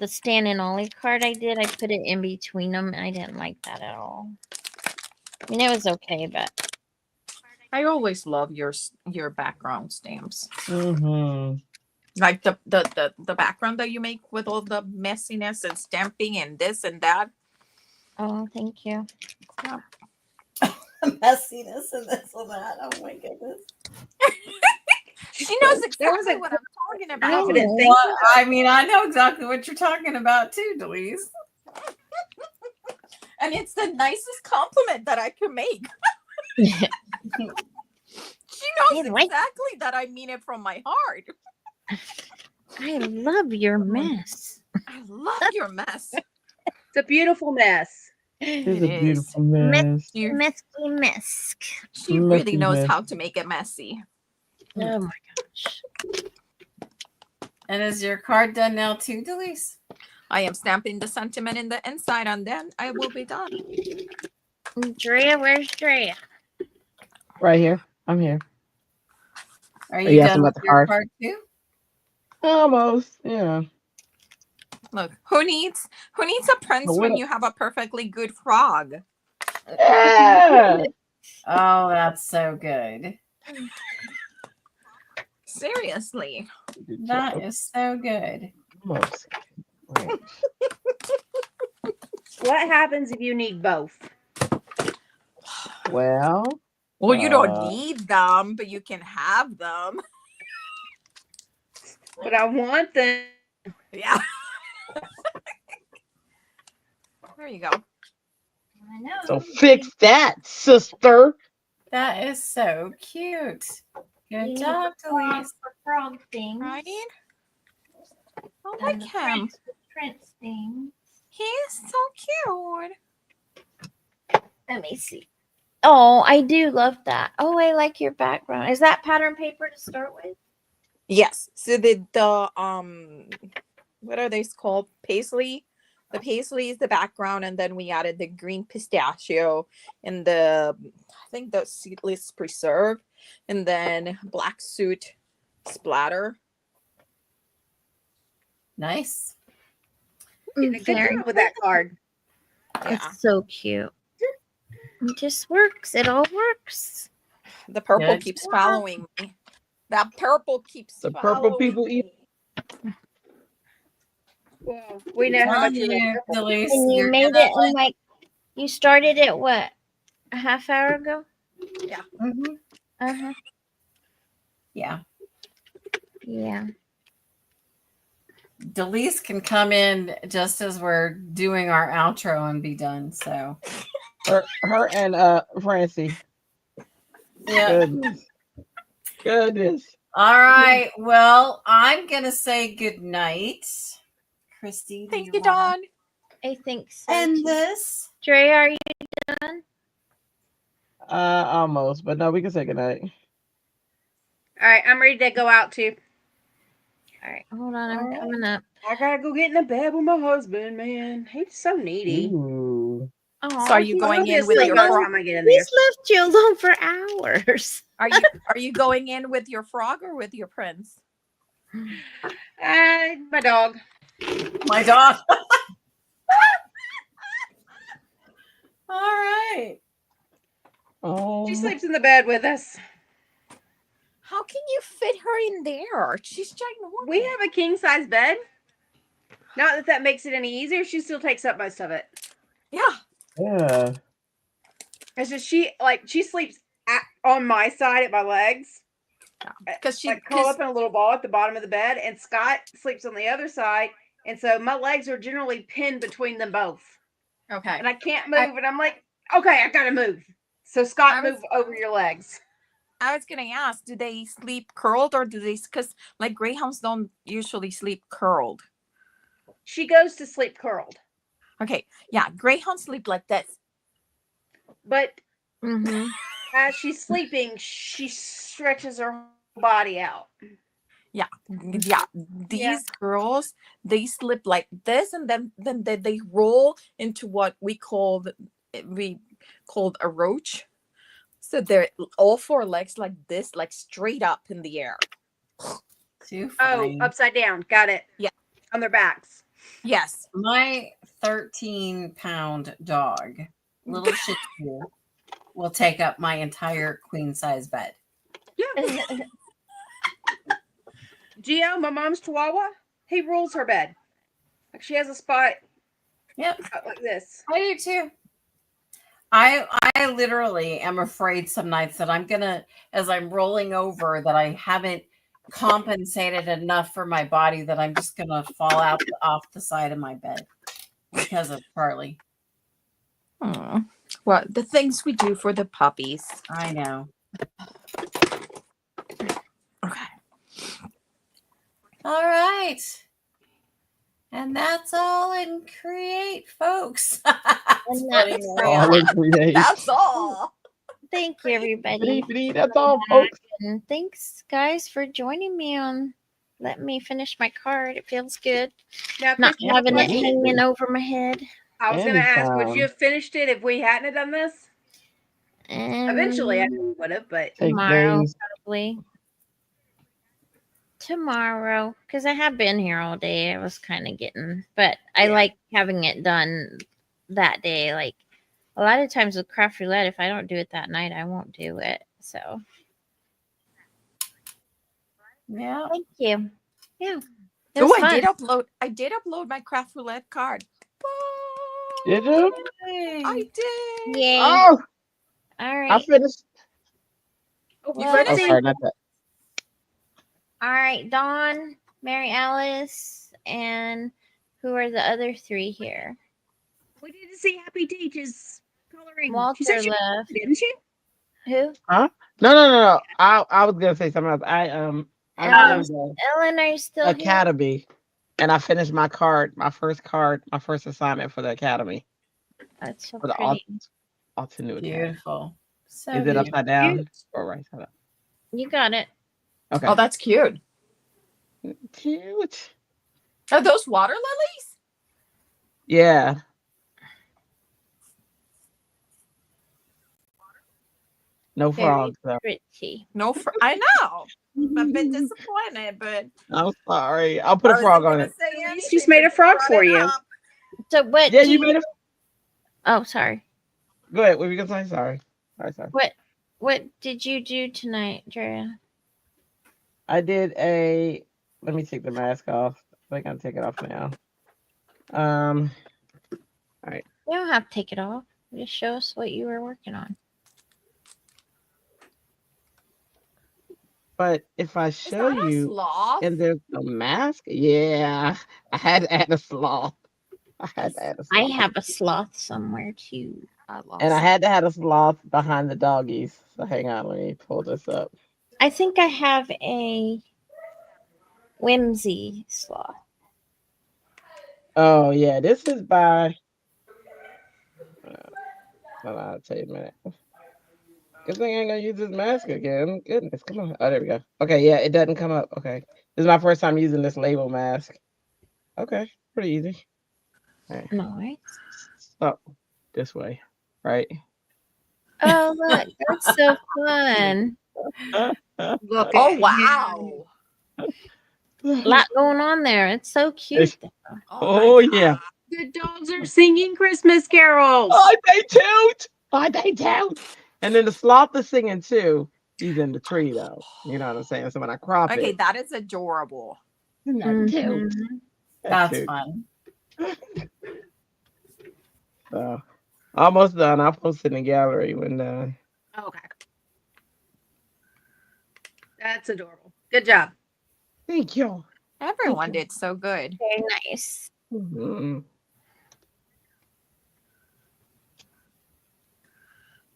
Stan and Ollie card I did. I put it in between them. I didn't like that at all. I mean, it was okay, but I always love your background stamps. Mm-hmm. Like the background that you make with all the messiness and stamping and this and that. oh, thank you. Messiness and this and that. Oh my goodness. She knows That was exactly a what I'm talking about. confident thing. Well, I mean, I know exactly what you're talking about too, Delise. And it's the nicest compliment that I can make. She knows I like- exactly that I mean it from my heart. I love your mess. I love your mess. It's a beautiful mess. It's It a is. beautiful mess. You- Misky misk. She really Messy knows mess. how to make it messy. Oh my gosh. And is your card done now too, Delise? I am stamping the sentiment in the inside and then I will be done. Drea, where's Drea? Right here. I'm here. Are you you asking done about with the your card? card too? Almost. Yeah. Look, who needs a prince what when a- you have a perfectly good frog? Yeah. Oh, that's so good. Seriously. That is so good. Almost. Right. What happens if you need both? Well, Well, you don't Uh, need them, but you can have them. But I want them. Yeah. There you go. I know. so fix that, sister. That is so cute. Good You job, need the frog Delise. for frog things. Right? I And like the him. Prince thing. He's so cute. Let me see. Oh, I do love that. Oh, I like your background. Is that pattern paper to start with? Yes. So the what are they called? Paisley. The paisley is the background, and then we added the green pistachio and the I think the seedless preserve, and then black suit splatter. Nice. You did a good Very job with that card. Yeah. It's so cute. It just works. It all works. The purple Good keeps job. following me. That purple keeps The purple people following eat- me. Well, we know how much you like purple. Delise. And you You're made gonna it in like you started it what, a half hour ago? Mhm. Uh-huh. Yeah. Yeah. Delise can come in just as we're doing our outro and be done. So Her and Francie. yeah. Goodness. Goodness. All right. Well, I'm gonna say good night. Christy, do Thank you you, wanna Dawn. I think so. end too. this? Dre, are you done? Almost, but no, we can say goodnight. All right, I'm ready to go out too. All right, hold on. I'm All right. coming up. I gotta go get in the bed with my husband, man. He's so needy. Ooh. Oh, So are you going in with your by the frog? time I get in He's there? left you alone for hours. Are you going in with your frog or with your prince? My dog. My dog. All right. Oh, She sleeps in the bed with us. How can you fit her in there? She's ginormous. We have a king size bed. Not that that makes it any easier. She still takes up most of it. Yeah. yeah. It's just she sleeps on my side at my legs. Because she Like curl up in a little ball at the bottom of the bed, and Scott sleeps on the other side, and so my legs are generally pinned between them both, okay. and I can't move. And I'm like, okay, I gotta move. So Scott, move over your legs. I was gonna ask, do they sleep curled or do they? Because like greyhounds don't usually sleep curled. She goes to sleep curled, Okay, yeah, greyhounds sleep like this. but Mm-hmm. as she's sleeping, she stretches her body out. Yeah, these girls, they slip like this, and then they roll into what we called a roach. So they're all four legs like this, like straight up in the air. Too Oh, funny. upside down. Got it. Yeah. On their backs. Yes. My 13-pound dog, little Shih Tzu, will take up my entire queen size bed. Yeah. Gio, my mom's Chihuahua, he rules her bed. Like she has a spot. Yep. Like this. I do too. I literally am afraid some nights that I'm gonna, as I'm rolling over, that I haven't compensated enough for my body, that I'm just gonna fall out off the side of my bed because of Charlie. Well, the things we do for the puppies. I know. Okay. All right. And that's all in Create, folks. And that's All in creation. That's all. Thank you, everybody. That's all, folks. And thanks, guys, for joining me on. Let me finish my card. It feels good. Now, Not Christy, having it Anytime. hanging over my head. I was going to ask, would Anytime. you have finished it if we hadn't have done this? And Eventually, I knew we would have, but Take tomorrow, days. probably. Tomorrow, because I have been here all day. I was kind of getting, but I like having it done that day. Like a lot of times with craft roulette, if I don't do it that night, I won't do it. So Yeah. thank you. Yeah. It Oh, was I fun. did upload my craft roulette card. Did you? I did. Yay. Oh, All I right. finished. You Well, finished? Oh, see. sorry, not that. All right, Dawn, Mary Alice, and who are the other three here? we need to see Happy Teach's coloring. Walter She said she left. didn't she? Who? No. I was gonna say something else. I Ellen, went to the Ellen, are you still here? academy, and I finished my first assignment for the academy That's so for the pretty. Alton New Academy. Beautiful. So Is it beautiful. upside down or right side up? You got it. Okay. Oh, that's cute. Cute. Are those water lilies? Yeah. No Very frogs though. pretty. No, I know. I've been disappointed, but I'm sorry. I'll put a frog on it. She's made a frog for you. So what? Yeah, do you made it. Oh, sorry. Go ahead. What were you gonna say? Sorry. Sorry. What did you do tonight, Drea? I did a. Let me take the mask off. I think I'll take it off now. You don't have to take it off. Just show us what you were working on. But if I Is show that a you, sloth? and there's a mask, yeah, I had to add a sloth. I I have a sloth somewhere too. I lost and I it. had to have a sloth behind the doggies. So hang on, let me pull this up. I I think I have a Whimsy sloth. Oh yeah, this is by. Hold on, I'll tell you in a minute. Good thing I ain't gonna use this mask again. Goodness, come on. Oh, there we go. Okay, yeah, it doesn't come up. Okay, this is my first time using this label mask. Okay, pretty easy. All right. Nice. Oh, this way, right? Oh, look, that's so fun. Look Oh at wow. A lot going on there. It's so cute. Oh yeah. The dogs are singing Christmas carols. Oh, they toot. Oh, they toot. And then the sloth is singing too. He's in the tree though. You know what I'm saying? So when I crop Okay, it, that is adorable. that toot. Mhm. That That's toot. fun. So, almost done. I'll post it in the gallery when done. Okay. That's adorable. Good job. Thank you. Everyone did so good. Very nice. Mhm.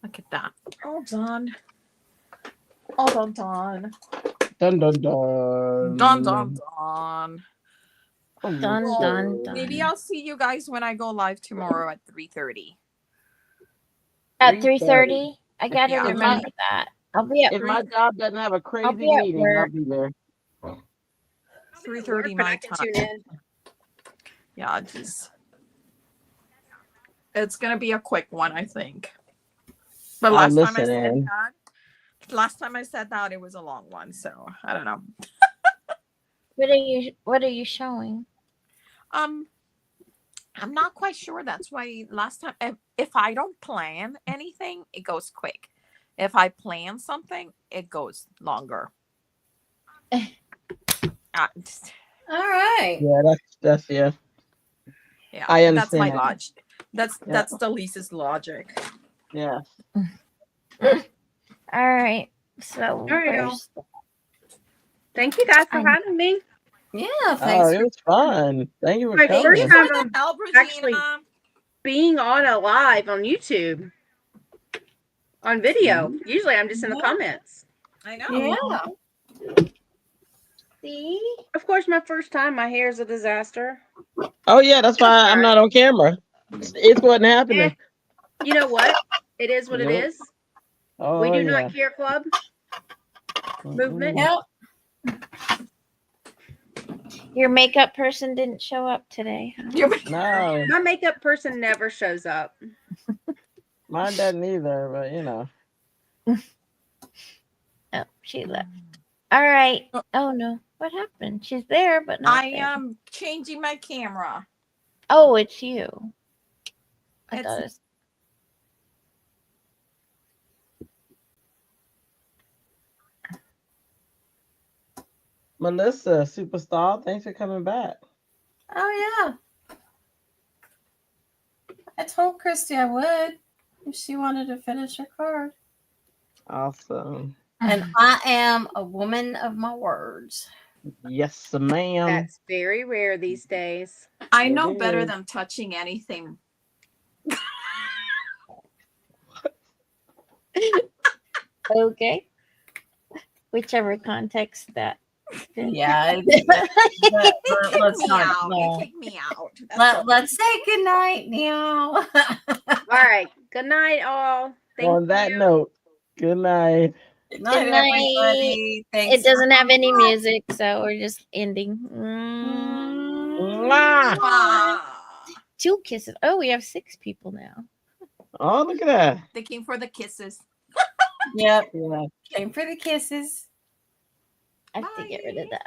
Look at that. All done. All done. Dun dun dun. Done, done, done. Dun, Well, dun, dun. maybe I'll see you guys when I go live tomorrow at 3:30. At 3:30, I gotta Yeah. remember that. I'll be at If my job doesn't have a crazy be at meeting, I'll work. be there. 3:30 But I my can time. tune in. Yeah, it's gonna be a quick one, I think. But I'll last time I listen said in. that, it was a long one, so I don't know. What are you showing? I'm not quite sure. That's why last time, if I don't plan anything, it goes quick. If I plan something, it goes longer. Just- All right. Yeah, that's yeah. yeah, I that's my understand. logic. That's Yeah. Delisa's logic. Yeah. All right. So right, where's Thank you guys for I'm- having me. Yeah, Oh, thanks. it was fun. Thank you for My coming. first time For the I'm help, Regina. actually being on a live on YouTube on video. Usually I'm just in the Yeah. comments. I know. Yeah. see? Of course, my first time, my hair is a disaster. Oh yeah, that's why I'm not on camera. It wasn't happening. You know what? It is what it Nope. is. Oh We do yeah. not care club movement. Yep. Your makeup person didn't show up today. Huh? No, My makeup person never shows up. mine doesn't either. But you know. Oh, she left. All right. Oh no. What happened? She's there, but not I there. am changing my camera. Oh, it's you. I It's- thought it's Melissa, superstar, thanks for coming back. Oh yeah. I told Christy I would if she wanted to finish her card. Awesome. And I am a woman of my words. Yes, ma'am. That's very rare these days. I know It better is. than touching anything. okay. Whichever context that. Yeah. It let's kicked me not. out. No. It kicked me out. That's all. Let's say goodnight now. All right. Good night, all. Thank On that you. note, good night. Good night, Good night. everybody. Thanks. It doesn't for have any coming. music, so we're just ending. Mwah. Ah, 2 kisses. Oh, we have 6 people now. Oh, look at that. they came for the kisses. Yep. Yeah. Came for the kisses. I have to get rid of that.